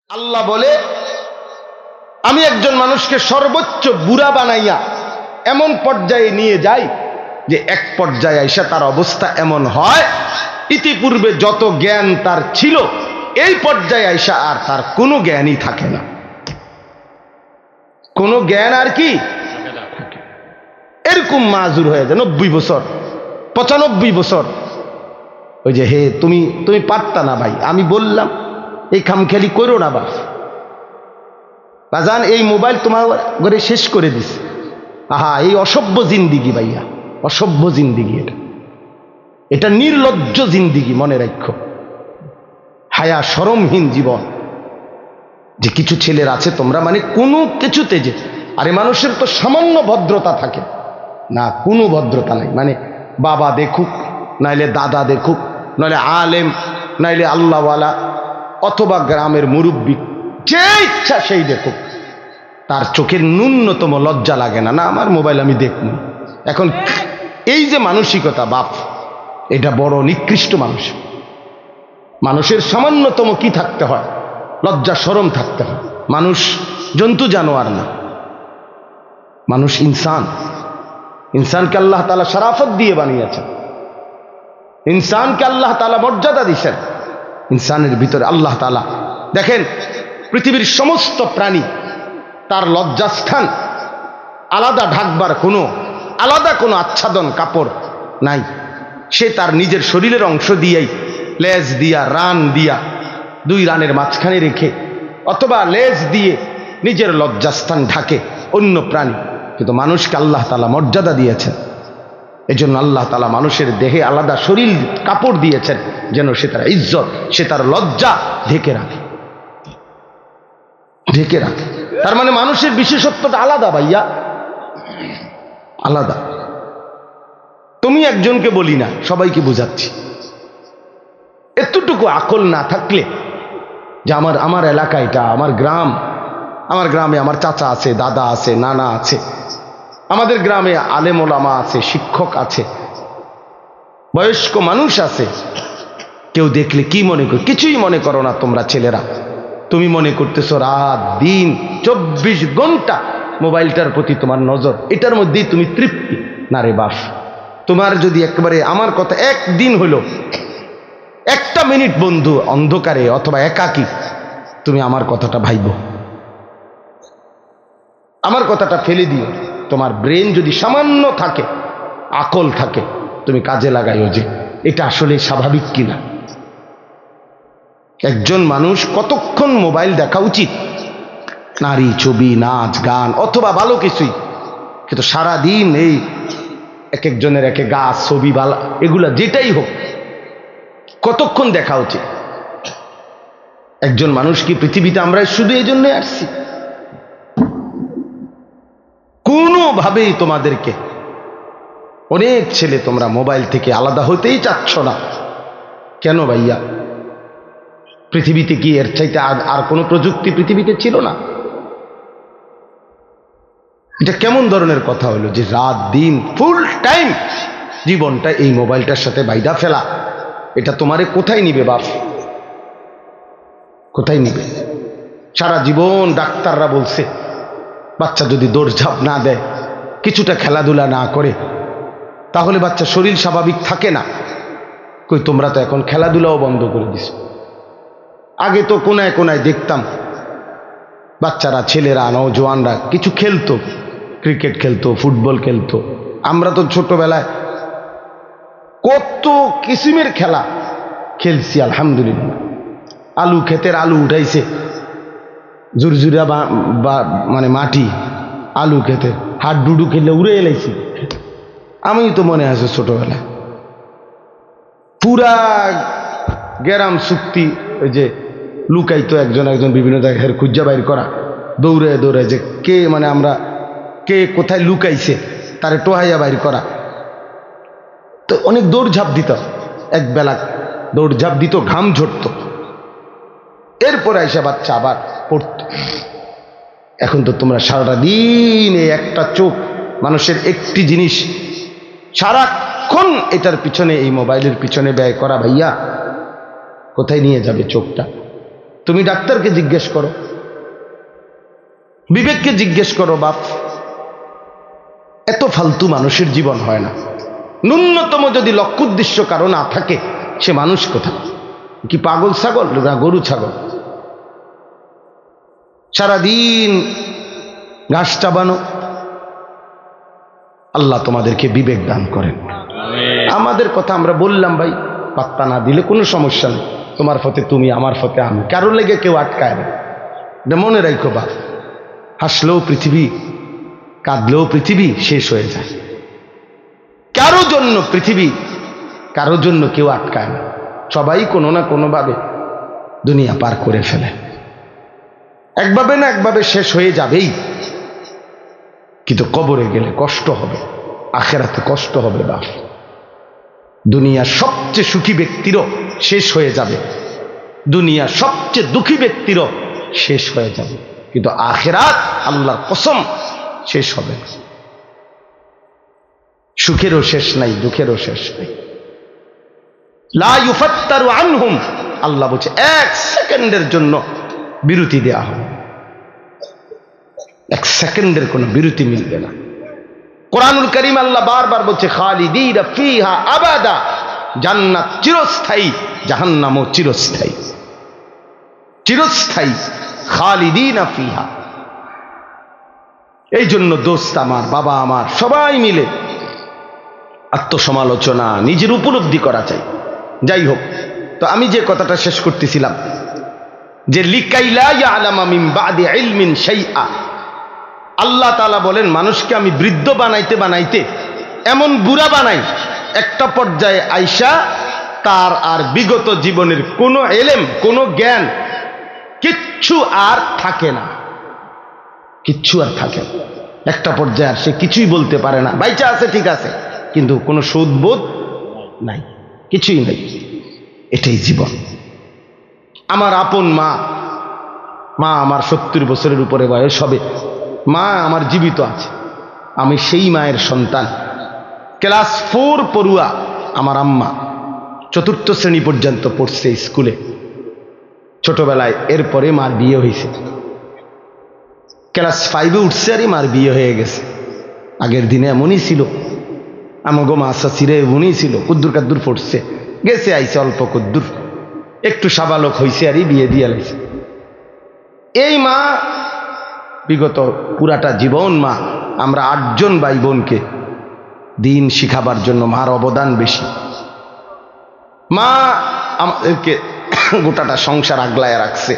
আল্লাহ বলে আমি একজন মানুষকে সর্বোচ্চ বুড়া বানাইয়া এমন পর্যায়ে নিয়ে যাই যে এক পর্যায়ে আইসা তার অবস্থা এমন হয় ইতিপূর্বে যত জ্ঞান তার ছিল এই পর্যায়ে আইসা আর তার কোনো জ্ঞানই থাকে না, কোনো জ্ঞান আর কি এরকম মাজুর হয়ে যায় 90 বছর 95 বছর। ওই যে হে তুমি তুমি পারতা না ভাই, আমি বললাম এই খামখেয়ালি করো না বাজান, এই মোবাইল তোমার ঘরে শেষ করে দিছে। আহা, এই অসভ্য জিন্দিগি ভাইয়া, অসভ্য জিন্দিগি, এটা নির্লজ্জ জিন্দিগি, মনে রাখো, হায়া শরমহীন জীবন। যে কিছু ছেলের আছে তোমরা মানে কোনো কিছুতে যে আরে মানুষের তো সামান্য ভদ্রতা থাকে না, কোনো ভদ্রতা নাই, মানে বাবা দেখুক নাইলে দাদা দেখুক নাইলে আলেম নাইলে আল্লাহওয়ালা অথবা গ্রামের মুরব্বী, যে ইচ্ছা সেই দেখুক, তার চোখের ন্যূনতম লজ্জা লাগে না, না আমার মোবাইল আমি দেখব। এখন এই যে মানসিকতা বাপ, এটা বড় নিকৃষ্ট মানুষ। মানুষের সামান্যতম কি থাকতে হয়, লজ্জা শরম থাকতে হয়। মানুষ জন্তু জানোয়ার না, মানুষ ইনসান। ইনসানকে আল্লাহ তাআলা শরাফত দিয়ে বানিয়েছেন, ইনসানকে আল্লাহ তাআলা মর্যাদা দিয়েছেন। ইনসানের ভিতরে আল্লাহ তাআলা দেখেন পৃথিবীর সমস্ত প্রাণী তার লজ্জাস্থান আলাদা ঢাকবার কোনো আলাদা কোনো আচ্ছাদন কাপড় নাই। সে তার নিজের শরীরের অংশ দিয়েই লেজ দিয়া রান দিয়া 2 রানের মাঝখানে রেখে অথবা লেজ দিয়ে নিজের লজ্জাস্থান ঢাকে অন্য প্রাণী। কিন্তু মানুষকে আল্লাহ তাআলা মর্যাদা দিয়েছেন, এজন্য আল্লাহ তাআলা মানুষের দেহে আলাদা শরীর কাপড় দিয়েছেন যেন সে তার ইজ্জত, সে তার লজ্জা ঢেকে রাখে, ঢেকে রাখে। তার মানে মানুষের বিশেষত্বটা আলাদা ভাইয়া, আলাদা। তুমি একজনকে বলি না, সবাইকে বোঝাচ্ছি, এতটুকু আকল না থাকলে যে আমার এলাকা এটা, আমার গ্রাম, আমার গ্রামে আমার চাচা আছে, দাদা আছে, নানা আছে, আমাদের গ্রামে আলেম ওলামা আছে, শিক্ষক আছে, বয়স্ক মানুষ আছে, কেউ দেখলে কি মনে করো? কিছুই মনে করো না তোমরা ছেলেরা। তুমি মনে করতেছো রাত দিন 24 ঘন্টা মোবাইলটার প্রতি তোমার নজর, এটার মধ্যেই তুমি তৃপ্তি। না রে বাস, তোমার যদি একেবারে আমার কথা একদিন হলো 1 মিনিট বন্ধু অন্ধকারে অথবা একাকী, তুমি আমার কথাটা ভাইব, আমার কথাটা ফেলে দিও। তোমার ব্রেন যদি সামান্য থাকে, আকল থাকে, তুমি কাজে লাগাইও যে এটা আসলে স্বাভাবিক কিনা। একজন মানুষ কতক্ষণ মোবাইল দেখা উচিত? নারী ছবি, নাচ গান অথবা ভালো কিছুই, কিন্তু সারাদিন এই এক একজনের একে গাছ ছবি বালা এগুলা যেটাই হোক কতক্ষণ দেখা উচিত? একজন মানুষ কি পৃথিবীতে আমরা শুধু এই জন্য আসছি? কোনোভাবেই তোমাদেরকে, অনেক ছেলে তোমরা মোবাইল থেকে আলাদা হতেই চাচ্ছ না কেন ভাইয়া? পৃথিবীতে কি এর চাইতে আর কোনো প্রযুক্তি পৃথিবীতে ছিল না? এটা কেমন ধরনের কথা হলো যে রাত দিন ফুল টাইম জীবনটা এই মোবাইলটার সাথে বাইদা ফেলা? এটা তোমারে কোথায় নিবে বাপ, কোথায় নিবে? সারা জীবন ডাক্তাররা বলছে বাচ্চা যদি দৌড়ঝাঁপ না দেয়, কিছুটা খেলাধুলা না করে, তাহলে বাচ্চা শরীর স্বাভাবিক থাকে না। কই তোমরা তো এখন খেলাধুলাও বন্ধ করে দিছো। আগে তো কোনায় কোনায় দেখতাম বাচ্চারা, ছেলেরা, নওজোয়ানরা কিছু খেলতো, ক্রিকেট খেলতো, ফুটবল খেলতো। আমরা তো ছোটবেলায় কত কিসিমের খেলা খেলছি আলহামদুলিল্লাহ। আলু ক্ষেতের আলু উঠাইছে, জুরজুরা মানে মাটি, আলু খেতে হাড্ডুডু খেলে উড়ে এলাইছি। আমি তো মনে আছে ছোটবেলায় পুরা গ্রাম চুক্তি, ওই যে লুকাইতো একজন একজন বিভিন্ন জায়গায় খুঁজা বাইর করা, দৌড়ে দৌড়ে যে কে মানে আমরা কে কোথায় লুকাইছে তারে টোহাইয়া বাইর করা। তো অনেক দৌড়ঝাঁপ দিত, একবেলা দৌড়ঝাঁপ দিত, ঘাম ঝরত, এরপরে আইসা বাচ্চা আবার পড়ত। এখন তো তোমরা সারাটা দিন এই একটা চোখ, মানুষের একটি জিনিস সারাক্ষণ এটার পিছনে, এই মোবাইলের পিছনে ব্যয় করা ভাইয়া, কোথায় নিয়ে যাবে চোখটা? তুমি ডাক্তারকে জিজ্ঞেস করো, বিবেককে জিজ্ঞেস করো বাপ। এত ফালতু মানুষের জীবন হয় না। ন্যূনতম যদি লক্ষ্য উদ্দেশ্য কারো না থাকে, সে মানুষ কোথায়? কি পাগল ছাগল না গরু ছাগল? সারাদিন ঘাস চাবানো। আল্লাহ তোমাদেরকে বিবেক দান করেন। আমাদের কথা আমরা বললাম ভাই, পাত্তা না দিলে কোনো সমস্যা নেই। তোমার ফতে তুমি, আমার ফতে আমি, কারোর লেগে কেউ আটকায় না। এটা মনে রাখো বাপ। হাসলেও পৃথিবী, কাঁদলেও পৃথিবী শেষ হয়ে যায়। কারো জন্য পৃথিবী, কারো জন্য কেউ আটকায় না। সবাই কোনো না কোনোভাবে দুনিয়া পার করে ফেলে। একভাবে না একভাবে শেষ হয়ে যাবেই, কিন্তু কবরে গেলে কষ্ট হবে, আখেরাতে কষ্ট হবে বাপ। দুনিয়ার সবচেয়ে সুখী ব্যক্তিরও শেষ হয়ে যাবে, দুনিয়ার সবচেয়ে দুঃখী ব্যক্তিরও শেষ হয়ে যাবে, কিন্তু আখেরাত আল্লাহর কসম শেষ হবে না। সুখেরও শেষ নাই, দুঃখেরও শেষ নাই। লা ইউফাত্তারু আনহুম, আল্লাহ বলছে এক সেকেন্ডের জন্য বিরতি দেয়া হবে, এক সেকেন্ডের কোনো বিরতি মিলবে না। কোরআনুল কারীম আল্লাহ বারবার বলছে খালিদিনা ফিহা আবাদা, জান্নাত চিরস্থায়ী, জাহান্নামও চিরস্থায়ী। চিরস্থায়ী, খালিদিনা ফিহা। এই জন্য দোস্ত আমার, বাবা আমার, সবাই মিলে আত্মসমালোচনা, নিজের উপলব্ধি করা চাই। যাই হোক, তো আমি যে কথাটা শেষ করতেছিলাম, যে লিকাইলা ইয়ালামা মিন বাদি ইলমিন শাইআ, আল্লাহ তাআলা বলেন মানুষকে আমি বৃদ্ধ বানাইতে বানাইতে এমন বুড়া বানাই, একটা পর্যায়ে আইসা তার আর বিগত জীবনের কোনো এলেম, কোনো জ্ঞান কিচ্ছু আর থাকে না, কিচ্ছু আর থাকে না। একটা পর্যায়ে আর সে কিছুই বলতে পারে না। বাইচা আছে ঠিক আছে, কিন্তু কোনো সুদবোধ নাই, কিছুই নাই। এটাই জীবন। আমার আপন মা, মা আমার 70 বছরের উপরে বয়স হবে, মা আমার জীবিত আছে। আমি সেই মায়ের সন্তান। ক্লাস 4 পড়ুয়া আমার আম্মা, 4র্থ শ্রেণী পর্যন্ত পড়ছে স্কুলে ছোটবেলায়। এরপরে মার বিয়ে হয়েছে, ক্লাস 5-এ উঠছে আর মার বিয়ে হয়ে গেছে। আগের দিনে এমনই ছিল, আমাগো মা চাচিরে এমনই ছিল, কুদ্দুর কাদ্দুর পড়ছে, গেছে আইছে অল্প কুদ্দুর, একটু সাবালক হয়েছে আর বিয়ে দিয়ে লাইছে। এই মা বিগত পুরাটা জীবন মা, আমরা 8 জন ভাই বোনকে দিন শিখাবার জন্য মার অবদান বেশি। মা আমাদেরকে গোটাটা সংসার আগলায় রাখছে।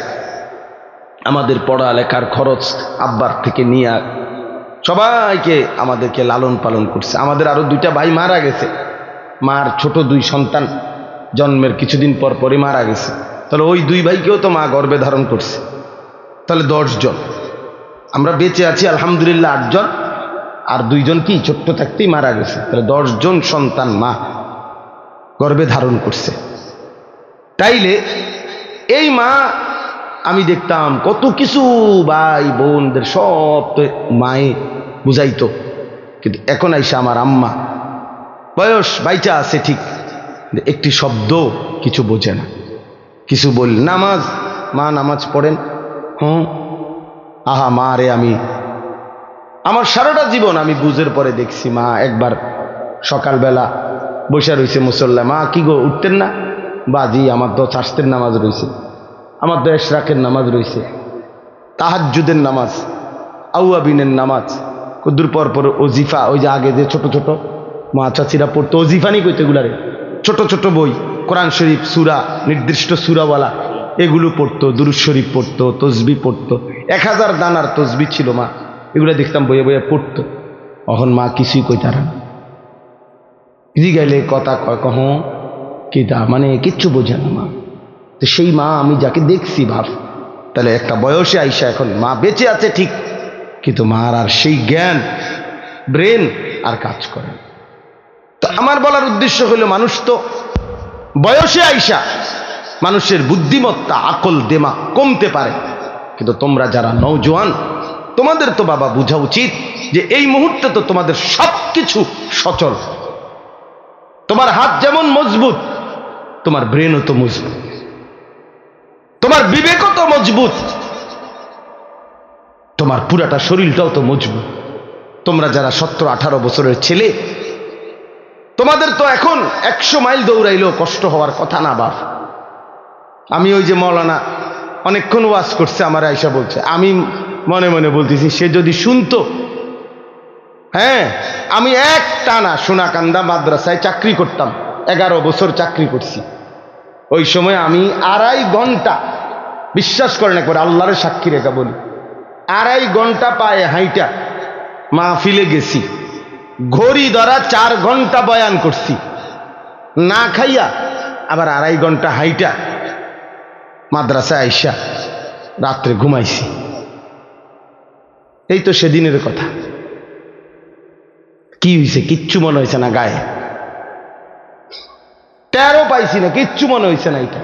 আমাদের পড়ালেখার খরচ আব্বার থেকে নিয়ে সবাইকে আমাদেরকে লালন পালন করছে। আমাদের আরো 2টা ভাই মারা গেছে, মার ছোট 2 সন্তান জন্মের কিছুদিন পর পরই মারা গেছে। তাহলে ওই 2 ভাইকেও তো মা গর্ভে ধারণ করছে, তাহলে 10 জন। আমরা বেঁচে আছি আলহামদুলিল্লাহ 8 জন, আর 2 জন কি ছোট্ট থাকতেই মারা গেছে। তাহলে 10 জন সন্তান মা গর্ভে ধারণ করছে। তাইলে এই মা, আমি দেখতাম কত কিছু ভাই বোনদের সব তো মায়ে বুঝাইতো, কিন্তু এখন আইসা আমার আম্মা বয়স বাইচা আছে ঠিক, একটি শব্দ কিছু বোঝে না। কিছু বল, নামাজ মা নামাজ পড়েন, আহা মা রে, আমি আমার সারাটা জীবন আমি বুঝের পরে দেখছি মা একবার সকালবেলা বসে রয়েছে মুসল্লা, মা কি গো উঠতেন না? বাজি আমার তো চাষতের নামাজ রয়েছে, আমার তো এশরাকের নামাজ রয়েছে, তাহাজ্জুদের নামাজ, আউয়াবিনের নামাজ, কদ্দুর পর পর ওজিফা, ওই যে আগে যে ছোট ছোট মা চাচিরা পড়তো, ওজিফানি কইতে এগুলারে ছোট ছোট বই, কোরআন শরীফ সূরা, নির্দিষ্ট সূরাওয়ালা, এগুলো পড়তো, দুরূদ শরীফ পড়তো, তসবি পড়তো, 1000 দানার তসবি ছিল মা, এগুলো দেখতাম বইয়ে বইয়ে পড়তো। এখন মা কিছুই কইতারা না, জিগাইলে কথা কয় কহ কিতা, মানে কিচ্ছু বোঝে না মা। তো সেই মা আমি যাকে দেখছি ভাব, তাহলে একটা বয়সে আইসা এখন মা বেঁচে আছে ঠিক, কিন্তু মার আর সেই জ্ঞান, ব্রেন আর কাজ করে। তো আমার বলার উদ্দেশ্য হলো, মানুষ তো বয়সে আইসা মানুষের বুদ্ধিমত্তা, আকল, দেমাগ কমতে পারে, কিন্তু তোমরা যারা নওজোয়ান, তোমাদের তো বাবা বোঝা উচিত যে এই মুহূর্তে তো তোমাদের সবকিছু সচল। তোমার হাত যেমন মজবুত, তোমার ব্রেনও তো মজবুত। তোমার বিবেকও তো মজবুত, তোমার পুরাটা শরীরটাও তো মজবুত। তোমরা যারা 17-18 বছরের ছেলে, তোমাদের তো এখন 100 মাইল দৌড়াইলেও কষ্ট হওয়ার কথা না বাপ। আমি ওই যে মৌলানা অনেকক্ষণ ওয়াজ করছে, আমার আয়সা বলছে, আমি মনে মনে বলতেছি সে যদি শুনতো। হ্যাঁ, আমি এক টানা সোনাকান্দা মাদ্রাসায় চাকরি করতাম, 11 বছর চাকরি করছি। ওই সময় আমি 2.5 ঘন্টা, বিশ্বাস করেন একবার আল্লাহর সাক্ষী রেখা বলি, 2.5 ঘন্টা পায়ে হাইটা মাহফিলে গেছি, ঘড়ি ধরা 4 ঘন্টা বয়ান করছি, না খাইয়া আবার 2.5 ঘন্টা হাইটা মাদ্রাসায় আইসা রাত্রে ঘুমাইছি। এই তো সেদিনের কথা। কি হয়েছে? কিচ্ছু মনে হয়েছে না, গায়ে টেরও পাইছি না, কিচ্ছু মনে হয়েছে না। এটা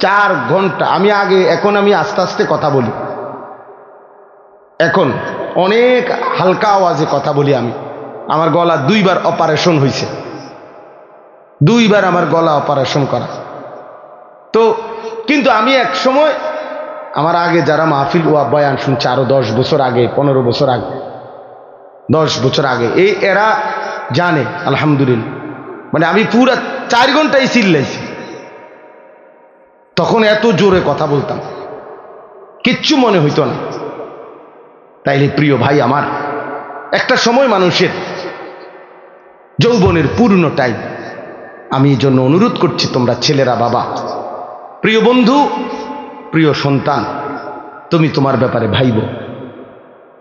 4 ঘন্টা আমি আগে, এখন আমি আস্তে আস্তে কথা বলি, এখন অনেক হালকা আওয়াজে কথা বলি আমি। আমার গলা 2 বার অপারেশন হয়েছে, 2 বার আমার গলা অপারেশন করা। তো কিন্তু আমি এক সময়, আমার আগে যারা মাহফিল ওয়া বয়ান শুনছে, আরো 10 বছর আগে, 15 বছর আগে, 10 বছর আগে, এরা জানে আলহামদুলিল্লাহ। মানে আমি পুরা 4 ঘন্টাই চিল্লাইছি, তখন এত জোরে কথা বলতাম, কিচ্ছু মনে হইতো না। তাইলে প্রিয় ভাই আমার, একটা সময় মানুষের যৌবনের পূর্ণ টাইম। আমি এই জন্য অনুরোধ করছি, তোমরা ছেলেরা, বাবা, প্রিয় বন্ধু, প্রিয় সন্তান, তুমি তোমার ব্যাপারে ভাইব,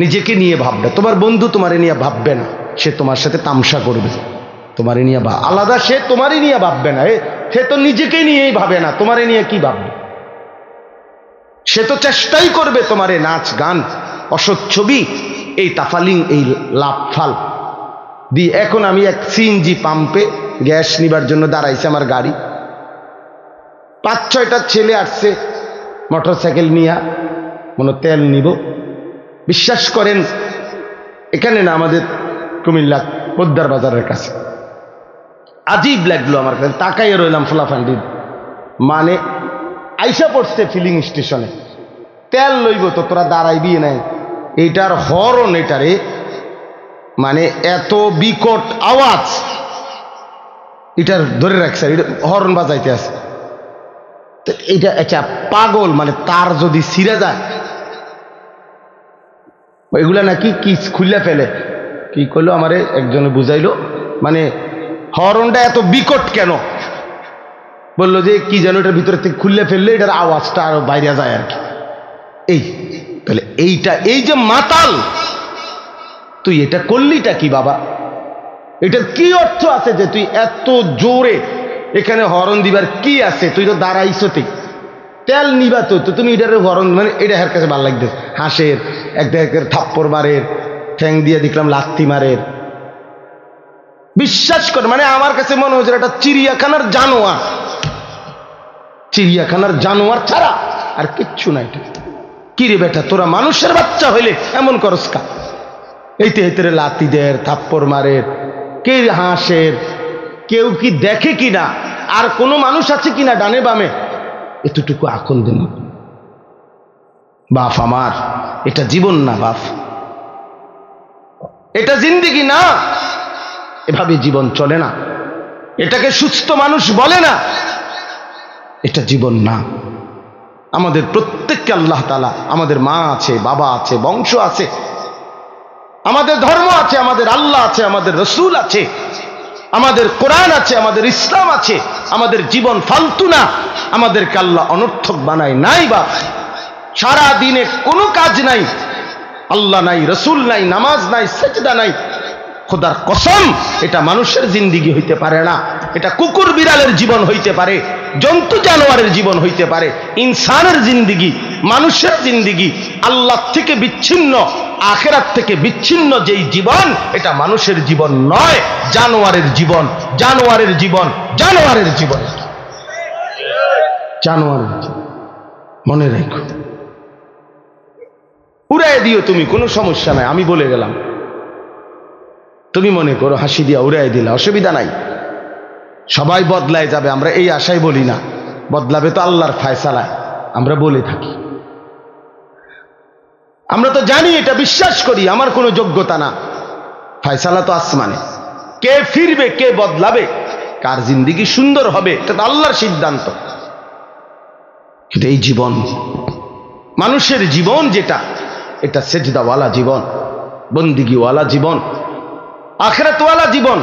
নিজেকে নিয়ে ভাববে। তোমার বন্ধু তোমারে নিয়ে ভাববে না, সে তোমার সাথে তামসা করবে। তোমারে নিয়ে আলাদা, সে তোমারই নিয়ে ভাববে না, সে তো নিজেকে নিয়েই ভাবে না, তোমারে নিয়ে কি ভাববে? সে তো চেষ্টাই করবে তোমারে নাচ গান, অসৎ ছবি, এই তাফালিং, এই লাফাল দিয়ে। এখন আমি এক সিএনজি পাম্পে গ্যাস নিবার জন্য দাঁড়াইছে আমার গাড়ি, 5-6টা ছেলে আসছে মোটরসাইকেল নিয়ে, মনে তেল নিব। বিশ্বাস করেন, এখানে না, আমাদের কুমিল্লা পোদ্দার বাজারের কাছে। আজীব লাগলো আমার কাছে, তাকাইয়ে রইলাম ফোলাফান্ডি, মানে আইসা পড়ছে ফিলিং স্টেশনে, তেল লইব তো তোরা দাঁড়াইবি নাই। এইটার হরন, এটারে মানে এত বিকট আওয়াজ, এটার ধরে রাখছে, হরন বাজাইতে আছে। এইটা আচ্ছা পাগল, মানে তার যদি ছিঁড়ে যায়, এগুলা নাকি কি খুলে ফেলে, কি করলো আমারে একজনে বুঝাইলো, মানে হরনটা এত বিকট কেন, বললো যে কি যেন এটার ভিতরে থেকে খুললে ফেললে এটার আওয়াজটা আরো বাইরে যায় আর কি। এই তাহলে এইটা, এই যে মাতাল, তুই এটা করলিটা কি বাবা? এটার কি অর্থ আছে যে তুই এত জোরে এখানে হরন দিবার কি আছে? তুই তো দাঁড়াইছো, তেল নিবা তো, তুমি এটার হরন, মানে এটা হের কাছে ভালো লাগবে, হাসের এক থাপ্পড় মারের, ঠ্যাং দিয়ে দেখলাম লাত্তি মারের। বিশ্বাস কর, মানে আমার কাছে মনে হচ্ছে এটা চিড়িয়াখানার জানোয়ার, চিড়িয়াখানার জানোয়ার ছাড়া আর কিচ্ছু নাই। কি রে বেটা, তোরা মানুষের বাচ্চা হইলে এমন করস কা? এইতে হেতরে লাতি দের, থাপ্পড় মারের, কে হাসের, কেউ কি দেখে কিনা, আর কোনো মানুষ আছে কিনা ডানে বামে, এতটুকু আকল দেন বাপ আমার। এটা জীবন না বাপ, এটা জিন্দেগি না, এভাবে জীবন চলে না, এটাকে সুস্থ মানুষ বলে না, এটা জীবন না। আমাদের প্রত্যেককে আল্লাহ তাআলা, আমাদের মা আছে, বাবা আছে, বংশ আছে, আমাদের ধর্ম আছে, আমাদের আল্লাহ আছে, আমাদের রসুল আছে, আমাদের কোরআন আছে, আমাদের ইসলাম আছে। আমাদের জীবন ফালতু না, আমাদেরকে আল্লাহ অনর্থক বানায় নাই বাপ। সারা দিনে কোনো কাজ নাই, আল্লাহ নাই, রসুল নাই, নামাজ নাই, সেজদা নাই, খোদার কসম এটা মানুষের জিন্দিগি হইতে পারে না। এটা কুকুর বিড়ালের জীবন হইতে পারে, জন্তু জানোয়ারের জীবন হইতে পারে, ইনসানের জিন্দিগি, মানুষের জিন্দিগি, আল্লাহ থেকে বিচ্ছিন্ন, আখিরাত থেকে বিচ্ছিন্ন যেই জীবন, এটা মানুষের জীবন নয়, জানোয়ারের জীবন, জানোয়ারের জীবন, জানোয়ারের জীবন, জানোয়ারের জীবন। মনে রাখো, উড়াই দিও তুমি, কোনো সমস্যা নাই, আমি বলে গেলাম, তুমি মনে করো হাসি দিয়া উড়াই দিলা, অসুবিধা নাই, সবাই বদলায় যাবে, আমরা এই আশাই বলি না। বদলাবে তো আল্লাহর ফায়সালায়, আমরা বলে থাকি, আমরা তো জানি, এটা বিশ্বাস করি, আমার কোনো যোগ্যতা না, ফয়সালা তো আসমানে, কে ফিরবে, কে বদলাবে, কার জিন্দেগি সুন্দর হবে, এটা তো আল্লাহর সিদ্ধান্ত। কিন্তু এই জীবন, মানুষের জীবন যেটা, এটা সেজদাওয়ালা জীবন, বন্দিগিওয়ালা জীবন, আখিরাতওয়ালা জীবন।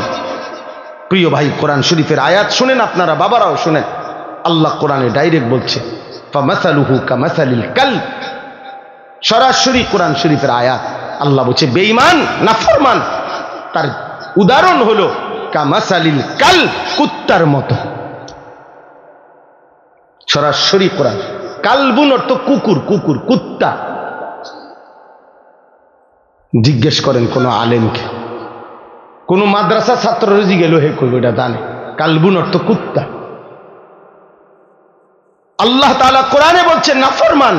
প্রিয় ভাই, কোরআন শরীফের আয়াত শুনেন, আপনারা বাবারাও শুনেন। আল্লাহ কোরআনে ডাইরেক্ট বলছে ফামাসালুহু কামাসালিল কালব, সরাসরি কোরআন শরীফের আয়াত। আল্লাহ বলছে বেঈমান নাফরমান তার উদাহরণ হলো কামাসালিল কালব, কুত্তার মতো। সরাসরি কোরআন। কালবুন অর্থ কুকুর, কুকুর, কুত্তা। জিজ্ঞেস করেন কোন আলেমকে, কোন মাদ্রাসা ছাত্র রুজি গেল, হে কই এটা জানে কালবুন অর্থ কুত্তা। আল্লাহ তাআলা কোরআনে বলছেন নাফরমান,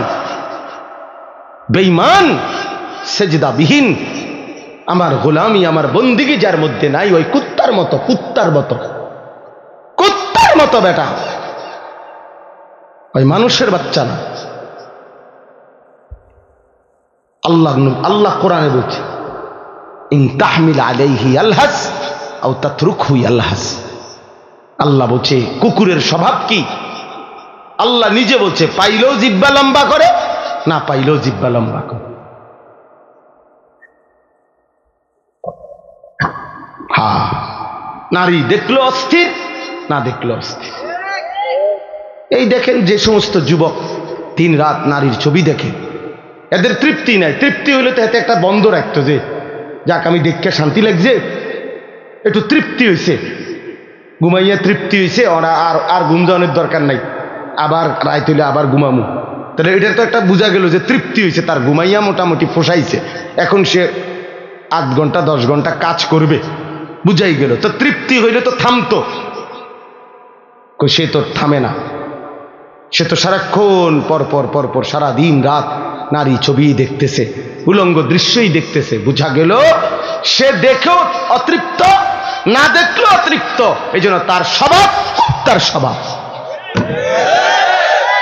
বেঈমান, সেজদাবিহীন, আমার গোলামি, আমার বন্দিগি যার মধ্যে নাই, ওই কুত্তার মতো, কুত্তার মতো, কুত্তার মতো বেটা, ওই মানুষের বাচ্চা না। আল্লাহ কোরআনে বলছে ইন তাহমিল আলাইহি ইয়ালহাস আও তাতরুকহু ইয়ালহাস। আল্লাহ বলছে কুকুরের স্বভাব কি? আল্লাহ নিজে বলছে পাইলেও জিহ্বা লম্বা করে, না পাইলেও জিহ্বা লম্বা করে। হ্যাঁ, নারী দেখলো অস্থির, না দেখলো অস্থির। এই দেখেন যে সমস্ত যুবক দিন রাত নারীর ছবি দেখে, এদের তৃপ্তি নাই। তৃপ্তি হইলে তো এতে একটা বন্ধ রাখতো, যে যাক আমি দেখে শান্তি লাগছে, একটু তৃপ্তি হয়েছে, ঘুমাইয়া তৃপ্তি হয়েছে, ওরা আর গুমজানের দরকার নাই, আবার রাত হইলে আবার ঘুমামু। তাহলে এটার তো একটা বোঝা গেল যে তৃপ্তি হয়েছে, তার ঘুমাইয়া মোটামুটি পোষাইছে, এখন সে 8 ঘন্টা 10 ঘন্টা কাজ করবে, বুঝাই গেল। তো তৃপ্তি হইলে তো থামতো, সে তো থামে না, সে তো সারাক্ষণ পরপর সারা দিন রাত নারী ছবি দেখতেছে, উলঙ্গ দৃশ্যই দেখতেছে। বুঝা গেল সে দেখেও অতৃপ্ত, না দেখলেও অতৃপ্ত। এই জন্য তার স্বভাব কুত্তার স্বভাব,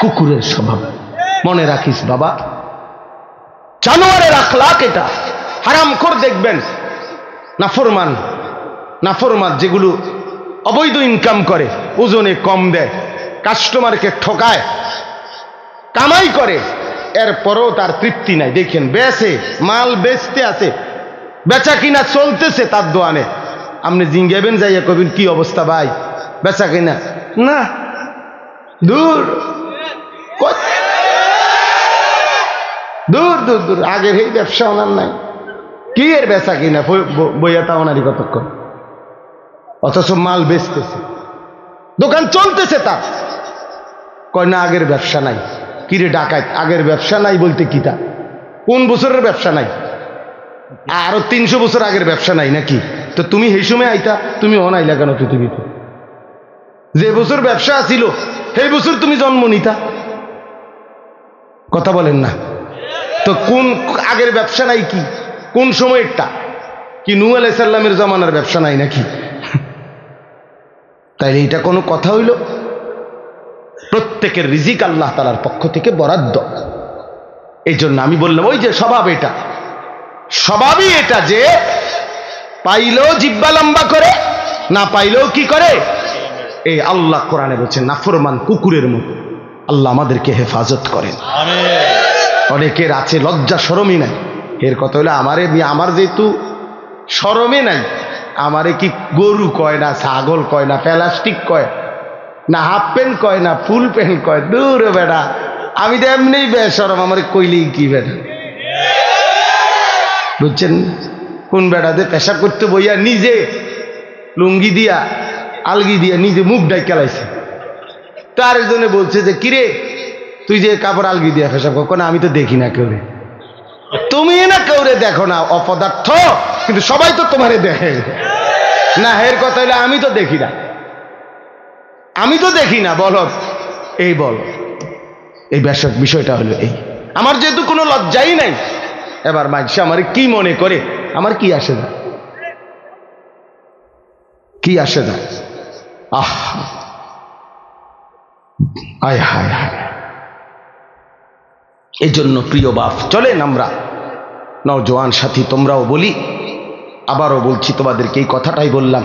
কুকুরের স্বভাব। মনে রাখিস বাবা, জানোয়ারের আখলাক এটা। হারামখোর দেখবেন নাফরমান, নাফরমান যেগুলো অবৈধ ইনকাম করে, ওজনে কম দেয়, কাস্টমারকে ঠকায়, কামাই করে, এরপরও তার তৃপ্তি নাই। দেখেন বেচে, মাল বেচতে আছে, বেচা কিনা চলতেছে তার দোয়ানে, আপনি জিঙ্গাবেন যাইয়া কবেন কি অবস্থা ভাই, বেচা কিনা না, দূর দূর দূর দূর, আগের এই ব্যবসা ওনার নাই, কি এর বেচা কিনা, বইয়া তা ওনারই কতক্ষণ, অথচ মাল বেচতেছে, দোকান চলতেছে তার। কয় না আগের ব্যবসা নাই। কিরে ডাকাত, আগের ব্যবসা নাই বলতে কি তা? কোন বছরের ব্যবসা নাই? আরো 300 বছর আগের ব্যবসা নাই নাকি? তো তুমি সেই সময় আইতা, তুমি অনাইলা কেন পৃথিবীতে? যে বছর ব্যবসা ছিল সেই বছর তুমি জন্ম নিতা, কথা বলেন না? তো কোন আগের ব্যবসা নাই কি? কোন সময়েরটা কি? নূহ আলাইহিস সালামের জমানার ব্যবসা নাই নাকি? তাইলে এটা কোনো কথা হইল? প্রত্যেকের রিজিক আল্লাহ তাআলার পক্ষ থেকে বরাদ্দ। এই জন্য আমি বললাম ওই যে স্বভাব, এটা স্বভাবই এটা, যে পাইলেও জিহ্বা লম্বা করে, না পাইলেও কি করে। এই আল্লাহ কোরআনে বলছেন নাফরমান কুকুরের মতো। আল্লাহ আমাদেরকে হেফাজত করেন। অনেকের আছে লজ্জা শরমই নাই। এর কথা হলো আমার যেহেতু শরমে নাই, আমারে কি গরু কয় না, ছাগল কয় না, প্লাস্টিক কয় না, হাফ প্যান্ট কয় না, ফুল প্যান্ট কয়, দূর বেটা, আমি তো এমনি বেশরম, আমার কইলেই কি বেটা, বুঝছেন? কোন বেটাতে পেশাব করতে বইয়া নিজে লুঙ্গি দিয়া আলগি দিয়া নিজে মুখ ডাই কেলাইছে। তো আরেকজনে বলছে যে কিরে তুই যে কাপড় আলগি দিয়া পেশাব কর, না আমি তো দেখি না কেউরে। তুমি না কেউরে দেখো না, অপদার্থ, কিন্তু সবাই তো তোমারে দেখে না। এর কথা হইলে আমি তো দেখি না, আমি তো দেখি না। বলো এই বলো, এই বিষয়টা হলো এই। আমার যেহেতু কোনো লজ্জাই নাই, এবার মানুষ আমার কি মনে করে, আমার কি আসে না, কি আসে না। আহ, আয় হায় হায়, এজন্য প্রিয় বাপ, চলেন আমরা নওজোয়ান সাথী, তোমরাও বলি, আবারও বলছি তোমাদেরকে, এই কথাটাই বললাম,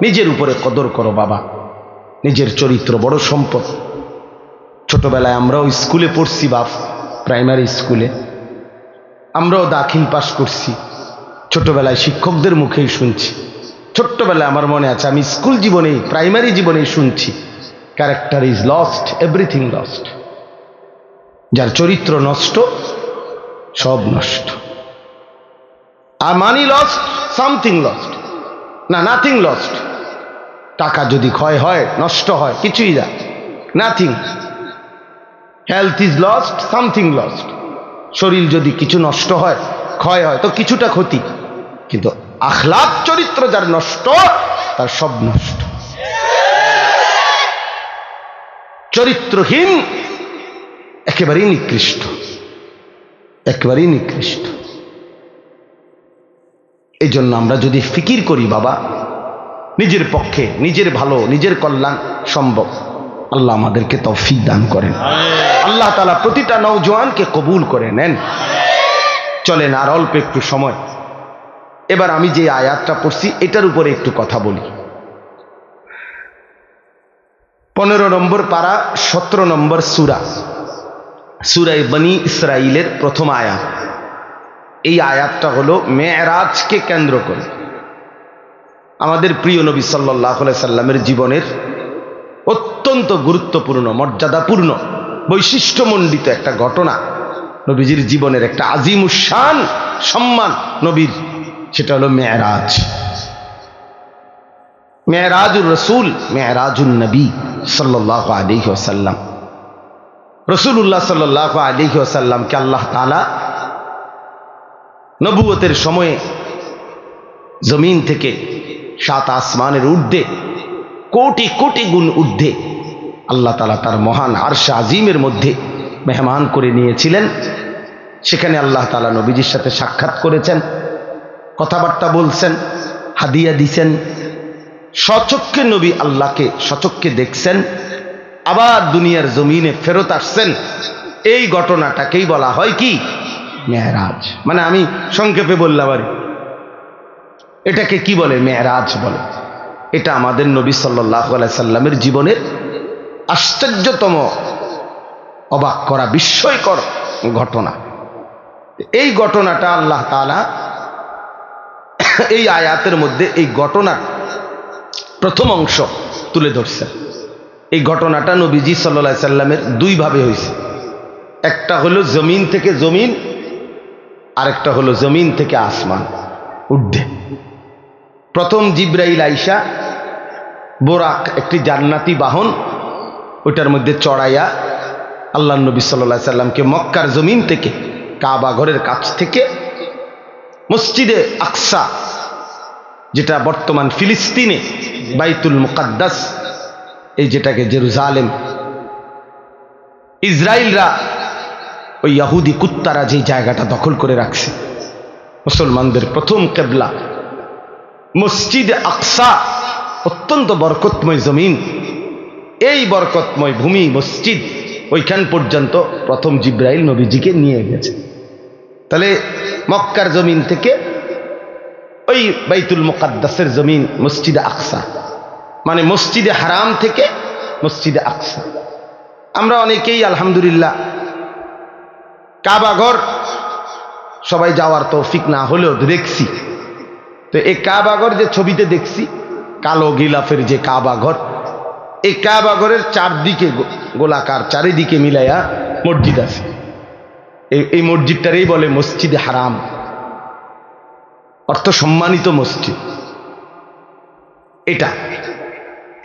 নিজের উপরে কদর করো বাবা। নিজের চরিত্র বড় সম্পদ। ছোটবেলায় আমরাও স্কুলে পড়ছি বাপ, প্রাইমারি স্কুলে আমরাও দাখিল পাশ করছি। ছোটবেলায় শিক্ষকদের মুখেই শুনছি। ছোট্টবেলায় আমার মনে আছে, আমি স্কুল জীবনেই, প্রাইমারি জীবনেই শুনছি, character is lost, everything lost. যার চরিত্র নষ্ট, সব নষ্ট। আর মানি লস্ট, সামথিং লস্ট, না নাথিং লস্ট। টাকা যদি ক্ষয় হয়, নষ্ট হয়, কিছুই না, nothing. Health is lost, something lost. শরীর যদি কিছু নষ্ট হয়, ক্ষয় হয়, তো কিছুটা ক্ষতি। কিন্তু আখলাক চরিত্র যার নষ্ট, তার সব নষ্ট। চরিত্রহীন একেবারেই নিকৃষ্ট, একেবারেই নিকৃষ্ট। এই জন্য আমরা যদি ফিকির করি বাবা, নিজের পক্ষে, নিজের ভালো, নিজের কল্যাণ সম্ভব, আল্লাহ আমাদেরকে তৌফিক দান করেন। আল্লাহ তাআলা প্রতিটা নওজোয়ানকে কবুল করে নেন। চলেন আর অল্প একটু সময়, এবার আমি যে আয়াতটা পড়ছি এটার উপরে একটু কথা বলি। 15 নম্বর পারা, 17 নম্বর সূরা, সূরা বনী ইসরাইলের প্রথম আয়াত। এই আয়াতটা হলো মেরাজকে কেন্দ্র করে আমাদের প্রিয় নবী সাল্লাল্লাহু আলাইহি সাল্লামের জীবনের অত্যন্ত গুরুত্বপূর্ণ, মর্যাদাপূর্ণ, বৈশিষ্ট্যমণ্ডিত একটা ঘটনা। নবীজির জীবনের একটা আজিমুশান সম্মান নবীর, সেটা হলো মেরাজ। মেরাজুর রসুল, মেরাজুন নবী সাল্লাল্লাহু আলাইহি ওয়াসাল্লাম। রাসূলুল্লাহ সাল্লাল্লাহু আলাইহি ওয়াসাল্লামকে আল্লাহ তাআলা নবুয়তের সময়ে জমিন থেকে 7 আসমানের ঊর্ধ্বে, কোটি কোটি গুণ ঊর্ধ্বে আল্লাহ তাআলা তার মহান আরশে আজিমের মধ্যে মেহমান করে নিয়েছিলেন। সেখানে আল্লাহ তাআলা নবীজির সাথে সাক্ষাৎ করেছেন, কথাবার্তা বলছেন, হাদিয়া দিছেন। সচক্ষে নবী আল্লাহকে সচক্ষে দেখছেন, আবার দুনিয়ার জমিনে ফেরত আসছেন। এই ঘটনাটাকেই বলা হয় কি? মেরাজ। মানে আমি সংক্ষেপে বললাম আর এটাকে কি বলে? মেরাজ বলে। এটা আমাদের নবী সাল্লাল্লাহু আলাইহি সাল্লামের জীবনের আশ্চর্যতম, অবাক করা, বিস্ময়কর ঘটনা। এই ঘটনাটা আল্লাহ তাআলা এই আয়াতের মধ্যে এই ঘটনার প্রথম অংশ তুলে ধরছেন। এই ঘটনাটা নবীজি সাল্লাল্লাহু আলাইহি সাল্লামের দুই ভাবে হয়েছে। একটা হলো জমিন থেকে জমিন, আরেকটা হলো জমিন থেকে আসমান ঊর্ধ্বে। প্রথম জিব্রাইল আইসা বোরাক, একটি জান্নাতি বাহন, ওইটার মধ্যে চড়াইয়া আল্লাহ নবী সাল্লাল্লাহু আলাইহি সাল্লামকে মক্কার জমিন থেকে, কাবা ঘরের কাছ থেকে মসজিদে আকসা, যেটা বর্তমান ফিলিস্তিনে বাইতুল মুকাদ্দাস, এই যেটাকে জেরুজালেম, ইসরায়েলরা, ওই ইহুদি কুত্তারা যে জায়গাটা দখল করে রাখছে, মুসলমানদের প্রথম কিবলা মসজিদে আকসা, অত্যন্ত বরকতময় জমিন। এই বরকতময় ভূমি, মসজিদ, ওইখান পর্যন্ত প্রথম জিব্রাইল নবীজিকে নিয়ে গেছে। তাহলে মক্কার জমিন থেকে ওই বাইতুল মুকাদ্দাসের জমিন মসজিদে আকসা, মানে মসজিদে হারাম থেকে মসজিদে আকসা। আমরা অনেকেই আলহামদুলিল্লাহ কাবা ঘর সবাই যাওয়ার তৌফিক না হলেও দেখছি। তো এই কাবা ঘর যে ছবিতে দেখছি, কালো গিলাফের যে কাবা ঘর, এই কাবা ঘরের চারদিকে গোলাকার, চারিদিকে মিলাইয়া মসজিদ আছে। এই মসজিদটারই বলে মসজিদে হারাম, অর্থ সম্মানিত মসজিদ। এটা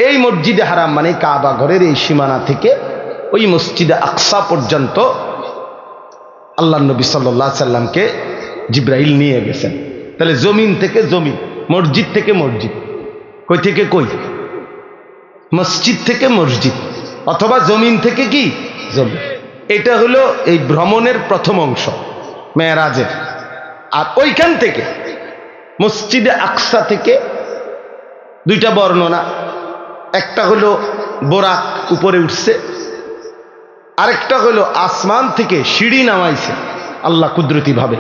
এই মসজিদে হারাম মানে কাবা ঘরের এই সীমানা থেকে ওই মসজিদে আকসা পর্যন্ত আল্লাহ নবী সাল্লাল্লাহু আলাইহি সাল্লামকে জিব্রাইল নিয়ে গেছেন। তাহলে জমিন থেকে জমিন, মসজিদ থেকে মসজিদ, কই থেকে কই? মসজিদ থেকে মসজিদ, অথবা জমিন থেকে কি জমিন। এটা হলো এই ভ্রমণের প্রথম অংশ, মেরাজের। আর ওইখান থেকে মসজিদে আকসা থেকে দুইটা বর্ণনা, একটা হলো বোরাক উপরে উঠছে, আরেকটা হলো আসমান থেকে সিঁড়ি নামাইছে আল্লাহ কুদরতি ভাবে,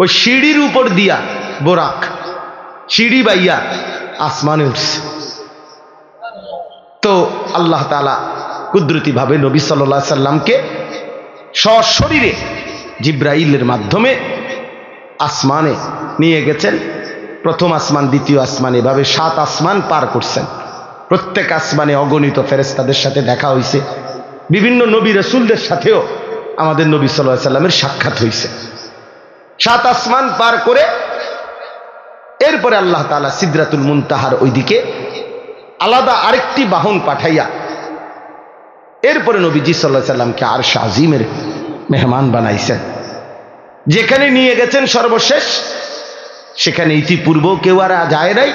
ওই সিঁড়ির উপর দিয়া বোরাক সিঁড়ি বাইয়া আসমানে উঠছে। তো আল্লাহ তাআলা কুদরতি ভাবে নবী সাল্লাল্লাহু আলাইহি সাল্লামকে সশরীরে জিব্রাইলের মাধ্যমে আসমানে নিয়ে গেছেন। প্রথম আসমান, দ্বিতীয় আসমান, এভাবে 7 আসমান পার করছেন। প্রত্যেক আসমানে অগণিত ফেরেশতাদের সাথে দেখা হয়েছে, বিভিন্ন নবী রাসূলদের সাথেও আমাদের নবী সাল্লাল্লাহু আলাইহি সাল্লামের সাক্ষাৎ হয়েছে। 7 আসমান পার করে এরপরে আল্লাহ তাআলা সিদরাতুল মুনতাহার ওইদিকে আলাদা আরেকটি বাহন পাঠাইয়া এরপরে নবীজি সাল্লাল্লাহু আলাইহি সাল্লামকে আরশ আজিমের মেহমান বানাইছেন। যেখানে নিয়ে গেছেন সর্বশেষ, সেখানে ইতিপূর্ব কেউ আর যায় নাই,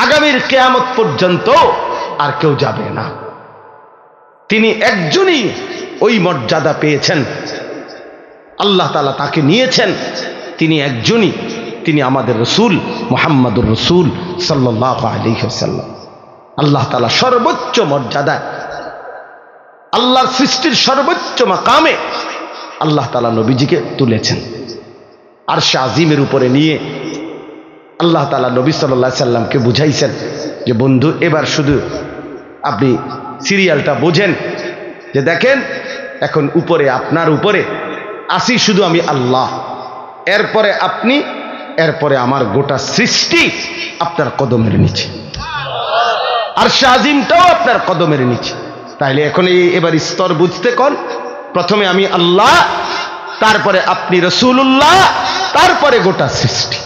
আগামীর কিয়ামত পর্যন্ত আর কেউ যাবে না। তিনি একজনই ওই মর্যাদা পেয়েছেন, আল্লাহ তাআলা তাকে নিয়েছেন, তিনি একজনই, তিনি আমাদের রাসূল মুহাম্মদুর রাসূল সাল্লাল্লাহু আলাইহি ওয়াসাল্লাম। আল্লাহ তাআলা সর্বোচ্চ মর্যাদায়, আল্লাহর সৃষ্টির সর্বোচ্চ মাকামে আল্লাহ তাআলা নবীজিকে তুলেছেন। আরশ আজিমের উপরে নিয়ে আল্লাহ তাআলা নবী সাল্লাল্লাহু আলাইহি সাল্লামকে বুঝাইছেন যে বন্ধু, এবার শুধু আপনি সিরিয়ালটা বোঝেন, যে দেখেন এখন উপরে, আপনার উপরে আসি শুধু আমি আল্লাহ, এরপরে আপনি, এরপরে আমার গোটা সৃষ্টি আপনার কদমের নিচে, আরশ আজিমটাও আপনার কদমের নিচে। তাইলে এখন এবার স্তর বুঝতে কোন, প্রথমে আমি আল্লাহ, তারপরে আপনি রাসূলুল্লাহ, তারপরে গোটা সৃষ্টি।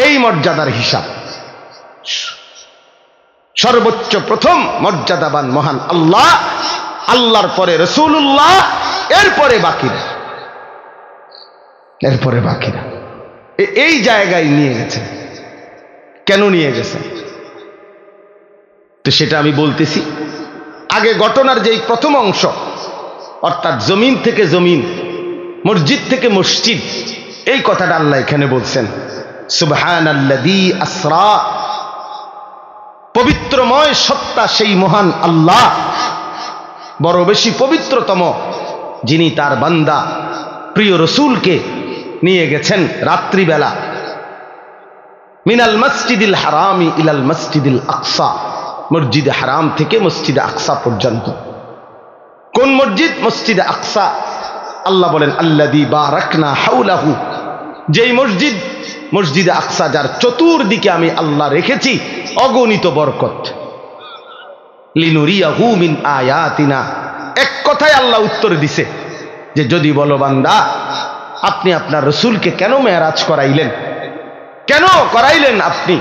এই মর্যাদার হিসাব। সর্বোচ্চ প্রথম মর্যাদাবান মহান আল্লাহ, আল্লাহর পরে রাসূলুল্লাহ, এরপরে বাকিরা, এরপরে বাকিরা। এই জায়গায় নিয়ে গেছেন। কেন নিয়ে গেছেন তো সেটা আমি বলতেছি। আগে ঘটনার যেই প্রথম অংশ, অর্থাৎ জমিন থেকে জমিন, মসজিদ থেকে মসজিদ, এই কথাটা আল্লাহ এখানে বলছেন। সুবহানাল্লাযী আসরা, পবিত্রময় সত্তা সেই মহান আল্লাহ, বড় বেশি পবিত্রতম, যিনি তার বান্দা প্রিয় রাসূলকে নিয়ে গেছেন রাত্রিবেলা, মিনাল মসজিদিল হারামি ইলাল মসজিদিল আকসা, মসজিদে হারাম থেকে মসজিদে আকসা পর্যন্ত। কোন মসজিদ? মসজিদে আকসা। আল্লাহ বলেন আল্লাযী বারাকনা হাওলাহু, যেই মসজিদ, মসজিদে আকসা যার চতুর্দিকে আমি আল্লাহ রেখেছি অগণিত বরকত। লিনুরিয়াহু মিন আয়াতিনা, এক কথায় আল্লাহ উত্তর দিছে যে যদি বলো বান্দা আপনি আপনার রাসূলকে কেন মেরাজ করাইলেন, কেন করাইলেন আপনি,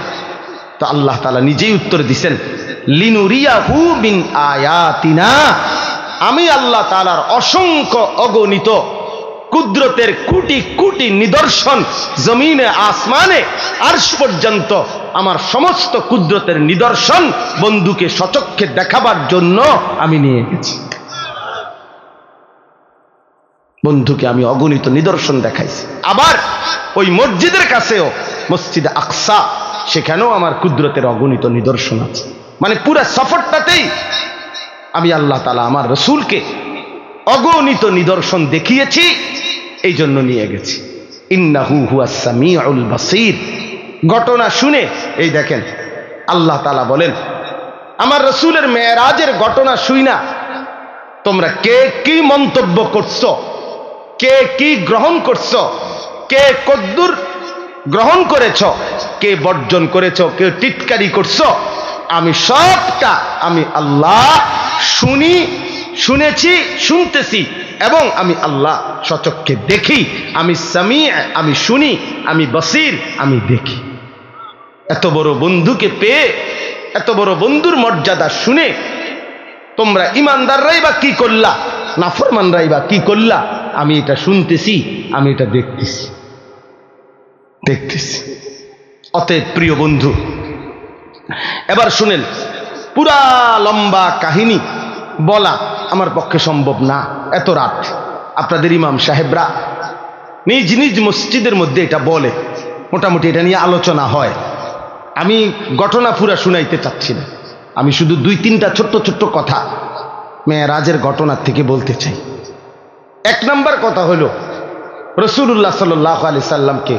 তো আল্লাহ তাআলা নিজেই উত্তর দিছেন লিনুরিয়াহু মিন আয়াতিনা, আমি আল্লাহ তাআলার অসংখ্য অগণিত কুদরতের কোটি কোটি নিদর্শন জমিনে আসমানে আরশ পর্যন্ত আমার সমস্ত কুদরতের নিদর্শন বন্ধুকে সচক্ষে দেখাবার জন্য আমি নিয়ে গেছি। বন্ধুকে আমি অগণিত নিদর্শন দেখাইছি। আবার ওই মসজিদের কাছেও, মসজিদে আকসা, সেখানেও আমার কুদরতের অগণিত নিদর্শন আছে। মানে পুরা সফরটাতেই আমি আল্লাহ তাআলা আমার রাসূলকে অগণিত নিদর্শন দেখিয়েছি, এই জন্য নিয়ে গেছি। ইন্নাহু হুয়াস সামিউল বাসীর। ঘটনা শুনে এই দেখেন আল্লাহ তাআলা বলেন, আমার রাসূলের মেরাজের ঘটনা শুইনা তোমরা কে কি মন্তব্য করছো, কে কি গ্রহণ করছো, কে কদ্দুর গ্রহণ করেছ, কে বর্জন করেছ, কে টিটকারি করছো, আমি সবটা আমি আল্লাহ শুনি, শুনেছি, শুনতেছি, এবং আমি আল্লাহ সচক্ষে দেখি। আমি সামি, আমি শুনি, আমি বসির, আমি দেখি। এত বড় বন্ধুকে পেয়ে, এত বড় বন্ধুর মর্যাদা শুনে তোমরা ইমানদাররাই বা কি করলা, নাফরমানরাই বা কি করলা, আমি এটা শুনতেছি, আমি এটা দেখতেছি, দেখতেছি। অতএব প্রিয় বন্ধু, এবার শুনেন, পুরা লম্বা কাহিনী বলা আমার পক্ষে সম্ভব না, এত রাত। আপনাদের ইমাম সাহেবরা নিজ নিজ মসজিদের মধ্যে এটা বলে, মোটামুটি এটা নিয়ে আলোচনা হয়। আমি ঘটনা পুরা শুনাইতে চাচ্ছি না, আমি শুধু 2-3টা ছোট্ট ছোট্ট কথা মেরাজের ঘটনা থেকে বলতে চাই। এক নম্বর কথা হলো, রাসূলুল্লাহ সাল্লাল্লাহু আলাইহি সাল্লামকে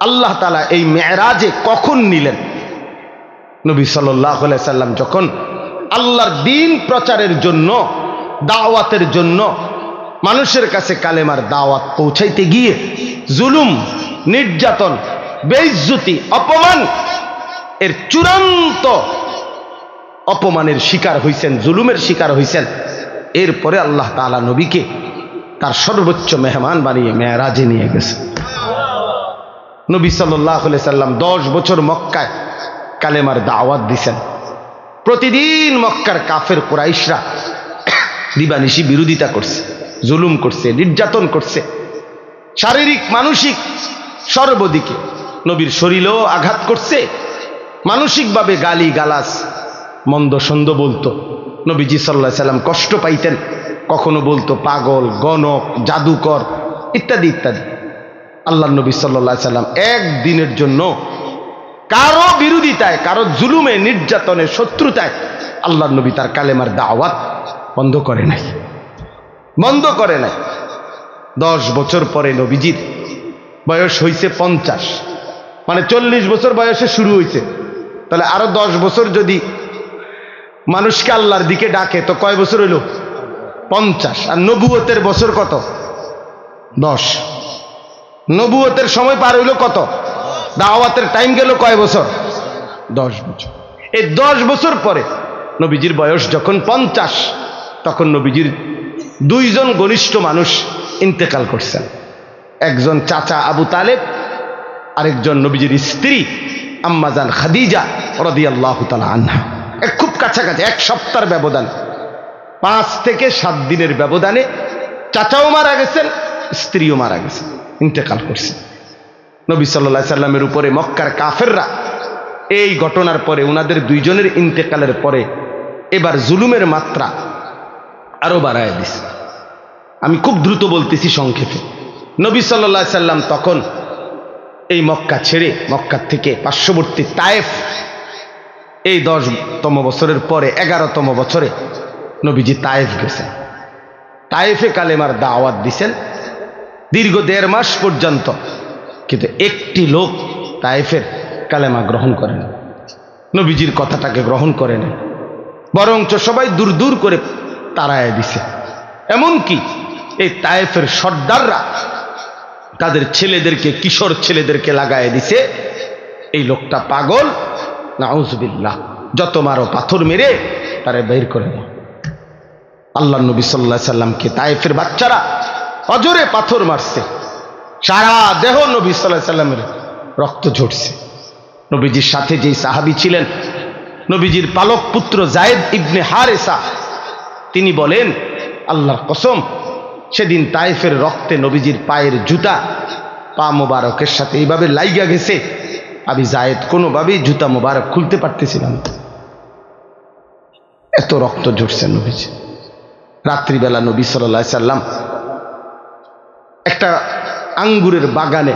আল্লাহ তাআলা এই মেরাজে কখন নিলেন? নবী সাল্লাল্লাহু আলাইহি সাল্লাম যখন আল্লাহর দ্বীন প্রচারের জন্য, দাওয়াতের জন্য মানুষের কাছে কালেমার দাওয়াত পৌঁছাইতে গিয়ে জুলুম, নির্যাতন, বেইজ্জতি, অপমান, এর চূড়ান্ত অপমানের শিকার হইছেন, জুলুমের শিকার হইছেন, এরপরে আল্লাহ তাআলা নবীকে তার সর্বোচ্চ মেহমান বানিয়ে মেরাজে নিয়ে গেছে। নবী সাল্লাল্লাহু আলাইহি সাল্লাম 10 বছর মক্কায় কালেমার দাওয়াত দিছেন। প্রতিদিন মক্কার কাফের কুরাইশরা দিবানিশি বিরোধিতা করছে, জুলুম করছে, নির্যাতন করছে, শারীরিক মানসিক সর্বদিকে নবীর শরীরেও আঘাত করছে, মানসিকভাবে গালি গালাস, মন্দ সন্দ বলতো। নবীজি সাল্লাল্লাহু আলাইহি সাল্লাম কষ্ট পাইতেন, কখনো বলতো পাগল, গণক, জাদুকর ইত্যাদি ইত্যাদি। আল্লাহ নবী সাল্লাল্লাহু আলাইহি সাল্লাম একদিনের জন্য কারো বিরোধিতায়, কারো জুলুমে, নির্যাতনে, শত্রুতায় আল্লাহ নবী তার কালেমার দাওয়াত বন্ধ করে নাই, বন্ধ করে নাই। 10 বছর পরে নবীজির বয়স হয়েছে 50, মানে 40 বছর বয়সে শুরু হয়েছে। তাহলে আরো 10 বছর যদি মানুষকে আল্লাহর দিকে ডাকে তো কয় বছর হইল? 50। আর নবুয়তের বছর কত? 10। নবুয়তের সময় পার হইল কত? দাওয়াতের টাইম গেল কয় বছর? 10 বছর। এই 10 বছর পরে নবীজির বয়স যখন 50, তখন নবীজির 2 জন ঘনিষ্ঠ মানুষ ইন্তেকাল করছেন। একজন চাচা আবু তালেব, আরেকজন নবীজির স্ত্রী আম্মা জান খাদিজা রাদিয়াল্লাহু তাআলা আনহা। খুব কাছাকাছি, 1 সপ্তাহের ব্যবধান, 5 থেকে 7 দিনের ব্যবধানে চাচাও মারা গেছেন, স্ত্রীও মারা গেছেন, ইন্তেকাল করছেন। নবী সাল্লাল্লাহু আলাইহি সাল্লামের উপরে মক্কার কাফেররা এই ঘটনার পরে, উনাদের 2 জনের ইন্তেকালের পরে এবার জুলুমের মাত্রা আরো বাড়ায় দিছে। আমি খুব দ্রুত বলতেছি সংক্ষেপে। নবী সাল্লাল্লাহু আলাইহি সাল্লাম তখন এই মক্কা ছেড়ে, মক্কা থেকে পার্শ্ববর্তী তায়েফ, এই 10তম বছরের পরে 11তম বছরে নবীজি তায়েফ গেছেন। তায়েফে কালেমার দাওয়াত দিছেন দীর্ঘ 1.5 মাস পর্যন্ত, কিন্তু একটি লোক তায়েফের কালেমা গ্রহণ করেন, নবীজির কথাটাকে গ্রহণ করেন, বরঞ্চ সবাই দূর দূর করে তাড়ায় দিছে। এমনকি এই তায়েফের সর্দাররা তাদের ছেলেদেরকে, কিশোর ছেলেদেরকে লাগায় দিছে, এই লোকটা পাগল, নাউজুবিল্লাহ, যত মারো পাথর মেরে তারে বের করে দাও। আল্লাহ নবী সাল্লাল্লাহু আলাইহি সাল্লামকে তায়েফের বাচ্চারা অজরে পাথর মারছে, সারা দেহ নবী সাল্লাল্লাহু আলাইহি সাল্লামের রক্ত ঝরছে। নবীজির সাথে যেই সাহাবী ছিলেন, নবীজির পালক পুত্র যায়েদ ইবনে হারেসা, তিনি বলেন, আল্লাহর কসম, সেদিন তায়েফের রক্তে নবীজির পায়ের জুতা পা মোবারকের সাথে এইভাবে লাইগা গেছে, আমি যায়েদ কোনোভাবেই জুতা মোবারক খুলতে পারতেছিলাম, এত রক্ত ঝরছে নবীজি। রাত্রিবেলা নবী সাল্লাল্লাহু আলাইহি সাল্লাম একটা আঙ্গুরের বাগানে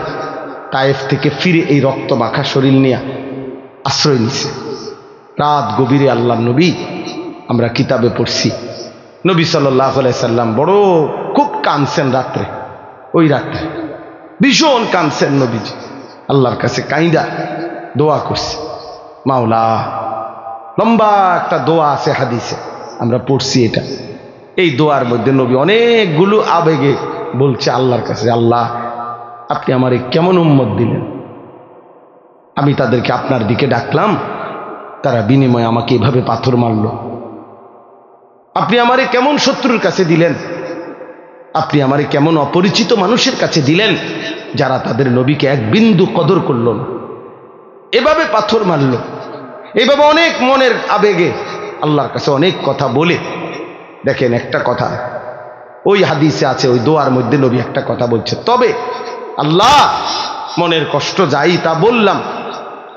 তায়েফ থেকে ফিরে এই রক্ত মাখা শরীর নিয়ে আশ্রয় নিছে। রাত গভীরে আল্লাহ নবী, আমরা কিতাবে পড়ছি, নবী সাল্লাল্লাহু আলাইহি সাল্লাম বড় খুব কাঁদছেন রাত্রে, ওই রাত্রে ভীষণ কাঁদছেন নবীজি, আল্লাহর কাছে কাইন্দা দোয়া করছে। মাওলা, লম্বা একটা দোয়া আছে হাদিসে, আমরা পড়ছি এটা। এই দোয়ার মধ্যে নবী অনেকগুলো আবেগে বলছে আল্লাহর কাছে, আল্লাহ আপনি আমারে কেমন উম্মত দিলেন, আমি তাদেরকে আপনার দিকে ডাকলাম, তারা বিনিময়ে আমাকে এভাবে পাথর মারল। আপনি আমারে কেমন শত্রুর কাছে দিলেন, আপনি আমারে কেমন অপরিচিত মানুষের কাছে দিলেন, যারা তাদের নবীকে এক বিন্দু কদর করল না, এভাবে পাথর মারল। এইভাবে অনেক মনের আবেগে আল্লাহর কাছে অনেক কথা বলে, দেখেন একটা কথা ওই হাদিসে আছে, ওই দোয়ার মধ্যে নবী একটা কথা বলছে, তবে আল্লাহ, মনের কষ্ট যাই তা বললাম,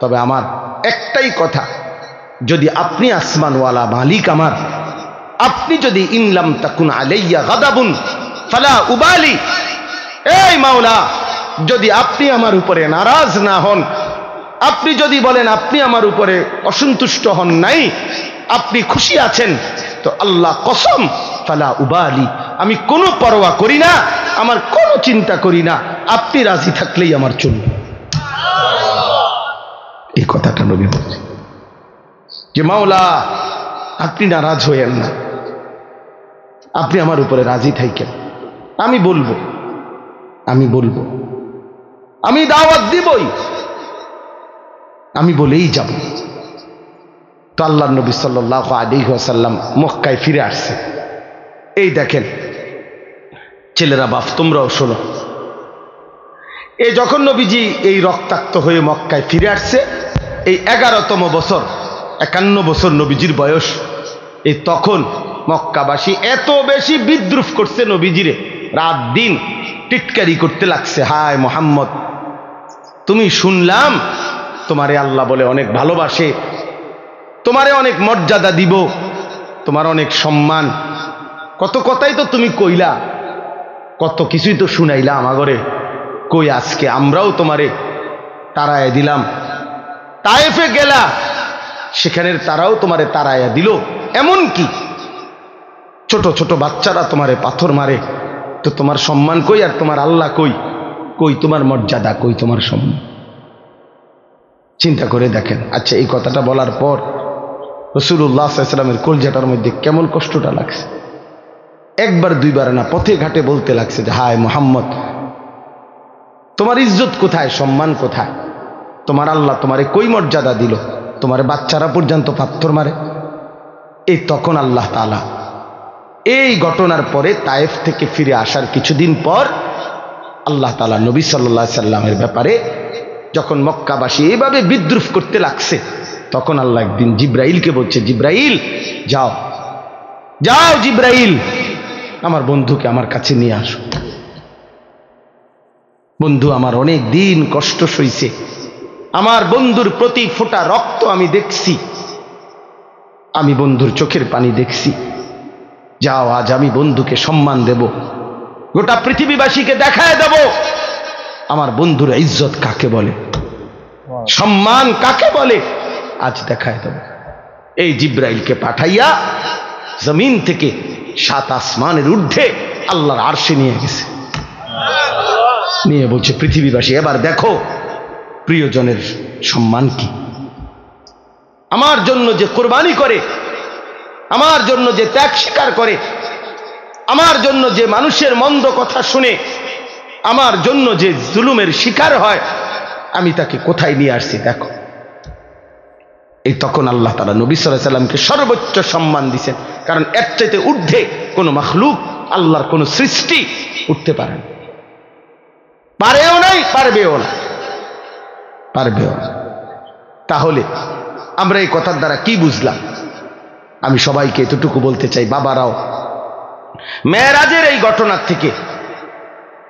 তবে আমার একটাই কথা, যদি আপনি আসমানওয়ালা মালিক আমার, আপনি যদি ইনলাম তাকুন আলাইয়া গাদাবুন ফালা উবালি, এই মাওলা, যদি আপনি আমার উপরে নারাজ না হন, আপনি যদি বলেন আপনি আমার উপরে অসন্তুষ্ট হন নাই, আপনি খুশি আছেন, তো আল্লাহ কসম ফালা উবালি, আমি কোনো পরোয়া করি না, আমার কোনো চিন্তা করি না, আপনি রাজি থাকলেই আমার চলবে। এই কথাটা নবী বলছে যে মাওলা আপনি নারাজ হইয়েন না, আপনি আমার উপরে রাজি থাকেন, আমি বলবো, আমি দাওয়াত দিবই, আমি বলেই যাব। তো আল্লাহর নবী সাল্লাল্লাহু আলাইহি ওয়াসাল্লাম মক্কায় ফিরে আসছে। এই দেখেন ছেলেরা, বাপ তোমরাও শোনো, এই যখন নবীজি এই রক্তাক্ত হয়ে মক্কায় ফিরে আসছে, এই 11তম বছর, 51 বছর নবীজির বয়স, এই তখন মক্কাবাসী এত বেশি বিদ্রুপ করছে নবীজিরে, রাত দিন টিটকারি করতে লাগছে, হায় মোহাম্মদ তুমি শুনলাম তোমারে আল্লাহ বলে অনেক ভালোবাসে, তোমারে অনেক মর্যাদা দিব, তোমার অনেক সম্মান, কত কথাই তো তুমি কইলা, কত কিছুই তো শুনাইলা আমাগরে, কই আজকে আমরাও তোমারে তাড়াইয়া দিলাম, তায়েফে গেলা সেখানের তারাও তোমারে তাড়াইয়া দিল, এমন কি ছোট ছোট বাচ্চারা তোমারে পাথর মারে, তো তোমার সম্মান কই আর তোমার আল্লাহ কই, কই তোমার মর্যাদা, কই তোমার সম্মান? চিন্তা করে দেখেন। আচ্ছা, এই কথাটা বলার পর রাসূলুল্লাহ সাল্লাল্লাহু আলাইহি ওয়াসাল্লামের কলজাটার মধ্যে কেমন কষ্টটা লাগছে, একবার দুইবার না, পথে ঘাটে বলতে লাগছে যে হায় মুহাম্মদ তোমার ইজ্জত কোথায়, সম্মান কোথায়, তোমার আল্লাহ তোমারে কই মর্যাদা দিল, তোমার বাচ্চারা পর্যন্ত পাথর মারে। এই তখন আল্লাহ তাআলা এই ঘটনার পরে তায়েফ থেকে ফিরে আসার কিছুদিন পর আল্লাহ তাআলা নবী সাল্লাল্লাহু আলাইহি সাল্লামের ব্যাপারে যখন মক্কাবাসী এইভাবে বিদ্রুপ করতে লাগছে, তখন আল্লাহ একদিন জিব্রাইলকে বলছে, জিব্রাইল যাও যাও, জিব্রাইল আমার বন্ধুকে আমার কাছে নিয়ে আসো, বন্ধু আমার অনেক দিন কষ্ট সইছে, আমার বন্ধুর প্রতি ফোঁটা রক্ত আমি দেখছি, আমি বন্ধুর চোখের পানি দেখছি, যাও আজ আমি বন্ধুকে সম্মান দেব, গোটা পৃথিবীবাসীকে দেখায় দেব আমার বন্ধুর ইজ্জত কাকে বলে, সম্মান কাকে বলে, আজ দেখায় দেব। এই জিব্রাইলকে পাঠাইয়া জমিন থেকে 7 আসমানের ঊর্ধ্বে আল্লাহর আরশে নিয়ে গেছে, নিয়ে বলছে পৃথিবীবাসী এবার দেখো প্রিয়জনের সম্মান কি, আমার জন্য যে কোরবানি করে, আমার জন্য যে ত্যাগ স্বীকার করে, আমার জন্য যে মানুষের মন্দ কথা শুনে, আমার জন্য যে জুলুমের শিকার হয়, আমি তাকে কোথায় নিয়ে আসছি দেখো। এই তখন আল্লাহ তাআলা নবী সাল্লাল্লাহু আলাইহি সাল্লামকে সর্বোচ্চ সম্মান দিয়েছেন, কারণ এর চাইতে ঊর্ধ্বে কোনো মাখলুক, আল্লাহর কোনো সৃষ্টি উঠতে পারে না, পারেও নাই, পারবেও না, পারবেও না। তাহলে আমরা এই কথার দ্বারা কি বুঝলাম? আমি সবাইকে এতটুকু বলতে চাই, বাবারাও মেরাজের এই ঘটনার থেকে,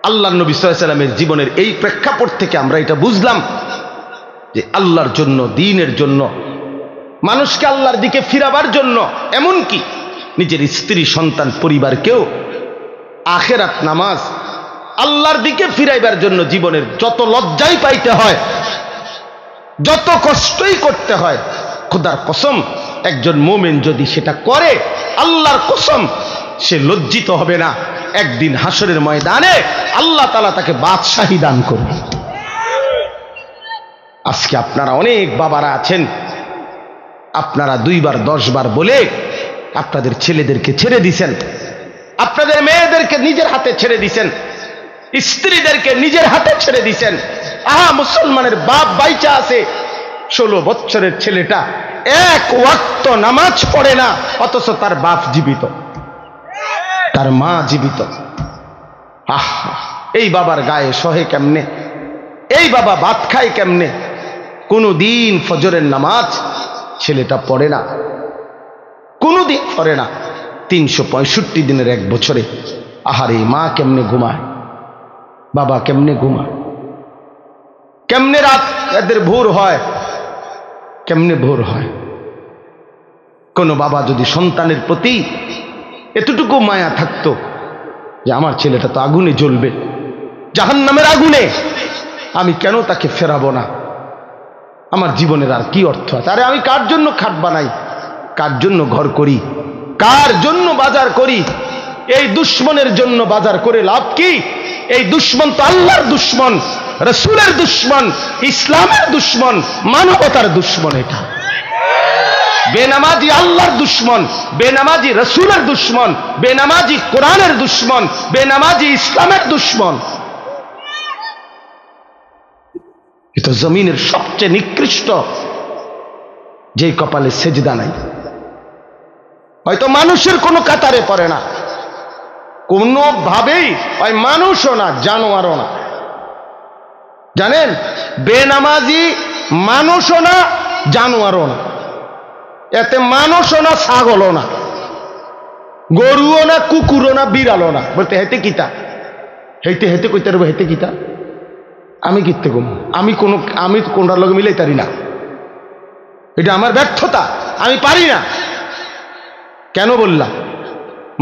আল্লাহর নবী সাল্লাল্লাহু আলাইহি সাল্লামের জীবনের এই প্রেক্ষাপট থেকে আমরা এটা বুঝলাম যে আল্লাহর জন্য, দ্বীনের জন্য, মানুষকে আল্লাহর দিকে ফিরাবার জন্য, এমনকি নিজের স্ত্রী, সন্তান, পরিবারকেও আখিরাত, নামাজ, আল্লাহর দিকে ফিরাইবার জন্য জীবনের যত লজ্জাই পাইতে হয়, যত কষ্টই করতে হয়, খোদার কসম একজন মুমিন যদি সেটা করে, আল্লাহর কসম সে লজ্জিত হবে না, একদিন হাসরের ময়দানে আল্লাহ তাআলা তাকে বাদশাহী দান করবে। আজকে আপনারা অনেক বাবারা আছেন, আপনারা 2 বার 10 বার বলে আপনাদের ছেলেদেরকে ছেড়ে দিছেন, আপনাদের মেয়েদেরকে নিজের হাতে ছেড়ে দিছেন, স্ত্রীদেরকে নিজের হাতে ছেড়ে দিছেন। আহা, মুসলমানের বাপ বাইচা আছে, 16 বছরের ছেলেটা 1 ওয়াক্ত নামাজ পড়ে না, অথচ তার বাপ জীবিত, তার মা জীবিত। আহা, এই বাবার গায়ে সহে কেমনে, এই বাবা ভাত খায় কেমনে? কোনদিন ফজরের নামাজ ছেলেটা পড়ে না, কোনদিন পড়ে না। 365 দিনের 1 বছরে আহারে মা কেমনে ঘুমায়, বাবা কেমনে ঘুমায়, কেমনে রাত এদের ভোর হয়, কেমনে ভোর হয়। কোন বাবা যদি সন্তানের প্রতি এতটুকু মায়া থাকতো যে আমার ছেলেটা তো আগুনে জ্বলবে, জাহান্নামের আগুনে, আমি কেন তাকে ফেরাবো না, আমার জীবনের আর কি অর্থ আছে? আরে আমি কার জন্য খাট বানাই, কার জন্য ঘর করি, কার জন্য বাজার করি? এই দুশ্মনের জন্য বাজার করে লাভ কি? এই দুশ্মন তো আল্লাহর দুশ্মন, রাসূলের দুশ্মন, ইসলামের দুশ্মন, মানবতার দুশ্মন। এটা বেনামাজি আল্লাহর দুশ্মন, বেনামাজি রাসূলের দুশ্মন, বেনামাজি কোরআনের দুশ্মন, বেনামাজি ইসলামের দুশ্মন। এটা জমিনের সবচেয়ে নিকৃষ্ট, যে কপালে সেজদা নাই। হয়তো মানুষের কোনো কাতারে পড়ে না, কোনোভাবেই ওই মানুষও না, জানোয়ারও না। জানেন, বেনামাজি মানুষও না, জানোয়ারও না। এতে মানুষও না, ছাগলও না, গরুও না, কুকুরও না, বিড়ালও না। বলতে হেতে কিতা, হেতে হেতে কইতে পারবো, হেতে কিতা আমি কিতে কম, আমি কোনটার লগে মিলাই তারি না। এটা আমার ব্যর্থতা, আমি পারি না। কেন বললাম?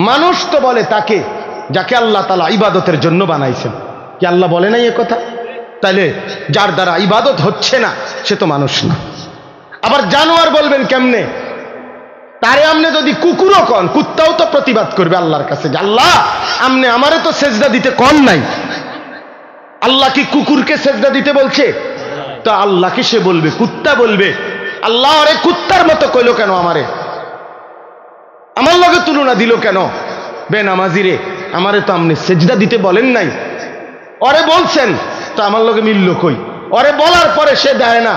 মানুষ তো বলে তাকে যাকে আল্লাহ তাআলা ইবাদতের জন্য বানাইছেন। কি আল্লাহ বলে নাই এ কথা? তাইলে যার দ্বারা ইবাদত হচ্ছে না সে তো মানুষ না। আবার জানোয়ার বলবেন কেমনে? তারে আমনে যদি কুকুরও কন, কুত্তাও তো প্রতিবাদ করবে আল্লাহর কাছে যে আল্লাহ আমনে আমারে তো সেজদা দিতে কন নাই। আল্লাহ কি কুকুরকে সেজদা দিতে বলছে? তো আল্লাহকে সে বলবে, কুত্তা বলবে আল্লাহ আরে কুত্তার মতো কইলো কেন, আমারে আমার লগে তুলনা দিল কেন? বেনামাজিরে আমারে তো আমনে সেজদা দিতে বলেন নাই, ওরে বলছেন তো আমার লগে মিলল কই? ওরে বলার পরে সে দেয় না,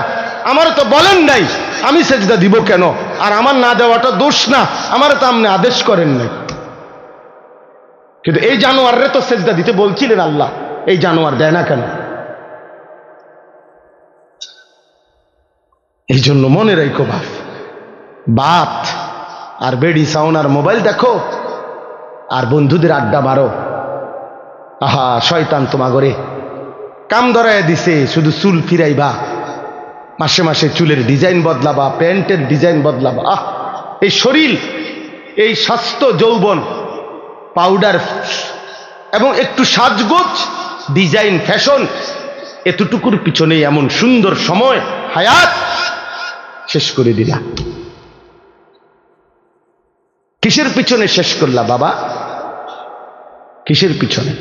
আমারে তো বলেন নাই, আমি সেজদা দিব কেন? আর আমার না দেওয়াটা দোষ না, আমারে তো আপনি আদেশ করেন নাই। কিন্তু এই জানোয়াররে তো সেজদা দিতে বলছিলেন আল্লাহ, এই জানোয়ার দেয় না কেন? এই জন্য মনে রাখো বাত আর বেডি সাউন্ড আর মোবাইল দেখো আর বন্ধুদের আড্ডা মারো। আহা, শয়তান তোমাগরে কাম ধরায় দিছে, শুধু চুল ফিরাইবা, মাসে মাসে চুলের ডিজাইন বদলাবা, প্যান্টের ডিজাইন বদলাবা। আহ, এই শরীর, এই স্বাস্থ্য, যৌবন, পাউডার এবং একটু সাজগোজ, ডিজাইন, ফ্যাশন, এতটুকুর পিছনে এমন সুন্দর সময় হায়াত শেষ করে দিলা। কিসের পিছনে শেষ করলা বাবা? কিসের পিছনে?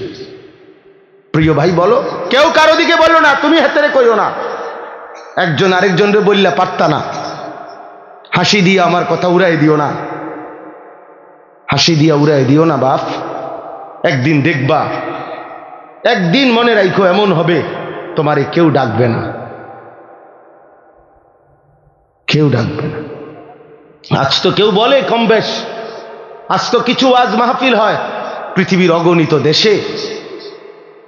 প্রিয় ভাই বলো, কেউ কারো দিকে বলো না, তুমি হাতেরে কইও না। একজন আরেকজনরে বললা পারতা না, হাসি দিয়ে আমার কথা উড়াই দিও না, হাসি দিয়া উড়াই দিও না বাপ। একদিন দেখবা, একদিন মনে রাখো এমন হবে তোমারে কেউ ডাকবে না, কেউ ডাকবে না। আজ তো কেউ বলে কম বেশ, আজ তো কিছু ওয়াজ মাহফিল হয় পৃথিবীর অগণিত দেশে,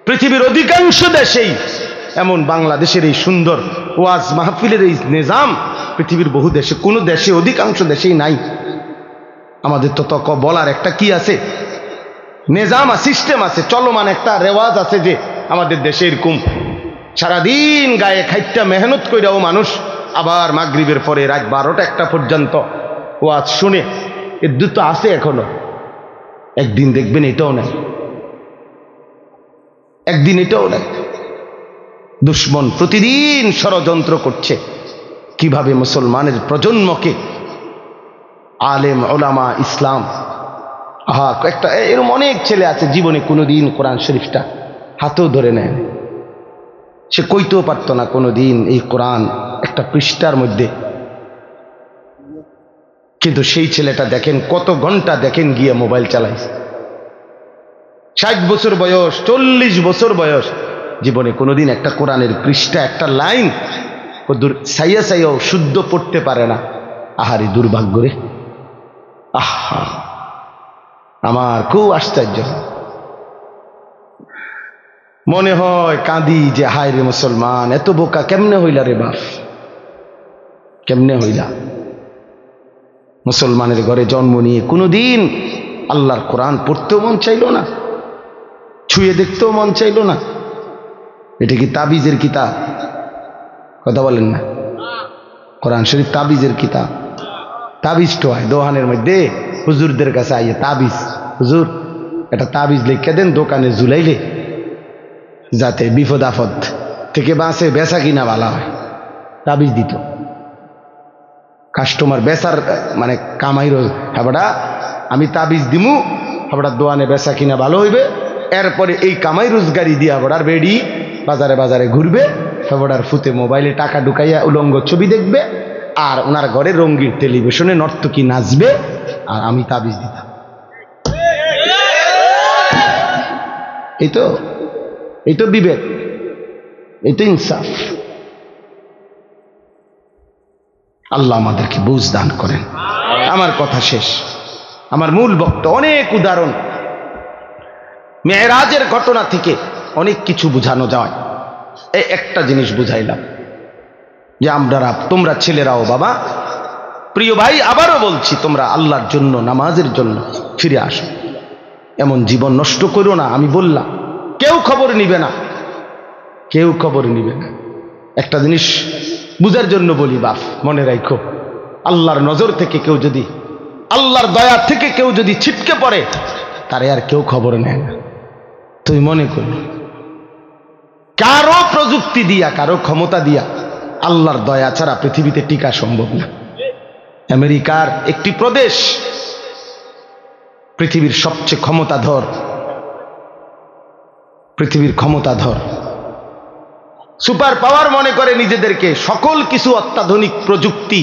পৃথিবীর অধিকাংশ দেশেই এমন বাংলাদেশের এই সুন্দর ওয়াজ মাহফিলের এই নিজাম পৃথিবীর বহু দেশে, কোনো দেশে, অধিকাংশ দেশেই নাই। আমাদের তো তক বলার একটা কি আছে, নিজাম, সিস্টেম আছে, চলমান একটা রেওয়াজ আছে যে আমাদের দেশে এরকম সারাদিন গায়ে খাইটা মেহনত কইরাও মানুষ আবার মাগরিবের পরে রাত 12টা-1টা পর্যন্ত ওয়াজ শুনে, এর দুটো আছে এখনো। একদিন দেখবেন এটাও নাই, একদিন এটাও নাই। দুশ্মন প্রতিদিন ষড়যন্ত্র করছে কিভাবে মুসলমানের প্রজন্মকে, আলেম, ওলামা, ইসলাম, একটা এরকম অনেক ছেলে আছে জীবনে কোনোদিন কোরআন শরীফটা হাতেও ধরে নেয়, সে কইতেও পারতো না কোনোদিন এই কোরআন একটা পৃষ্ঠার মধ্যে। কিন্তু সেই ছেলেটা দেখেন কত ঘন্টা দেখেন গিয়ে মোবাইল চালাইছে, 60 বছর বয়স, 40 বছর বয়স, জীবনে কোনোদিন একটা কোরআনের পৃষ্ঠা, একটা লাইন সাইয়া সাইয়াও শুদ্ধ পড়তে পারে না। আহারে দুর্ভাগ্য রে, আহা, আমার খুব আশ্চর্য মনে হয়, কাঁদি যে হায় রে মুসলমান, এত বোকা কেমনে হইলা রে বাপ, কেমনে হইলা? মুসলমানের ঘরে জন্ম নিয়ে কোনোদিন আল্লাহর কোরআন পড়তেও মন চাইল না, ছুঁয়ে দেখতেও মন চাইল না। এটা কি তাবিজের কিতাব? কথা বলেন না, কোরআন শরীফ তাবিজের কিতাব। তাবিজ তো হয় দোকানের মধ্যে, হুজুরদের কাছে আইয়ে তাবিজ, হুজুর এটা তাবিজ লিখে দেন দোকানে ঝুলাইলে যাতে বিপদ আপদ থেকে বাঁচে, বেচা কিনা ভালো হয়। তাবিজ দিত, কাস্টমার বেচার মানে কামাইর, হ্যাঁ আমি তাবিজ দিমু, আপনার দোয়ানে বেচা কিনা ভালো হইবে, এরপরে এই কামাই রোজগারি দিয়া বড়ার বেডি বাজারে বাজারে ঘুরবে, ফেবড়ার ফুতে মোবাইলে টাকা ঢুকাইয়া উলঙ্গ ছবি দেখবে, আর ওনার ঘরে রঙ্গিন টেলিভিশনে নর্তকী নাচবে, আর আমি তাবিজ দিতাম। এই তো বিবেক, এই তো ইনসাফ। আল্লাহ আমাদেরকে বুঝ দান করেন। আমার কথা শেষ, আমার মূল বক্তব্য। অনেক উদাহরণ মেরাজের ঘটনা থেকে অনেক কিছু বোঝানো যায়। এই একটা জিনিস বুঝাইলাম যে তোমরা ছেলেরাও বাবা, প্রিয় ভাই, আবারও বলছি, তোমরা আল্লাহর জন্য, নামাজের জন্য ফিরে আসো। এমন জীবন নষ্ট করো না। আমি বললাম কেউ খবর নিবে না, কেউ খবর নিবে না। একটা জিনিস বুঝার জন্য বলি বাপ, মনে রাখো, আল্লাহর নজর থেকে কেউ যদি, আল্লাহর দয়া থেকে কেউ যদি ছিটকে পড়ে, তারে আর কেউ খবর নেয় না। তুমি মনে করো কারো প্রযুক্তি দিয়া, কারো ক্ষমতা দিয়া আল্লাহর দয়া ছাড়া পৃথিবীতে টিকা সম্ভব না। আমেরিকার একটি প্রদেশ পৃথিবীর সবচেয়ে ক্ষমতাধর, পৃথিবীর ক্ষমতাধর সুপার পাওয়ার মনে করে নিজেদেরকে, সকল কিছু অত্যাধুনিক প্রযুক্তি,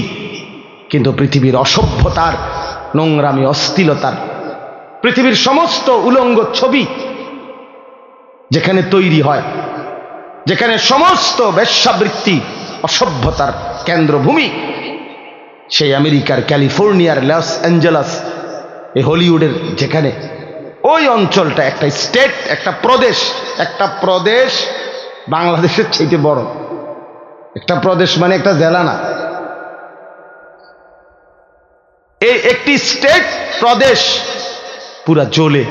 কিন্তু পৃথিবীর অসভ্যতার, নোংরামি, অশ্লীলতার, পৃথিবীর সমস্ত উলঙ্গ ছবি যেখানে তৈরি হয়, যেখানে সমস্ত বেশ্যাবৃত্তি, অসভ্যতার কেন্দ্রভূমি, সেই আমেরিকার ক্যালিফোর্নিয়ার লস অ্যাঞ্জেলাস, এই হলিউডের যেখানে, ওই অঞ্চলটা একটা স্টেট, একটা প্রদেশ বাংলাদেশের চাইতে বড়। একটা প্রদেশ মানে একটা জেলা না, এই একটি স্টেট, প্রদেশ পুরা জ্বলে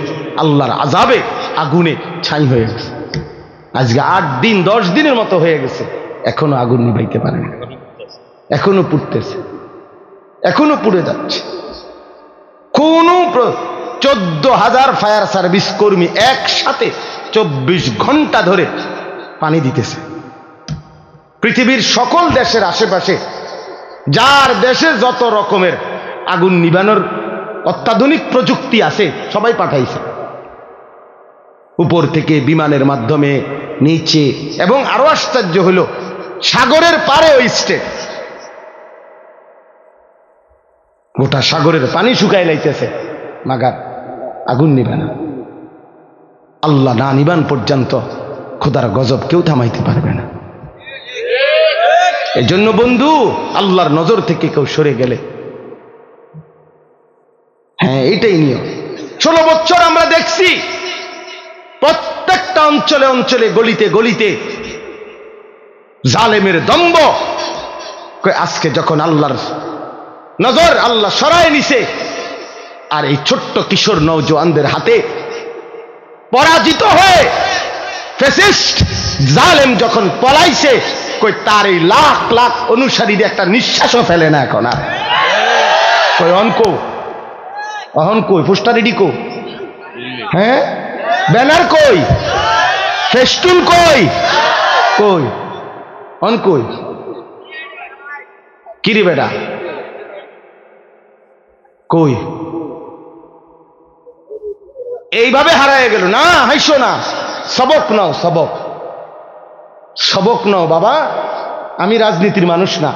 আল্লাহর আযাবে, আগুনে ছাই হয়ে গেছে। আজকে 8 দিন 10 দিনের মতো হয়ে গেছে, এখনো আগুন নিভাইতে পারে না, এখনো পুড়তেছে, এখনো পুড়ে যাচ্ছে। কোন 14,000 ফায়ার সার্ভিস কর্মী একসাথে 24 ঘন্টা ধরে পানি দিতেছে। পৃথিবীর সকল দেশের আশেপাশে, যার দেশে যত রকমের আগুন নিভানোর অত্যাধুনিক প্রযুক্তি আছে, সবাই পাঠাইছে, উপর থেকে, বিমানের মাধ্যমে, নিচে, এবং আরো আশ্চর্য হলো সাগরের পারে ওই স্টেট, গোটা সাগরের পানি শুকাই লাইতেছে, মাগার আগুন নিবে না। আল্লাহ না নিবান পর্যন্ত খোদার গজব কেউ থামাইতে পারবে না। এই জন্য বন্ধু, আল্লাহর নজর থেকে কেউ সরে গেলে, হ্যাঁ এইটাই নিয়ম। 16 বছর আমরা দেখছি প্রত্যেকটা অঞ্চলে অঞ্চলে, গলিতে গলিতে জালেমের দম্ভ। আজকে যখন আল্লাহর নজর আল্লাহ সরায় নিছে, আর এই ছোট্ট কিশোর নওজোয়ানদের হাতে পরাজিত হয়ে ফ্যাসিস্ট জালেম যখন পলাইছে, কই তার এই লাখ লাখ অনুসারীদের একটা নিঃশ্বাসও ফেলে না এখন আর। কই অহন কই পোস্টার রেডি কো, হ্যাঁ ব্যানার কই, ফেস্টুন কই, অন কই, কিরে বেটা কই? এইভাবে হারায় গেল না। হাইসো না, সবক নাও, সবক নাও বাবা। আমি রাজনীতির মানুষ না,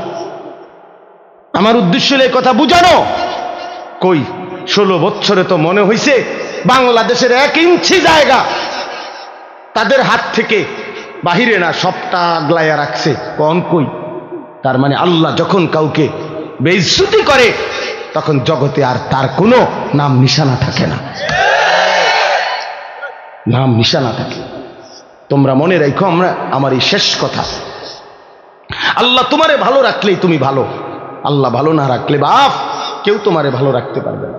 আমার উদ্দেশ্য এই কথা বুঝানো। কই 16 বছরে তো মনে হইছে বাংলাদেশের 1 ইঞ্চি জায়গা তাদের হাত থেকে বাহিরে না, সবটা আগলাইয়া রাখছে। কোন কই? তার মানে আল্লাহ যখন কাউকে বেইজ্জতি করে, তখন জগতে আর তার কোনো নাম নিশানা থাকে না, নাম নিশানা থাকে। তোমরা মনে রাখো, আমার এই শেষ কথা, আল্লাহ তোমারে ভালো রাখলেই তুমি ভালো, আল্লাহ ভালো না রাখলে বাপ কেউ তোমারে ভালো রাখতে পারবে না।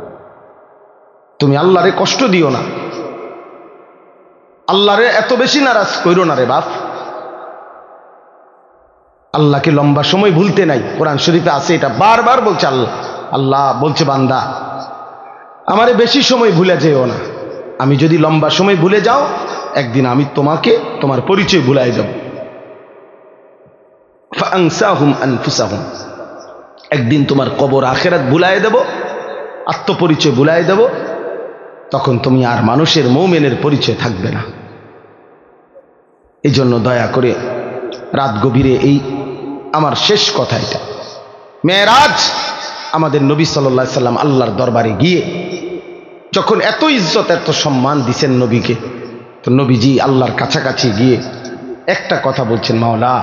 তুমি আল্লাহরে কষ্ট দিও না, আল্লাহরে এত বেশি নারাজ কইরো না রে বাপ। আল্লাহকে লম্বা সময় ভুলতে নাই, কোরআন শরীফে আছে, এটা বারবার বলছে আল্লাহ বলছে, বান্দা আমারে বেশি সময় ভুলে যেও না। আমি যদি লম্বা সময় ভুলে যাও, একদিন আমি তোমাকে তোমার পরিচয় ভুলাই যাব। ফাআনসাহুম আনফুসাহুম, একদিন তোমার কবর আখিরাত ভুলাই দেব। আত্মপরিচয় ভুলাই দেব, তখন তুমি আর মানুষের মুমিনের পরিচয় থাকবে না। এই জন্য দয়া করে রাত গভীরে এই আমার শেষ কথা, এটা মেরাজ আমাদের নবী সাল্লাল্লাহু আলাইহি সাল্লাম আল্লাহর দরবারে গিয়ে যখন এত ইজ্জত এত সম্মান দিছেন নবীকে, তো নবীজি আল্লাহর কাছাকাছি গিয়ে একটা কথা বলছেন, মাওলা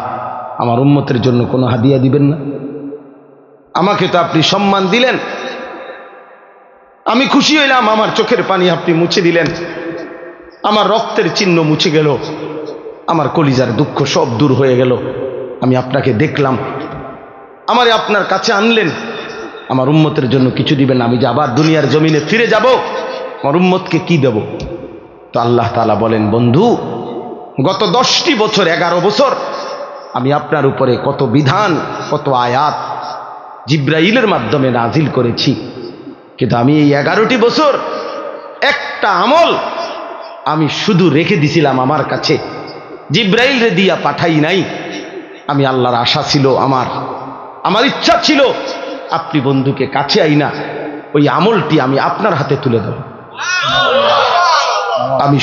আমার উম্মতের জন্য কোনো হাদিয়া দিবেন না? আমাকে তো আপনি সম্মান দিলেন, আমি খুশি হইলাম, আমার চোখের পানি আপনি মুছে দিলেন, আমার রক্তের চিহ্ন মুছে গেল, আমার কলিজার দুঃখ সব দূর হয়ে গেল, আমি আপনাকে দেখলাম, আমারে আপনার কাছে আনলেন, আমার উম্মতের জন্য কিছু দিবেন? আমি যে আবার দুনিয়ার জমিনে ফিরে যাব, আমার উম্মতকে কি দেব? তো আল্লাহ তাআলা বলেন, বন্ধু গত 10টি বছর 11 বছর আমি আপনার উপরে কত বিধান কত আয়াত জিব্রাইলের মাধ্যমে নাজিল করেছি, কিন্তু আমি এই 11টি বছর একটা আমল আমি শুধু রেখে দিছিলাম আমার কাছে, জিব্রাইল রে দিয়া পাঠাই নাই। আমি আল্লাহর আশা ছিল, আমার ইচ্ছা ছিল আপনি বন্ধুকে কাছে আইনা ওই আমলটি আমি আপনার হাতে তুলে দেব, আমি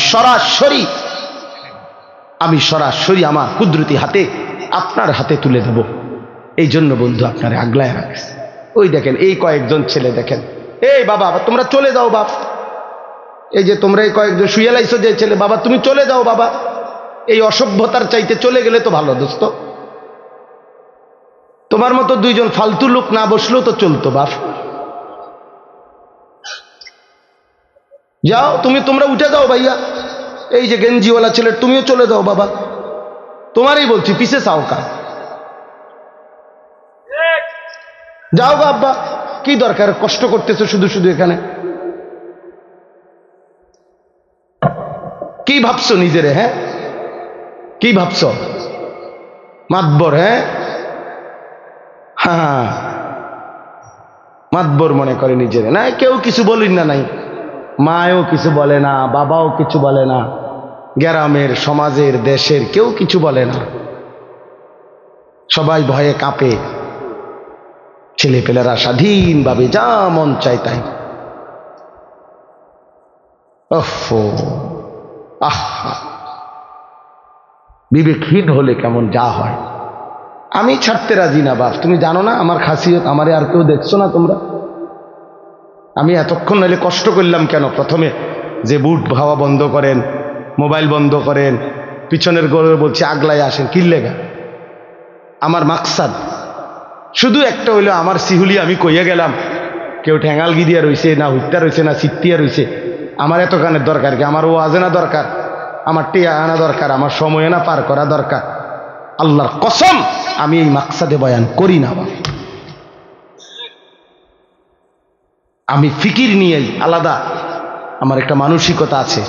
সরাসরি আমার কুদরতি হাতে আপনার হাতে তুলে দেব। এই জন্য বন্ধু আপনারে আগলায় রাখছে। ওই দেখেন এই কয়েকজন ছেলে, দেখেন এই বাবা তোমরা চলে যাও বাপ, এই যে তোমরা এই কয়েকজন শুয়ে লাইছো যে ছেলে, বাবা তুমি চলে যাও বাবা, এই অসভ্যতার চাইতে চলে গেলে তো ভালো দোস্ত, তোমার মতো 2 জন ফালতু লোক না বসলেও তো চলতো বাপ, যাও তোমরা উঠে যাও ভাইয়া, এই যে গেঞ্জিওয়ালা ছেলে তুমিও চলে যাও বাবা, তোমারই বলছি পিছে চাও কা, যাও বাবা, কি দরকার কষ্ট করতেছো শুধু শুধু এখানে, কি ভাবছো নিজেরে? হ্যাঁ কি ভাবছো? মাতবর? হ্যাঁ মাতবর মনে করে নিজেরে, না কেউ কিছু বলিন না, নাই মায়ও কিছু বলে না, বাবাও কিছু বলে না, গ্রামের সমাজের দেশের কেউ কিছু বলে না, সবাই ভয়ে কাঁপে, ছেলেপেলেরা স্বাধীনভাবে যা মন চায় তাই। বিবেকহীন হলে কেমন যা হয়। আমি ছাড়তে রাজি না বাপ, তুমি জানো না আমার খাসিয়ত, আমারে আর কেউ দেখছো না তোমরা, আমি এতক্ষণ হলে কষ্ট করলাম কেন? প্রথমে যে বুট ভাওয়া বন্ধ করেন, মোবাইল বন্ধ করেন, পিছনের গড়ে বলছি আগলায় আসেন, কি লেগা? আমার মাকসাদ শুধু একটা হইলো, আমার সিহুলি আমি কইয়া গেলাম, কেউ ঠ্যাঙালগি দিয়া রইছে না, হুত্তা রইছে না, সিত্তিয়া রইছে, আমার এত গানের দরকার কি? আমার ও আজেনা দরকার, আমার টিয়া আনা দরকার, আমার সময় না পার করা দরকার। আল্লাহর কসম আমি এই মাকসাদে বয়ান করি না বাবা, আমি ফিকির নিয়েই আলাদা, আমার একটা মানসিকতা আছে,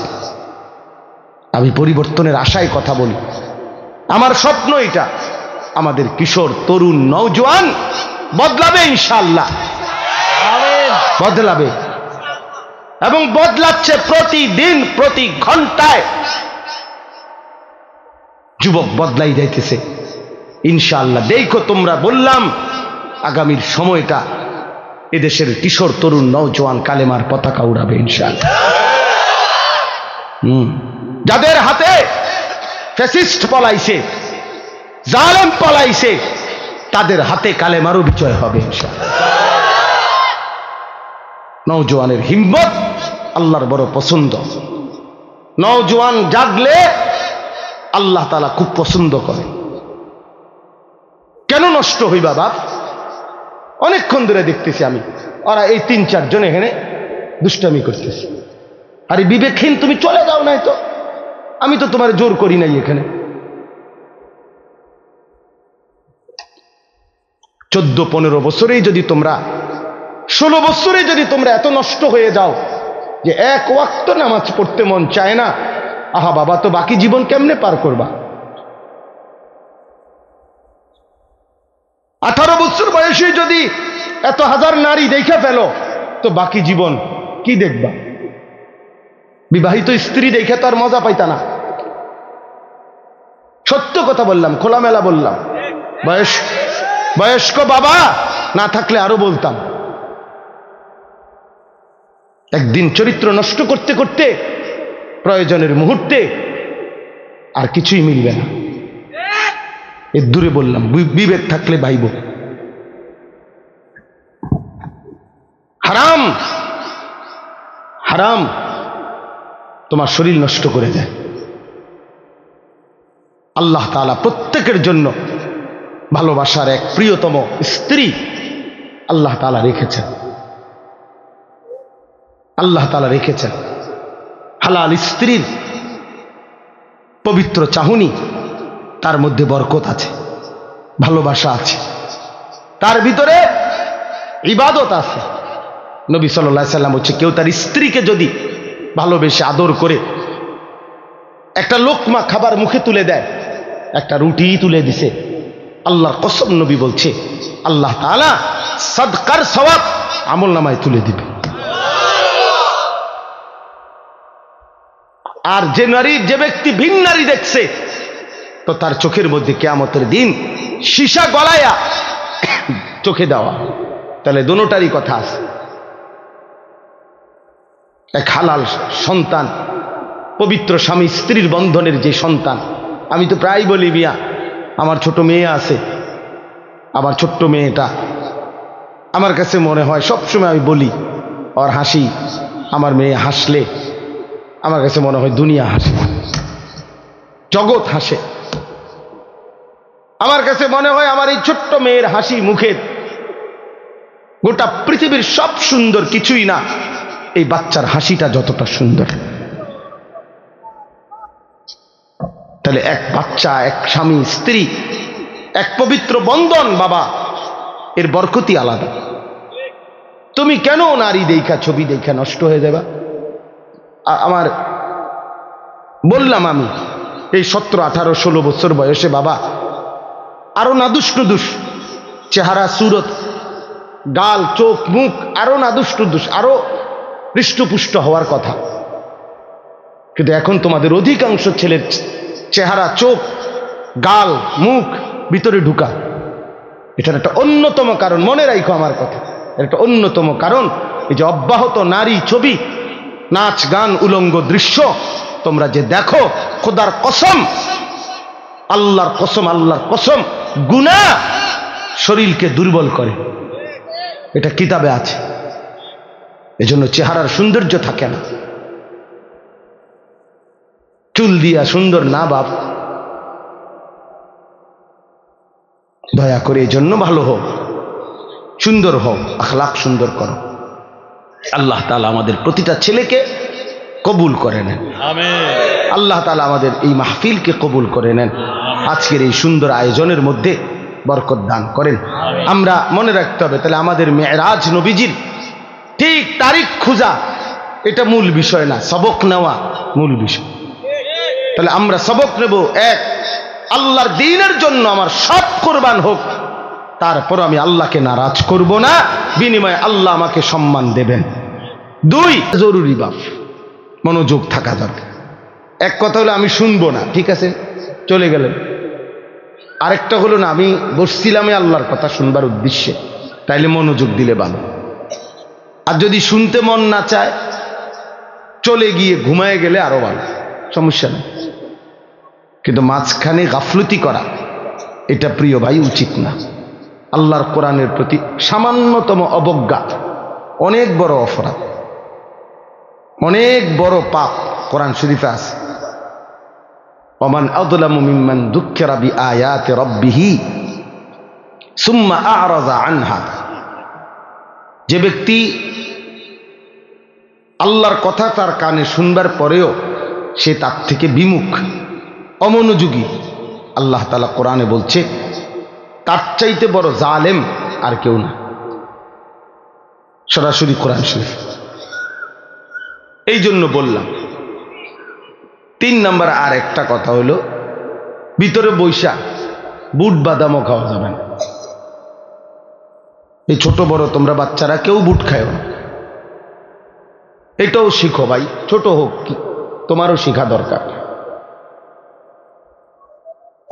আমি পরিবর্তনের আশায় কথা বলি। আমার স্বপ্ন এটা, আমাদের কিশোর তরুণ নওজোয়ান বদলাবে ইনশাআল্লাহ, বদলাবে এবং বদলাচ্ছে প্রতিদিন, প্রতি ঘন্টায় যুবক বদলাই যাইতেছে ইনশাআল্লাহ। দেখো তোমরা, বললাম আগামীর সময়টা এদেশের কিশোর তরুণ নওজোয়ান কালেমার পতাকা উড়াবে ইনশাআল্লাহ। যাদের হাতে ফ্যাসিস্ট পলাইছে, জালেম পলাইছে, তাদের হাতে কালেমারও বিজয় হবে ইনশাআল্লাহ। নওজোয়ানের হিম্মত আল্লাহর বড় পছন্দ, নওজোয়ান জাগলে আল্লাহ তাআলা খুব পছন্দ করে। কেন নষ্ট হইবা বাপ? অনেকক্ষণ ধরে দেখতেছি আমি, ওরা এই 3-4 জন এখানে দুষ্টামি করতেছে। আরে বিবেকহীন, তুমি চলে যাও নাই তো, আমি তো তোমার জোর করি নাই এখানে। 14-15 বছরেই যদি তোমরা, 16 বছরে যদি তোমরা এত নষ্ট হয়ে যাও যে 1 ওয়াক্ত নামাজ পড়তে মন চায় না, আহা বাবা, তো বাকি জীবন কেমনে পার করবা? 18 বছর বয়সে যদি এত হাজার নারী দেখে ফেলো, তো বাকি জীবন কি দেখবা? বিবাহিত স্ত্রী দেখে তো আর মজা পাইতা না। সত্য কথা বললাম, খোলামেলা বললাম। বয়স্ক বাবা না থাকলে আরো বলতাম, একদিন চরিত্র নষ্ট করতে করতে প্রয়োজনের মুহূর্তে আর কিছুই মিলবে না। এর দূরে বললাম, বিবেক থাকলে ভাইব। হারাম হারাম তোমার শরীর নষ্ট করে দেয়। আল্লাহ তাআলা প্রত্যেকের জন্য ভালোবাসার এক প্রিয়তম স্ত্রী আল্লাহ তাআলা রেখেছেন। আল্লাহ তাআলা রেখেছেন হালাল স্ত্রীর পবিত্র চাহনি, তার মধ্যে বরকত আছে, ভালোবাসা আছে, তার ভিতরে ইবাদত আছে। নবী সাল্লাল্লাহু আলাইহি সাল্লাম হচ্ছে, কেউ তার স্ত্রীকে যদি ভালোবেসে আদর করে একটা লোকমা খাবার মুখে তুলে দেয়, একটা রুটি তুলে দিছে, আল্লাহর কসম নবী বলছে আল্লাহ তাআলা সাদকার সওয়াব আমল নামায় তুলে দিবে। আর যে ব্যক্তি ভিন নারী দেখছে, তো তার চোখের মধ্যে কিয়ামতের দিন সীসা গলায়া চোখে দেওয়া। তাহলে দোনোটারই কথা আছে। এক হালাল সন্তান, পবিত্র স্বামী স্ত্রীর বন্ধনের যে সন্তান, আমি তো প্রায় বলি মিয়া, আমার ছোট মেয়ে আছে, আমার ছোট্ট মেয়েটা আমার কাছে মনে হয় সবসময় আমি বলি, ওর হাসি, আমার মেয়ে হাসলে আমার কাছে মনে হয় দুনিয়া হাসে, জগৎ হাসে। আমার কাছে মনে হয় আমার এই ছোট্ট মেয়ের হাসি মুখের গোটা পৃথিবীর সব সুন্দর কিছুই না, এই বাচ্চার হাসিটা যতটা সুন্দর। তাহলে এক বাচ্চা, এক স্বামী স্ত্রী, এক পবিত্র বন্ধন, বাবা, এর বরকতি আলাদা। তুমি কেন নারী দেখা, ছবি দেখা নষ্ট হয়ে যাবা? আমার বললাম, আমি এই 17, 18, 16 বছর বয়সে বাবা আরো নাদুস নুদুস চেহারা, সুরত, গাল, চোখ, মুখ আরো নাদুস নুদুস, আরো হৃষ্টপুষ্ট হওয়ার কথা। কিন্তু এখন তোমাদের অধিকাংশ ছেলের চেহারা, চোখ, গাল, মুখ ভিতরে ঢুকা। এটার একটা অন্যতম কারণ, মনে রাখো আমার কথা, একটা অন্যতম কারণ এই যে অব্যাহত নারী ছবি, নাচ, গান, উলঙ্গ দৃশ্য তোমরা যে দেখো, খোদার কসম, আল্লাহর কসম, আল্লাহর কসম, গুনাহ শরীরকে দুর্বল করে। এটা কিতাবে আছে। এজন্য চেহারার সৌন্দর্য থাকে না। চুল দিয়া সুন্দর না বাপ, দয়া করে এই জন্য ভালো হোক, সুন্দর হোক, আখলাক সুন্দর করো। আল্লাহ তাআলা আমাদের প্রতিটা ছেলেকে কবুল করে নেন। আল্লাহ তাআলা আমাদের এই মাহফিলকে কবুল করে নেন। আজকের এই সুন্দর আয়োজনের মধ্যে বরকত দান করেন। আমরা মনে রাখতে হবে, তাহলে আমাদের মেরাজ নবীজির ঠিক তারিখ খোঁজা এটা মূল বিষয় না, সবক নেওয়া মূল বিষয়। তাহলে আমরা সবক নেব, এক, আল্লাহর দ্বীনের জন্য আমার সব কোরবান হোক, তারপর আমি আল্লাহকে নারাজ করব না, বিনিময়ে আল্লাহ আমাকে সম্মান দেবেন। দুই, জরুরি বাপ, মনোযোগ থাকা দরকার। এক কথা হলো আমি শুনবো না, ঠিক আছে, চলে গেলেন। আরেকটা হলো না, আমি বসছিলাম আল্লাহর কথা শুনবার উদ্দেশ্যে, তাইলে মনোযোগ দিলে ভালো। আর যদি শুনতে মন না চায়, চলে গিয়ে ঘুমায় গেলে আরো ভালো, সমস্যা নেই। কিন্তু মাঝখানে গাফলতি করা, এটা প্রিয় ভাই উচিত না। আল্লাহর কোরআনের প্রতি সামান্যতম অবজ্ঞা অনেক বড় অপরাধ, অনেক বড় পাপ। কোরআন শরীফে আছে, ওমান আযলামু মিম্মান যুক্কিরা বিআয়াতি রাব্বিহি সুম্মা আ'রাযা আনহা। যে ব্যক্তি আল্লাহর কথা তার কানে শুনবার পরেও সে তার থেকে বিমুখ, অমনোযোগী, আল্লাহ তাআলা কোরআনে বলছে তার চাইতে বড় জালেম আর কেউ না। সরাসরি কোরআন শরীফ। এই জন্য বললাম। 3 নম্বর আর একটা কথা হলো, ভিতরে বৈশা বুট বাদামও খাওয়া যাবে না। এই ছোট বড় তোমরা বাচ্চারা কেউ বুট খায় না, এটাও শিখো ভাই, ছোট হোক তোমারও শেখা দরকার।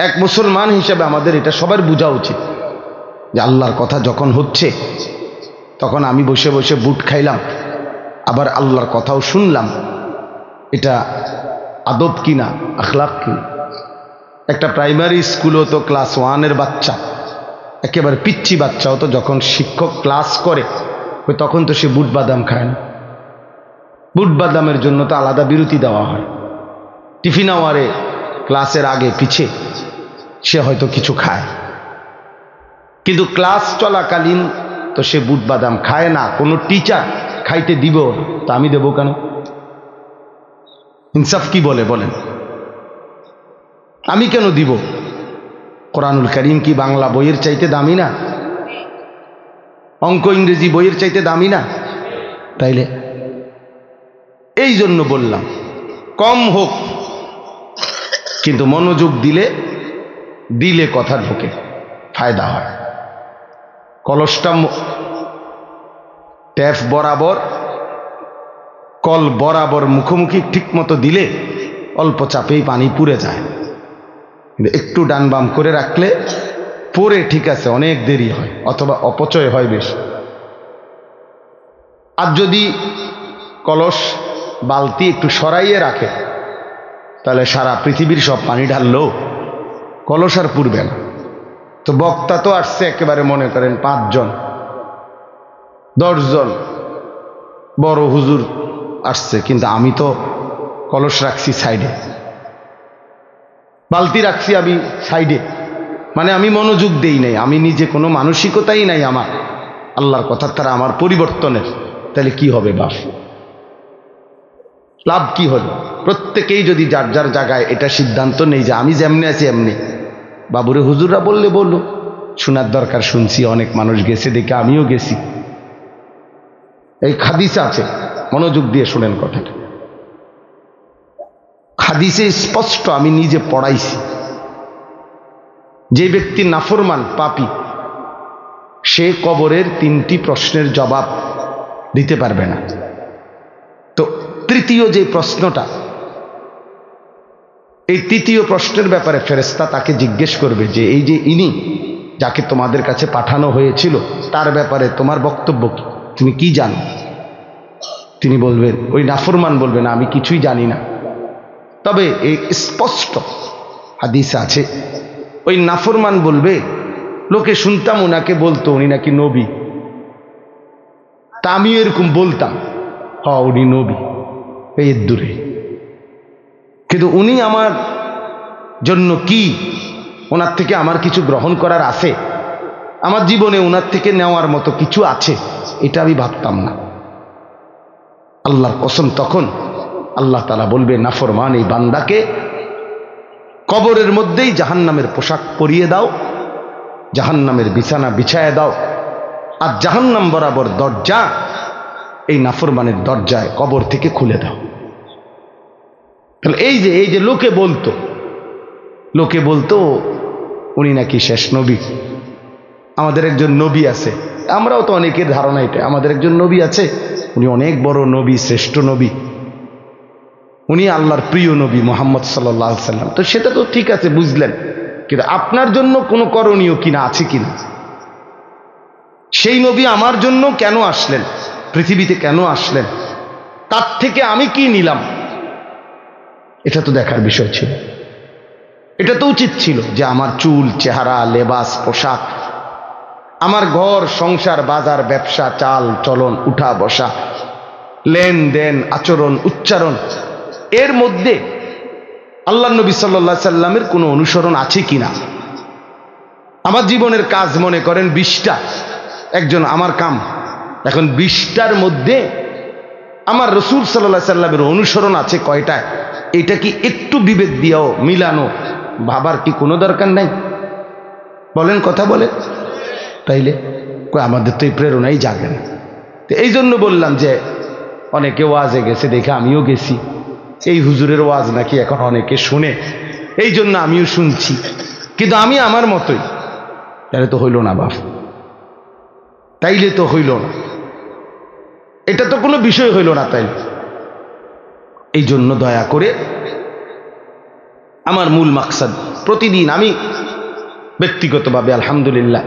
এক মুসলমান হিসেবে আমাদের এটা সবার বোঝা উচিত যে আল্লাহর কথা যখন হচ্ছে তখন আমি বসে বসে বুট খাইলাম, আবার আল্লাহর কথাও শুনলাম, এটা আদব কিনা, আখলাক কিনা। একটা প্রাইমারি স্কুলও তো ক্লাস 1-এর বাচ্চা, একেবারে পিচ্ছি বাচ্চাও তো যখন শিক্ষক ক্লাস করে তখন তো সে বুট বাদাম খায় না। বুট বাদামের জন্য তো আলাদা বিরতি দেওয়া হয়। টিফিন আওয়ারে ক্লাসের আগে পিছে সে হয়তো কিছু খায়, কিন্তু ক্লাস চলাকালীন তো সে বুট বাদাম খায় না। কোনো টিচার খাইতে দিব, তা আমি দেবো কেন? ইনসাফ কি বলে বলেন? আমি কেন দিব? কোরআনুল কারীম কি বাংলা বইয়ের চাইতে দামি না? অঙ্ক ইংরেজি বইয়ের চাইতে দামি না? তাইলে এই জন্য বললাম কম হোক, কিন্তু মনোযোগ দিলে দিলে কথা ঢোকে, ফায়দা হয়। কলসটা ট্যাপ বরাবর, কল বরাবর মুখোমুখি ঠিক মতো দিলে অল্প চাপেই পানি পুড়ে যায়, কিন্তু একটু ডান বাম করে রাখলে পরে ঠিক আছে, অনেক দেরি হয় অথবা অপচয় হয় বেশি। আর যদি কলস বালতি একটু সরাইয়ে রাখে তাহলে সারা পৃথিবীর সব পানি ঢাললেও কলস আর পুড়বে না। তো বক্তা তো আসছে একেবারে মনে করেন 5 জন 10 জন বড় হুজুর আসছে, কিন্তু আমি তো কলস রাখছি সাইডে, বালতি রাখছি আমি সাইডে, মানে আমি মনোযোগ দেই নাই, আমি নিজে কোনো মানসিকতাই নাই আমার আল্লাহর কথার দ্বারা আমার পরিবর্তনের। তাহলে কি হবে বাপ? লাভ কি হলো? প্রত্যেকেই যদি যার যার জায়গায় এটা সিদ্ধান্ত নেই যে আমি যেমনি আছি এমনি, বাবুরে হুজুররা বললে বললো, শোনার দরকার শুনছি, অনেক মানুষ গেছে দেখে আমিও গেছি। এই হাদিসে আছে, মনোযোগ দিয়ে শুনেন কথাটা। হাদিসে স্পষ্ট, আমি নিজে পড়াইছি, যে ব্যক্তি নাফরমান পাপী সে কবরের 3টি প্রশ্নের জবাব দিতে পারবে না। তো তৃতীয় যে প্রশ্নটা, এই তৃতীয় প্রশ্নের ব্যাপারে ফেরেশতা তাকে জিজ্ঞেস করবে যে এই যে ইনি যাকে তোমাদের কাছে পাঠানো হয়েছিল তার ব্যাপারে তোমার বক্তব্য কি, তুমি কি জানো? তিনি বলবেন, ওই নাফরমান বলবেন আমি কিছুই জানি না। তবে এই স্পষ্ট হাদিসে আছে, ওই নাফরমান বলবে, লোকে শুনতাম ওনাকে বলতো উনি নাকি নবী, তা আমিও এরকম বলতাম, উনি নবী এই দূরে, কিন্তু উনি আমার জন্য কি, ওনার থেকে আমার কিছু গ্রহণ করার আছে, আমার জীবনে ওনার থেকে নেওয়ার মতো কিছু আছে, এটা আমি ভাবতাম না। আল্লাহর কসম, তখন আল্লাহ তাআলা বলবে নাফরমান এই বান্দাকে কবরের মধ্যেই জাহান্নামের পোশাক পরিয়ে দাও, জাহান্নামের বিছানা বিছায় দাও, আর জাহান্নাম বরাবর দরজা এই নাফরমানের দরজায় কবর থেকে খুলে দাও। তাহলে এই যে লোকে বলতো উনি নাকি শেষ নবী, আমাদের একজন নবী আছে, আমরাও তো অনেকের ধারণা এটা, আমাদের একজন নবী আছে, উনি অনেক বড় নবী, শ্রেষ্ঠ নবী, উনি আল্লাহর প্রিয় নবী মুহাম্মদ সাল্লাল্লাহু আলাইহি সাল্লাম। তো সেটা তো ঠিক আছে, বুঝলেন, কিন্তু আপনার জন্য কোনো করণীয় কিনা আছে কিনা? সেই নবী আমার জন্য কেন আসলেন, পৃথিবীতে কেন আসলেন, তার থেকে আমি কি নিলাম, এটা তো দেখার বিষয় ছিল। এটা তো উচিত ছিল যে আমার চুল, চেহারা, লেবাস, পোশাক, আমার ঘর সংসার, বাজার, ব্যবসা, চাল চলন, উঠা বসা, লেনদেন, আচরণ, উচ্চারণ, এর মধ্যে আল্লাহ নবী সাল্লাল্লাহু আলাইহি সাল্লামের কোনো অনুসরণ আছে কিনা। আমার জীবনের কাজ মনে করেন 20টা, একজন আমার কাম, এখন 20টার মধ্যে আমার রাসূল সাল্লাল্লাহু আলাইহি সাল্লামের অনুসরণ আছে কয়টায়, এটা কি একটু বিবেক দিয়েও মিলানো ভাবার কি কোনো দরকার নাই? বলেন, কথা বলে। তাইলে আমাদের তো এই প্রেরণাই জাগে না। তো এই জন্য বললাম যে অনেকে ওয়াজে গেছে দেখে আমিও গেছি, এই হুজুরের ওয়াজ নাকি এখন অনেকে শুনে, এই জন্য আমিও শুনছি, কিন্তু আমি আমার মতোই। তাহলে তো হইল না বাপ, তাইলে তো হইল না, এটা তো কোনো বিষয় হইল না। তাই এই জন্য দয়া করে আমার মূল মাকসাদ, প্রতিদিন আমি ব্যক্তিগতভাবে আলহামদুলিল্লাহ,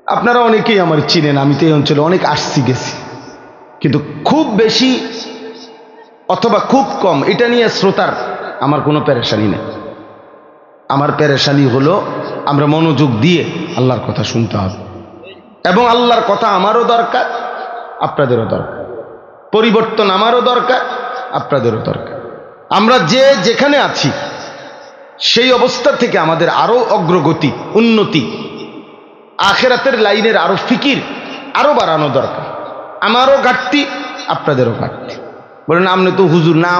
আপনারা অনেকেই আমার চিনেন, আমি তো এই অঞ্চলে অনেক আসছি গেছি, কিন্তু খুব বেশি অথবা খুব কম এটা নিয়ে শ্রোতার আমার কোনো পেরেশানি নেই। আমার পেরেশানি হলো আমরা মনোযোগ দিয়ে আল্লাহর কথা শুনতে হবে, এবং আল্লাহর কথা আমারও দরকার, আপনাদেরও দরকার। পরিবর্তন আমারও দরকার, আপনাদেরও দরকার। আমরা যে যেখানে আছি সেই অবস্থা থেকে আমাদের আরো অগ্রগতি, উন্নতি, আখিরাতের লাইনের আরো ফিকির আরো বাড়ানো দরকার। আমারও ঘাটতি, আপনাদেরও ঘাটতি। বলেন আপনি তো হুজুর না,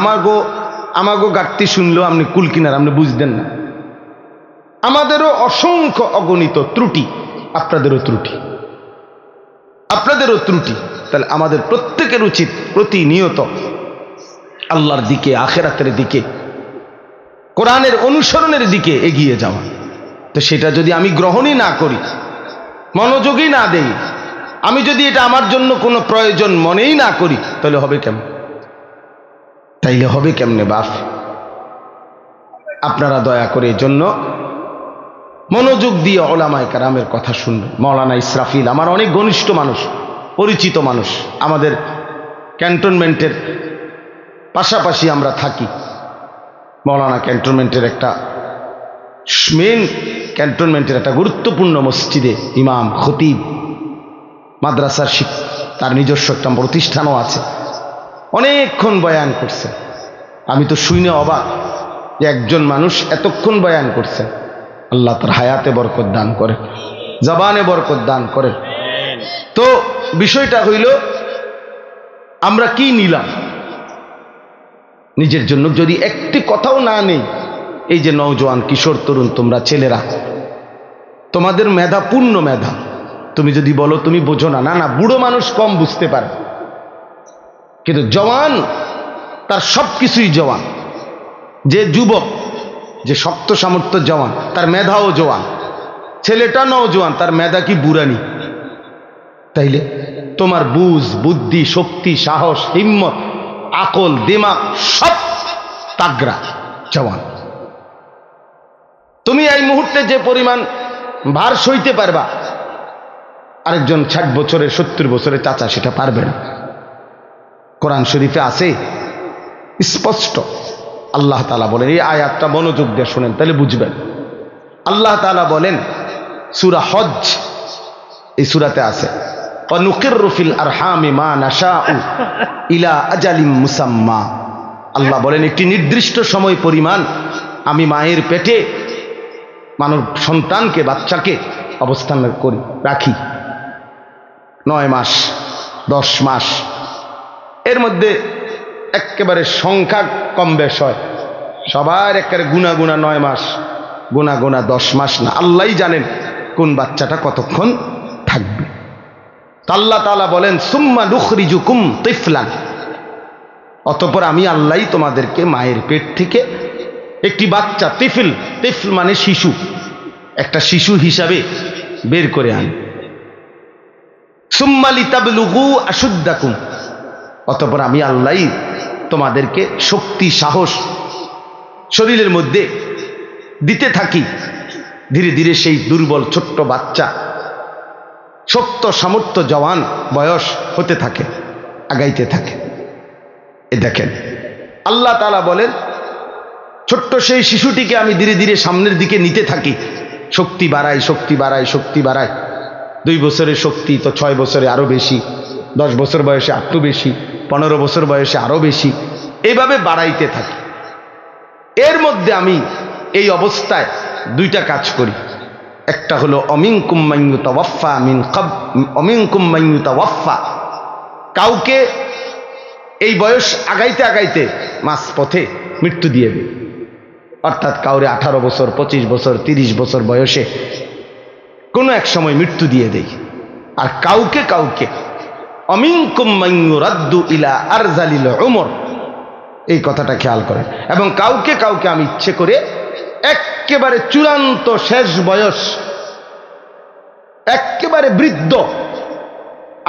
আমাগো ঘাটতি শুনলেও আপনি কুল কিনার, আপনি বুঝতেন না। আমাদেরও অসংখ্য অগণিত ত্রুটি, আপনাদেরও ত্রুটি, আপনাদেরও ত্রুটি। তাহলে আমাদের প্রত্যেকের উচিত প্রতিনিয়ত আল্লাহর দিকে, আখিরাতের দিকে, কোরআনের অনুসরণের দিকে এগিয়ে যাওয়া। তো সেটা যদি আমি গ্রহণই না করি, মনোযোগই না দেই, আমি যদি এটা আমার জন্য কোনো প্রয়োজন মনেই না করি, তাহলে হবে কেমন? তাইলে হবে কেমনে বাপ? আপনারা দয়া করে এই জন্য মনোযোগ দিয়ে ওলামায়ে কেরামের কথা শুনবেন। মাওলানা ইসরাফিল আমার অনেক ঘনিষ্ঠ মানুষ, পরিচিত মানুষ। আমাদের ক্যান্টনমেন্টের পাশাপাশি আমরা থাকি। মাওলানা ক্যান্টনমেন্টের একটা মেন ক্যান্টনমেন্টের একটা গুরুত্বপূর্ণ মসজিদে ইমাম, খতিব, মাদ্রাসার তার নিজস্ব একটা প্রতিষ্ঠানও আছে। অনেকক্ষণ বয়ান করছে। আমি তো শুনে অবাক যে একজন মানুষ এতক্ষণ বয়ান করছে। আল্লাহ তার হায়াতে বরকত দান করে, জবানে বরকত দান করে। তো বিষয়টা হইল আমরা কি নিলাম নিজের জন্য? যদি একটি কথাও না নেই, এই যে নওজোয়ান, কিশোর, তরুণ, তোমরা ছেলেরা, তোমাদের মেধা, পূর্ণ মেধা। তুমি যদি বলো তুমি বোঝো না, না না, বুড়ো মানুষ কম বুঝতে পারে, কিন্তু জওয়ান তার সবকিছুই জওয়ান। যে যুবক, যে শক্ত সামর্থ্য জওয়ান, তার মেধাও জওয়ান। ছেলেটা নওজোয়ান, তার মেধা কি বুড়ানি? তাইলে তোমার বুঝ, বুদ্ধি, শক্তি, সাহস, হিম্মত, আকল, দিমাগ সব তাগড়া, জওয়ান। তুমি এই মুহূর্তে যে পরিমাণ ভার সইতে পারবা, আরেকজন 60 বছরের, 70 বছরের চাচা সেটা পারবে না। কোরআন শরীফে আছে স্পষ্ট। আল্লাহ তাআলা বলেন, এই আয়াতটা মনোযোগ দিয়ে শুনেন তাহলে বুঝবেন। আল্লাহ তাআলা বলেন সূরা হজ, এই সূরাতে আছে ওয়ানুকিররু ফিল আরহামি মা নাশাউ ইলা আজালিম মুসাম্মা। আল্লাহ বলেন একটি নির্দিষ্ট সময় পরিমাণ আমি মায়ের পেটে মানব সন্তানকে, বাচ্চাকে অবস্থান করি, রাখি। 9 মাস, 10 মাস, এর মধ্যে একেবারে সংখ্যা কম বেশ হয়। সবার একেবারে গুনা গুনা 9 মাস, গুনা গুনা 10 মাস না। আল্লাহই জানেন কোন বাচ্চাটা কতক্ষণ থাকবে। আল্লাহ তাআলা বলেন সুম্মা নুখরিজুকুম তিফলান, অতঃপর আমি আল্লাহই তোমাদেরকে মায়ের পেট থেকে একটি বাচ্চা, তিফল, তিফল মানে শিশু, একটা শিশু হিসাবে বের করে আনি। সুম্মা লিতাবলুগু আশুদ্দাকুম, অতঃপর আমি আল্লাহই তোমাদেরকে শক্তি, সাহস শরীরের মধ্যে দিতে থাকি। ধীরে ধীরে সেই দুর্বল ছোট্ট বাচ্চা শক্ত সামর্থ্য জওয়ান বয়স হতে থাকে, আগাইতে থাকে। এ দেখেন আল্লাহ তাআলা বলেন ছোট্ট সেই শিশুটিকে আমি ধীরে ধীরে সামনের দিকে নিতে থাকি, শক্তি বাড়াই, শক্তি বাড়াই, শক্তি বাড়াই। 2 বছরের শক্তি তো 6 বছরে আরো বেশি, 10 বছর বয়সে আরো বেশি, 15 বছর বয়সে আরো বেশি, এইভাবে বাড়াইতে থাকি। এর মধ্যে আমি এই অবস্থায় 2টা কাজ করি। একটা হলো অমিনকুম মান ইউতাওয়াফা মিন ক্বাবল, অমিনকুম মান ইউতাওয়াফা, কাউকে এই বয়স আগাইতে আগাইতে মাঝ পথে মৃত্যু দিয়ে দেয়। অর্থাৎ কাউরে 18 বছর, 25 বছর, 30 বছর বয়সে কোনো এক সময় মৃত্যু দিয়ে দেই। আর কাউকে কাউকে অমিনকুম মান ইউরাদ্দু ইলা আরজালিল উমর, এই কথাটা খেয়াল করেন। এবং কাউকে কাউকে আমি ইচ্ছে করে একেবারে চূড়ান্ত শেষ বয়স, একেবারে বৃদ্ধ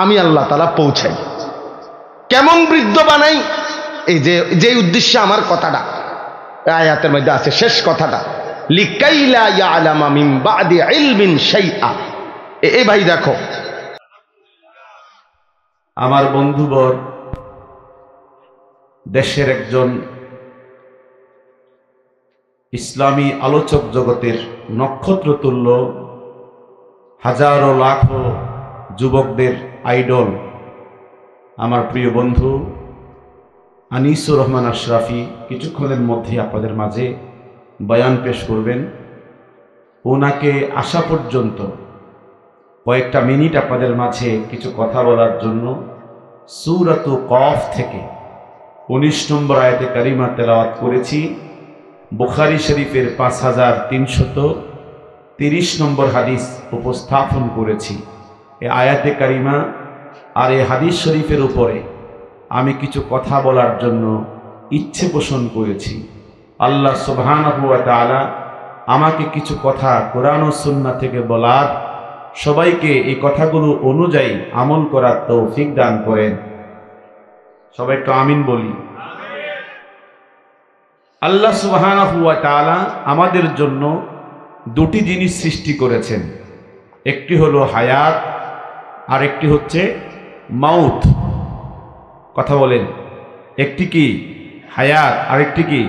আমি আল্লাহ তাআলা পৌঁছাই। কেমন বৃদ্ধ বানাই? এই যে উদ্দেশ্যে আমার কথাটা আয়াতের মধ্যে আছে, শেষ কথাটা, লিকাইলা ইয়ালামা মিন বাদি ইলমিন শাইআ। এই ভাই দেখো, আমার বন্ধুবর দেশের একজন ইসলামী আলোচক জগতের নক্ষত্রতুল্য, হাজারো লাখো যুবকদের আইডল, আমার প্রিয় বন্ধু আনিসুর রহমান আশরাফি কিছুক্ষণের মধ্যে আপনাদের মাঝে বয়ান পেশ করবেন। ওনাকে আসা পর্যন্ত কয়েকটা মিনিট আপনাদের মাঝে কিছু কথা বলার জন্য সূরাতুল কফ থেকে 19 নম্বর আয়াতে কারিমা তেলাওয়াত করেছি। বুখারী শরীফের 5330 নম্বর হাদিস উপস্থাপন করেছি। এই আয়াতে কারিমা আর এই হাদিস শরীফের উপরে আমি কিছু কথা বলার জন্য ইচ্ছে পোষণ করেছি। আল্লাহ সুবহানাহু ওয়া তাআলা আমাকে কিছু কথা কোরআন ও সুন্নাহ থেকে বলার, সবাইকে এই কথাগুলো অনুযায়ী আমল করার তৌফিক দান করেন। সবাই একটু আমিন বলি। আল্লাহ সুবহানাহু ওয়া তাআলা আমাদের জন্য দুটি জিনিস সৃষ্টি করেছেন, একটি হলো হায়াত আর একটি হচ্ছে মাউত। কথা বলেন, একটি কি হায়াত আর একটি কি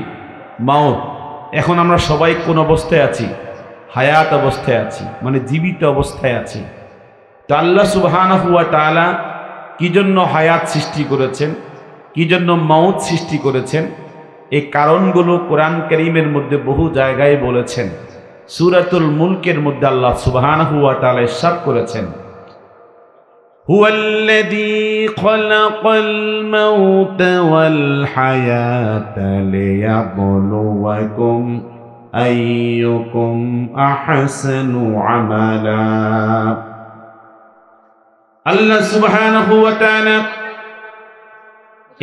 মাউত। এখন আমরা সবাই কোন অবস্থায় আছি? হায়াত অবস্থায় আছি, মানে জীবিত অবস্থায় আছি। তো আল্লাহ সুবহানাহু ওয়া তাআলা কি জন্য হায়াত সৃষ্টি করেছেন, কি জন্য মাউত সৃষ্টি করেছেন, এই কারণগুলো কোরআন কারীমের মধ্যে বহু জায়গায় বলেছেন। সূরাতুল মুলকের মধ্যে আল্লাহ সুবহানাহু ওয়া তাআলা ইরশাদ করেছেন, হুয়াল্লাযী খালাকাল মাউতা ওয়াল হায়াতা লিয়াবলুয়াকুম আইয়ুকুম আহসানু আমালা। আল্লাহ সুবহানাহু ওয়া তাআলা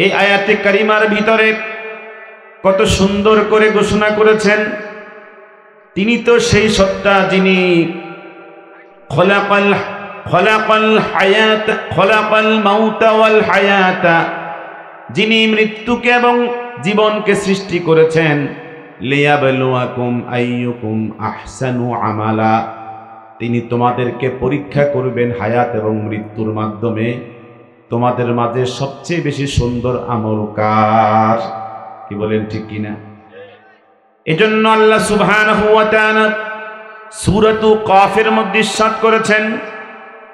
এই আয়াতে কারিমার ভিতরে কত সুন্দর করে ঘোষণা করেছেন, তিনি তো সেই সত্তা যিনি খলাকাল মাউতা ওয়াল হায়াতা, যিনি মৃত্যুকে এবং জীবনকে সৃষ্টি করেছেন। লিয়াবলুয়াকুম আইয়ুকুম আহসানু আমালা, তিনি তোমাদেরকে পরীক্ষা করবেন হায়াত এবং মৃত্যুর মাধ্যমে, তোমাদের মাঝে সবচেয়ে বেশি সুন্দর আমল কার। কি বলেন, ঠিক কিনা? এজন্য আল্লাহ সুবহানাহু ওয়া তাআলা সূরাতুল কফের মধ্যে ইরশাদ করেছেন,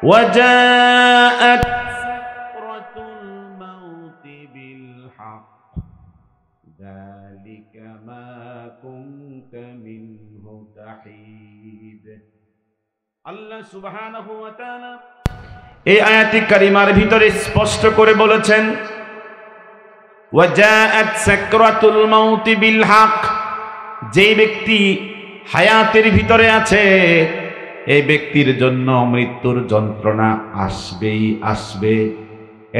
ওয়াজাআত সাকরাতুল মাউতি বিল হক যালিকা মা কুনতা মিনহু তাহিদ। আল্লাহ সুবহানাহু ওয়া তাআলা এই আয়াতে কারিমার ভিতরে স্পষ্ট করে বলেছেন, ওয়াজাআত সাকরাতুল মাউতি বিল হক, যে ব্যক্তি হায়াতের ভিতরে আছে এই ব্যক্তির জন্য মৃত্যুর যন্ত্রণা আসবেই আসবে,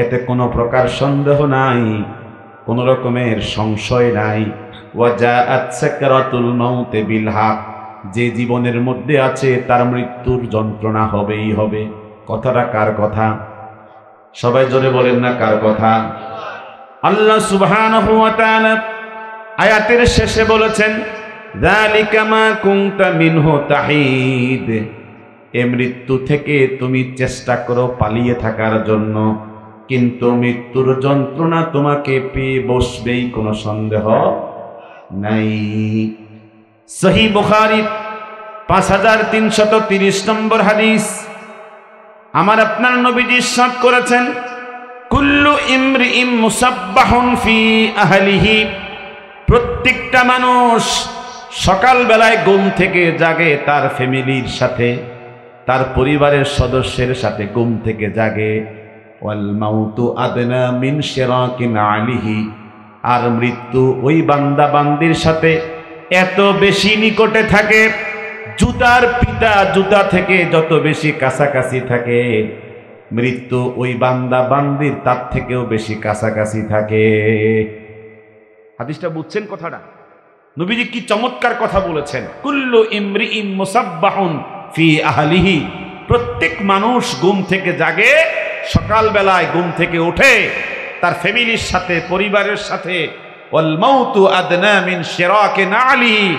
এতে কোনো প্রকার সন্দেহ নাই, কোনো রকমের সংশয় নাই। ওয়াজাআত সাকরাতুল মাউতি বিল হক, যে জীবনের মধ্যে আছে তার মৃত্যুর যন্ত্রণা হবেই হবে। কথাটা কার কথা? সবাই জোরে বলেন না, কার কথা? আল্লাহ সুবহানাহু ওয়া তাআলা আয়াতের শেষে বলেছেন, যালিকা মা কুনতা মিনহু তাহিদ, এ মৃত্যু থেকে তুমি চেষ্টা করো পালিয়ে থাকার জন্য, কিন্তু মৃত্যুর যন্ত্রণা তোমাকে পেয়ে বসবেই, কোনো সন্দেহ নাই। সহিহ বুখারী 5330 নম্বর হাদিস, আমার আপনার নবীজি ইরশাদ করেছেন, কুল্লু ইমরিইম মুসাব্বাহুন ফি আহলিহি, প্রত্যেকটা মানুষ সকাল বেলায় ঘুম থেকে জাগে তার ফ্যামিলির সাথে, তার পরিবারের সদস্যের সাথে ঘুম থেকে জাগে। ওয়াল মাউতু আদনা মিন শিরাকিন আলিহি, আর মৃত্যু ওই বান্দা বান্দির সাথে এত বেশি নিকটে থাকে, জুতার পিতা জুতা থেকে যত বেশি কাছাকাছি থাকে, মৃত্যু ওই বান্দা বান্দির তার থেকেও বেশি কাছাকাছি থাকে। হাদিসটা বুঝছেন কথাটা? নবীজি কি চমৎকার কথা বলেছেন। কুল্লু ইমরিইম মুসাব্বাহুন ফি আহলিহি, প্রত্যেক মানুষ ঘুম থেকে জাগে, সকাল বেলায় ঘুম থেকে ওঠে তার ফ্যামিলির সাথে, পরিবারের সাথে। ওয়াল মাউতু আদনা মিন শিরাকিন আলিহি,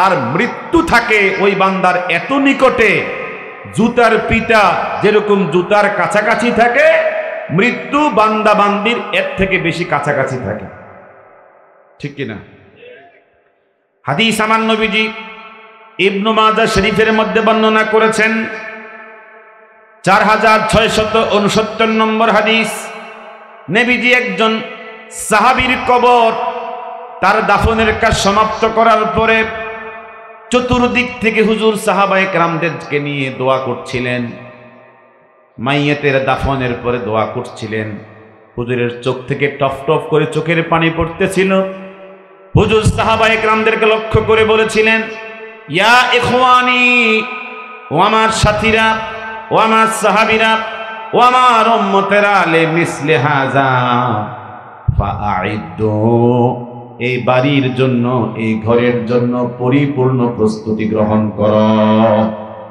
আর মৃত্যু থাকে ওই বান্দার এত নিকটে, জুতার পিতা যেরকম জুতার কাছাকাছি থাকে, মৃত্যু বান্দা বান্দির এর থেকে বেশি কাছাকাছি থাকে, ঠিক কিনা? হাদিস আমার নবীজি ইবনু মাজাহ শরীফের মধ্যে বর্ণনা করেছেন, 4669 নম্বর হাদিস। নবীজি একজন সাহাবীর কবর তার দাফনের কাজ সমাপ্ত করার পরে চতুর্দিক থেকে হুজুর সাহাবায়ে কেরামদেরকে নিয়ে দোয়া করছিলেন, মাইয়েতের দাফনের পরে দোয়া করছিলেন। হুজুরের চোখ থেকে টপ টপ করে চোখের পানি পড়তেছিল। হুজুর সাহাবায়ে কেরামদেরকে লক্ষ্য করে বলেছিলেন, ইয়া ইখওয়ানি, ও আমার সাথীরা, ও আমার সাহাবীরা, ও আমার উম্মতেরা, লে মিসলে হাযা ফাআইদ্দু, এই বাড়ির জন্য, এই ঘরের জন্য পরিপূর্ণ প্রস্তুতি গ্রহণ করো।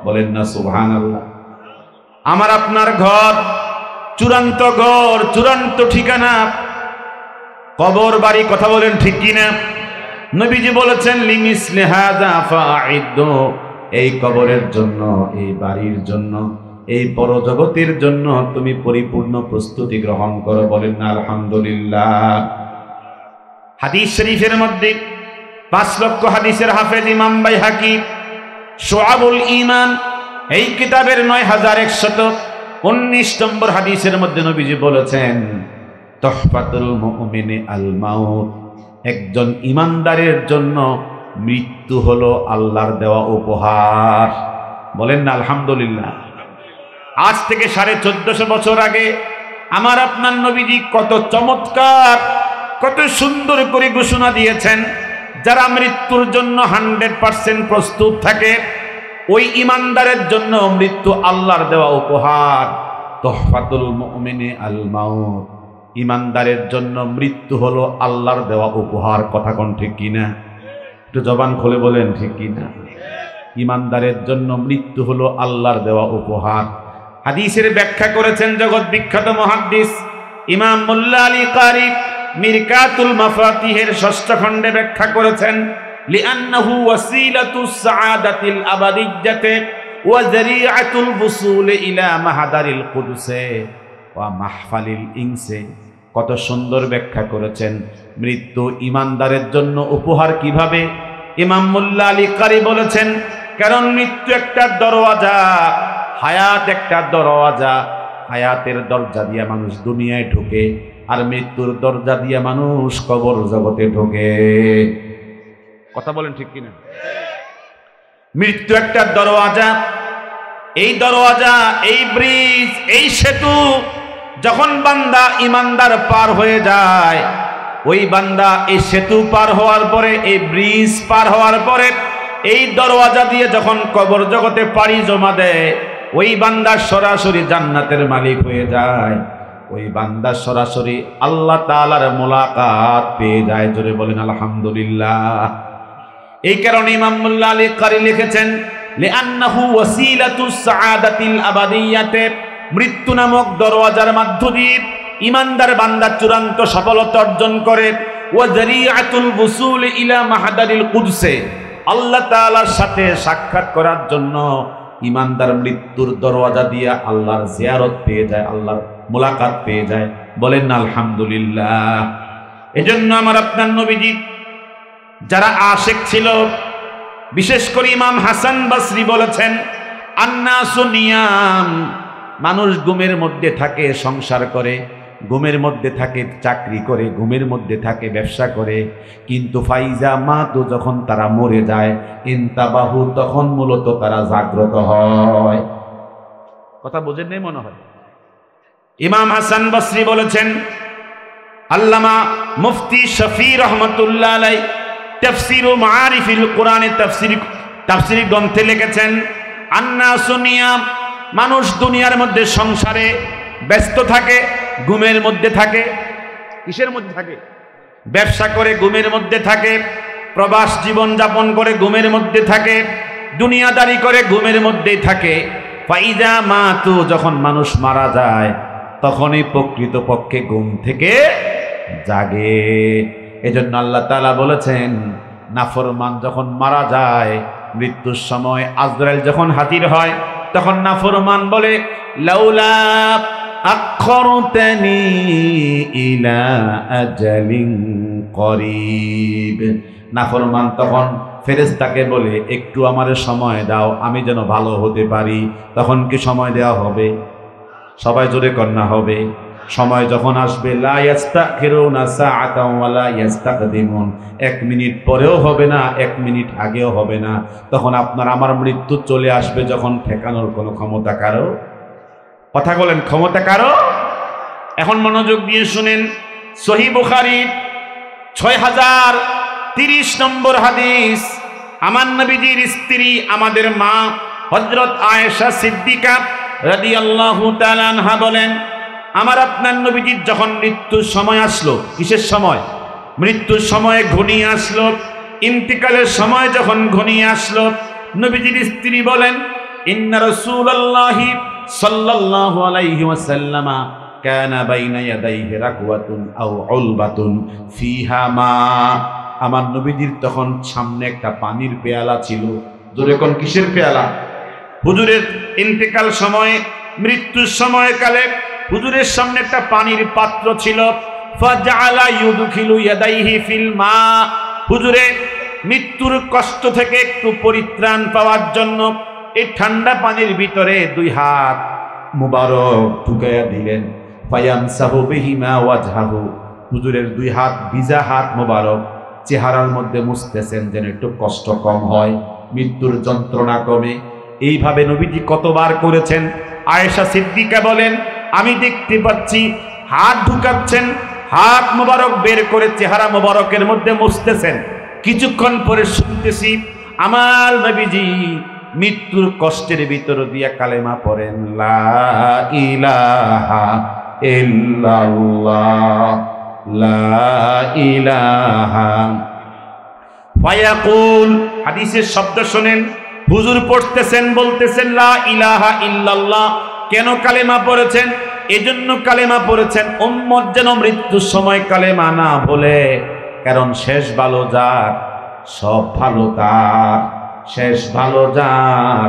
বলেন না সুবহানাল্লাহ। আমার আপনার ঘর, চূড়ান্ত ঘর, চূড়ান্ত ঠিকানা কবর বাড়ি, কথা বলেন ঠিক কিনা? নবীজি বলেছেন লিমিসলি হাযা ফাআইদ্দু, এই কবরের জন্য, এই বাড়ির জন্য, এই পরজগতের জন্য তুমি পরিপূর্ণ প্রস্তুতি গ্রহণ করো। বলেন না আলহামদুলিল্লাহ। হাদিস শরীফের মধ্যে 5 লক্ষ হাদিসের হাফেজ ইমাম বাইহাকি শুআবুল ঈমান এই কিতাবের 9119 নম্বর হাদিসের মধ্যে নবীজি বলেছেন, তুহফাতুল মুমিনি আল মাউত, একজন ইমানদারের জন্য মৃত্যু হলো আল্লাহর দেওয়া উপহার। বলেন না আলহামদুলিল্লাহ। আজ থেকে 1450 বছর আগে আমার আপনার নবীজি কত চমৎকার, কত সুন্দর করে ঘোষণা দিয়েছেন, যারা মৃত্যুর জন্য 100% প্রস্তুত থাকে ওই ইমানদারের জন্য মৃত্যু আল্লাহর দেওয়া উপহার। তুহফাতুল মুমিনি আল মাউত, ইমানদারের জন্য মৃত্যু হলো আল্লাহর দেওয়া উপহার। কথা কোন ঠিক কিনা? একটু জবান খুলে বলেন ঠিক কিনা? ইমানদারের জন্য মৃত্যু হলো আল্লাহর দেওয়া উপহার। হাদিসের ব্যাখ্যা করেছেন জগৎ বিখ্যাত মুহাদ্দিস ইমাম মোল্লা আলী কারি মিরকাতুল মাফাতিহের 6ষ্ঠ খণ্ডে ব্যাখ্যা করেছেন, লিআন্নাহু ওয়াসিলাতুস সাআদাতিল আবাদিয়্যাতি ওয়া যারিআতুল বুসুল ইলা মাহাদারিল কুদসে ওয়া মাহফালিল ইনসে। কত সুন্দর ব্যাখ্যা করেছেন মৃত্যু ইমানদারের জন্য উপহার কিভাবে। ইমাম মোল্লা আলী কারি বলেছেন, কারণ মৃত্যু একটা দরওয়াজা, হায়াত একটা দরওয়াজা। হায়াতের দরজা দিয়ে মানুষ দুনিয়ায় ঢোকে, আর মৃত্যুর দরজা দিয়ে মানুষ কবর জগতে ঢোকে। কথা বলেন ঠিক কিনা? মৃত্যু একটা দরওয়াজা। এই দরওয়াজা, এই ব্রিজ, এই সেতু যখন বান্দা ইমানদার পার হয়ে যায়, ওই বান্দা এই সেতু পার হওয়ার পরে, এই ব্রিজ পার হওয়ার পরে, এই দরওয়াজা দিয়ে যখন কবর জগতে পাড়ি জমা দেয়, ওই বান্দা সরাসরি জান্নাতের মালিক হয়ে যায়। ওই বান্দা সরাসরি আল্লাহ তাআলার মোলাকাত পেয়ে যায়। জোরে বলেন আলহামদুলিল্লাহ। এই কারণে ইমাম মোল্লা আলী কারি লিখেছেন, লিআন্নাহু ওয়াসিলাতুস সাআদাতিল আবাদিয়্যাতি, মৃত্যু নামক দরওয়াজার মধ্য দিয়ে ইমানদার বান্দা চূড়ান্ত সফলতা অর্জন করে। ওয়া যারিআতুল বুসুল ইলা মাহাদারিল কুদসে, আল্লাহ তাআলার সাথে সাক্ষাৎ করার জন্য ইমানদার মৃত্যুর দরওয়াজা দিয়ে আল্লাহর জিয়ারত পেয়ে যায়, আল্লাহর মুলাকাত পেয়ে যায়। বলেন না আলহামদুলিল্লাহ। এজন্য আমার আপনার নবীজি যারা আশিক ছিল, বিশেষ করে ইমাম হাসান বসরি বলেছেন, আন্নাসু নিয়াম, মানুষ ঘুমের মধ্যে থাকে, সংসার করে, ঘুমের মধ্যে থাকে, চাকরি করে, ঘুমের মধ্যে থাকে, ব্যবসা করে, কিন্তু ফাইজা মাতু, যখন তারা মরে যায়, ইনতাবাহু, তখন মূলত তারা জাগ্রত হয়। কথা বোঝেন নাই মনে হয়? ইমাম হাসান বসরি বলেছেন, আল্লামা মুফতি শফি রহমতুল্লাহ আলাইহি তাফসীর মাআরিফিল কোরআনে তাফসীর গ্রন্থে লিখেছেন, আন্নাসু নিয়াম, মানুষ দুনিয়ার মধ্যে সংসারে ব্যস্ত থাকে, ঘুমের মধ্যে থাকে। কিসের মধ্যে থাকে? ব্যবসা করে ঘুমের মধ্যে থাকে, প্রবাস জীবন যাপন করে ঘুমের মধ্যে থাকে, দুনিয়াদারি করে ঘুমের মধ্যেই থাকে। ফাইজা মাতু, যখন মানুষ মারা যায়, তখনই প্রকৃতপক্ষে ঘুম থেকে জাগে। এজন্য আল্লাহ তাআলা বলেছেন, নাফরমান যখন মারা যায়, মৃত্যুর সময় আজরাইল যখন হাজির হয়, তখন নাফরমান বলে, লাউলা আখরতানি ইলা আজালিন করিব। নাফরমান তখন ফেরেশতাকে বলে, একটু আমারে সময় দাও, আমি যেন ভালো হতে পারি। তখন কি সময় দেওয়া হবে? সবাই জোরে কন্যা হবে। সময় যখন আসবে, লা ইস্তাখিরুনা সাআতাও ওয়া লা ইস্তাকদিমুন, 1 মিনিট পরেও হবে না, 1 মিনিট আগেও হবে না। তখন আপনার আমার মৃত্যু চলে আসবে, যখন ঠেকানোর কোনো ক্ষমতা কারো, কথা বলেন, ক্ষমতা কারো? এখন মনোযোগ দিয়ে শুনেন, সহিহ বুখারী 6030 নম্বর হাদিস। আমার নবীজির স্ত্রী, আমাদের মা হযরত আয়েশা সিদ্দিকা রাদিয়াল্লাহু তাআলা আনহা বলেন, আমার আপনার নবীজির যখন মৃত্যুর সময় আসলো, কিসের সময়? মৃত্যুর সময় ঘনিয়ে আসলো, ইন্তিকালের সময় যখন ঘনিয়ে আসলো, নবীজির স্ত্রী বলেন, ইন্না রাসূলুল্লাহি সাল্লাল্লাহু আলাইহি ওয়াসাল্লামা কানা বাইনা ইয়াদাইহি রাকওয়াতুন আও উলবাতুন ফিহা মা। আমার নবীজির তখন সামনে একটা পানির পেয়ালা ছিল। জোরে কোন, কিসের পেয়ালা? হুজুরের ইন্তেকাল সময়ে, মৃত্যুর সময়কালে হুজুরের সামনে একটা পানির পাত্র ছিল। ফাজআলা ইউদখিলু ইয়াদাইহি ফিল মা। হুজুরে মৃত্যুর কষ্ট থেকে একটু পরিত্রাণ পাওয়ার জন্য এই ঠান্ডা পানির ভিতরে 2 হাত মুবারক ঢুকাইয়া দিলেন। ফায়ামসাহু বিহিমা ওয়াজহাহু। হুজুরের 2 হাত, ভিজা হাত মুবারক চেহারার মধ্যে মুছতেছেন, যেন একটু কষ্ট কম হয়, মৃত্যুর যন্ত্রণা কমে। এইভাবে নবীজি কতবার করেছেন। আয়েশা সিদ্দিকা বলেন, আমি দেখতে পাচ্ছি হাত ঢুকাচ্ছেন, হাত মোবারক বের করে চেহারা মোবারকের মধ্যে মুছতেছেন। কিছুক্ষণ পরে শুনতেছি আমার নবীজি মৃত্যুর কষ্টের ভিতর দিয়া কালেমা পড়েন, লা ইলাহা ইল্লাল্লাহ, লা ইলাহা। ফায়াকুল, হাদিসের শব্দ শুনেন, হুজুর পড়তেছেন, বলতেছেন লা ইলাহা ইল্লাল্লাহ। কেন কালেমা পড়েছেন? এজন্য কালেমা পড়েছেন উম্মত যেন মৃত্যুর সময় কালেমা না বলে। কারণ শেষ ভালো যার, সব ভালো তার। শেষ ভালো যার,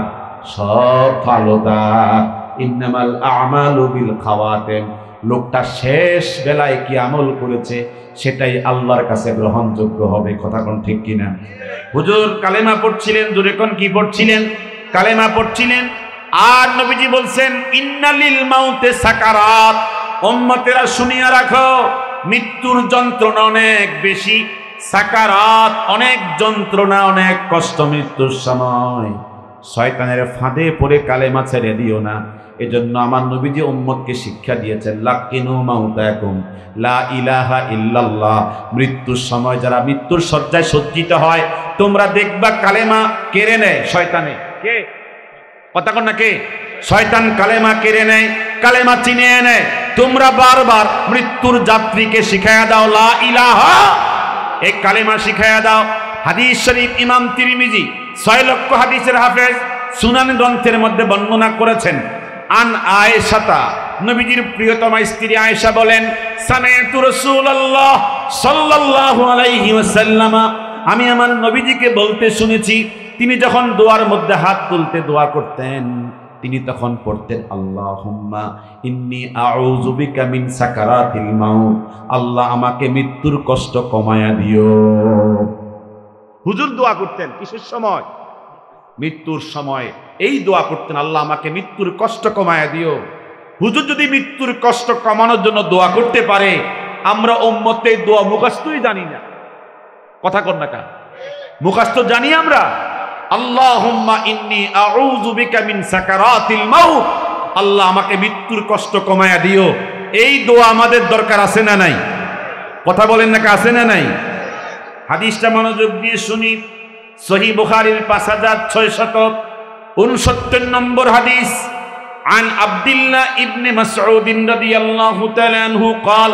সব ভালো তার। ইন্নামাল আমালু বিল খাওয়াতিম। লোকটা শেষ বেলায় কি আমল করেছে সেটাই আল্লাহর কাছে গ্রহণযোগ্য হবে। কথা কোন ঠিক কিনা? হুজুর কালেমা পড়ছিলেন, জোরে কোন কি পড়ছিলেন? কালেমা পড়ছিলেন। আর নবীজি বলছেন, ইন্নালিল মাউতে সাকারাত। উম্মতেরা শুনিয়া রাখো, মৃত্যুর যন্ত্রণা অনেক বেশি। সাকারাত, অনেক যন্ত্রণা, অনেক কষ্ট মৃত্যুর সময়। শয়তানের ফাঁদে পড়ে কালেমা ছেড়ে দিও না। এজন্য আমার নবীজি উম্মতকে শিক্ষা দিয়েছেন, লাকিনু মাউতাকুম লা ইলাহা ইল্লাল্লাহ। মৃত্যুর সময় যারা মৃত্যুর শয্যায় সজ্জিত হয়, তোমরা দেখবা কালেমা কেড়ে নেয় শয়তানে। কে? কথা কন না, কে? শয়তান কালেমা কেড়ে নেয়, কালেমা চিনিয়ে নেয়। তোমরা বারবার মৃত্যুর যাত্রীকে শিখায়া দাও লা ইলাহা, এই কালেমা শিখায়া দাও। হাদিস শরীফ ইমাম তিরমিজি 6 লক্ষ হাদিসের হাফেজ সুনান গ্রন্থের মধ্যে বর্ণনা করেছেন। আন আয়েশাতা, নবীজির প্রিয়তমা স্ত্রী আয়েশা বলেন, সামি'তু রাসূলুল্লাহ সাল্লাল্লাহু আলাইহি ওয়াসাল্লাম, আমি আমার নবীজিকে বলতে শুনেছি, তিনি যখন দোয়ার মধ্যে হাত তুলতে দোয়া করতেন, তিনি তখন পড়তেন, আল্লাহুম্মা ইন্নী আউযু বিকা মিন সাকারাতিল মাউত। আল্লাহ আমাকে মৃত্যুর কষ্ট কমায়া দিও। হুজুর দোয়া করতেন কিসের সময়? মৃত্যুর সময় এই দোয়া করতেন, আল্লাহ আমাকে মৃত্যুর কষ্ট কমায়া দিও। হুজুর যদি মৃত্যুর কষ্ট কমানোর জন্য দোয়া করতে পারে, আমরা উম্মতে দোয়া মুখস্থই জানি না। কথা কন না, মুখস্থ জানি আমরা? আল্লাহুম্মা ইন্নী আউযু বিকা মিন সাকারাতিল মাউত। আল্লাহ আমাকে মৃত্যুর কষ্ট কমায়া দিও। এই দোয়া আমাদের দরকার আছে না নাই? কথা বলেন না, আছে না নাই? হাদিসটা মনোযোগ দিয়ে শুনি। সহিহ বুখারীর 5669 নম্বর হাদিস। আন আব্দুল্লাহ ইবনে মাসউদ রাদিয়াল্লাহু তাআলা আনহু قال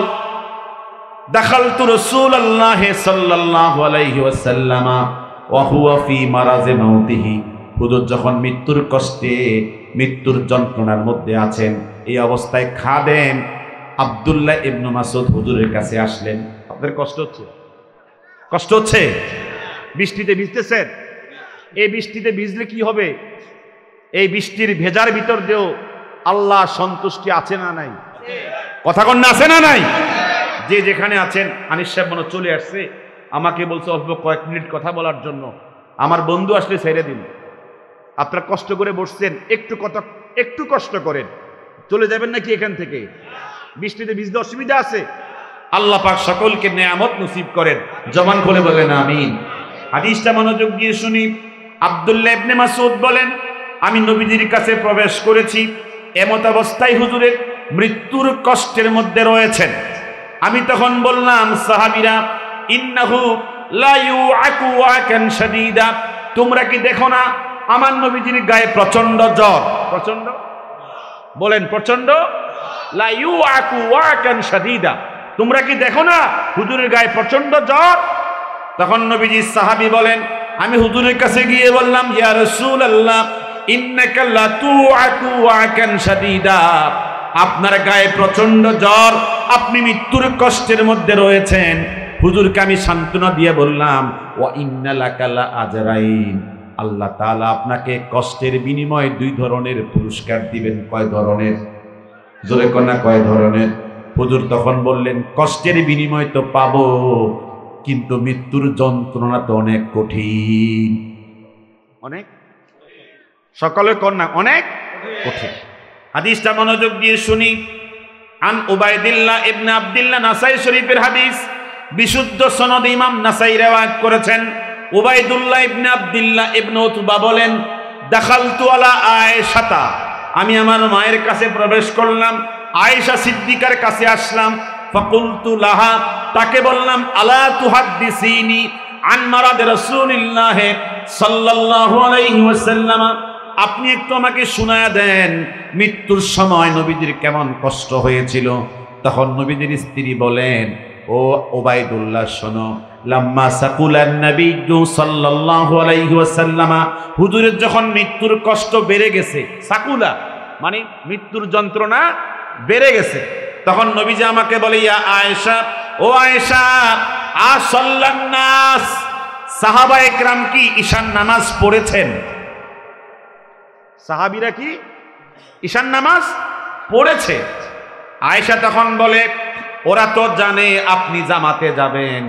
دخلت رسول الله صلى الله عليه وسلم وهو في مرض موته। হুজুর যখন মৃত্যুর কষ্টে, মৃত্যুর যন্ত্রণার মধ্যে আছেন, এই অবস্থায় খাদেম আব্দুল্লাহ ইবনে মাসউদ হুজুরের কাছে আসলেন। আপনাদের কষ্ট হচ্ছে? কষ্ট হচ্ছে? বৃষ্টিতে ভিজতেছেন? এই বৃষ্টিতে ভিজলে কি হবে? এই বৃষ্টির ভেজার ভিতর দিয়েও আল্লাহ সন্তুষ্টি আছে না নাই? কথা কন্যা আছে না নাই? যে যেখানে আছেন, আনিস সাহেব মনে চলে আসছে, আমাকে বলছে অল্প কয়েক মিনিট কথা বলার জন্য। আমার বন্ধু আসলে ছেড়ে দিন। আপনারা কষ্ট করে বসছেন, একটু কষ্ট করেন। চলে যাবেন নাকি এখান থেকে? বৃষ্টিতে ভিজতে অসুবিধা আছে? আল্লাহ পাক সকলকে নেয়ামত নসিব করেন। জবান খুলে বলেন আমিন। হাদিসটা মনোযোগ দিয়ে শুনি। আব্দুল্লাহ ইবনে মাসউদ বলেন, আমি নবীজির কাছে প্রবেশ করেছি, এমত অবস্থায় হুজুরের মৃত্যুর কষ্টের মধ্যে রয়েছেন। আমি তখন বললাম, সাহাবীরা, ইন্নাহু লা ইউআকু ওয়াকান শাদীদা, তোমরা কি দেখো না আমার নবীজির গায়ে প্রচন্ড জ্বর? প্রচন্ড বলেন, প্রচন্ড। লা ইউআকু ওয়াকান শাদীদা, তোমরা কি দেখো না হুজুরের গায়ে প্রচন্ড জ্বর? তখন নবীজি সাহাবী বলেন, আমি হুজুরের কাছে গিয়ে বললাম, ইয়া রাসূলুল্লাহ, ইন্নাকা লা তুআকু ওয়াকান শাদীদা, আপনার গায়ে প্রচন্ড জ্বর, আপনি মৃত্যুর কষ্টের মধ্যে রয়েছেন। হুজুরকে আমি সান্ত্বনা দিয়ে বললাম, ওয়া ইন্না লাকা লা আজরাইন, আল্লাহ তাআলা আপনাকে কষ্টের বিনিময়ে 2 ধরনের পুরস্কার দিবেন। কয় ধরনের? জোরে কন্যা, কয় ধরনের? হুজুর তখন বললেন, কষ্টের বিনিময় তো পাবো, কিন্তু মৃত্যুর যন্ত্রণা তো অনেক কঠিন। অনেক, সকলে কন্যা, অনেক কঠিন। হাদিসটা মনোযোগ দিয়ে শুনি। আন উবাইদিল্লাহ ইবনে আব্দুল্লাহ, নাসাই শরীফের হাদিস, বিশুদ্ধ সনদে ইমাম নাসাই রিওয়ায়াত করেছেন। উবাইদুল্লাহ ইবনে আব্দুল্লাহ ইবনে উতবা বলেন, দাখালতু আলা আয়েশাতা, আমি আমার মায়ের কাছে প্রবেশ করলাম, আয়েশা সিদ্দিকার কাছে আসলাম। ফাকুলতু লাহা, তাকে বললাম, আলা তুহাদ্দিসিনি আন মারাদ রাসূলিল্লাহ সাল্লাল্লাহু আলাইহি ওয়াসাল্লাম, আপনি একটু আমাকে শোনায়া দেন মৃত্যুর সময় নবীজির কেমন কষ্ট হয়েছিল। তখন নবীজির স্ত্রী বলেন, ও উবাইদুল্লাহ শোনো, লাম্মা সাকুলান নবিয়্যু সাল্লাল্লাহু আলাইহি ওয়াসাল্লাম, হুজুরের যখন মৃত্যুর কষ্ট বেড়ে গেছে, সাকুলা মানে মৃত্যুর যন্ত্রণা বেড়ে গেছে, তখন নবীজি আমাকে বলে, ইয়া আয়েশা, ও আয়েশা, আসাল্লান নাস, সাহাবায়ে কেরাম কি ঈশার নামাজ পড়েছেন? সাহাবীরা কি ঈশার নামাজ পড়েছে? আয়েশা তখন বলে, ওরা তো জানে আপনি জামাতে যাবেন,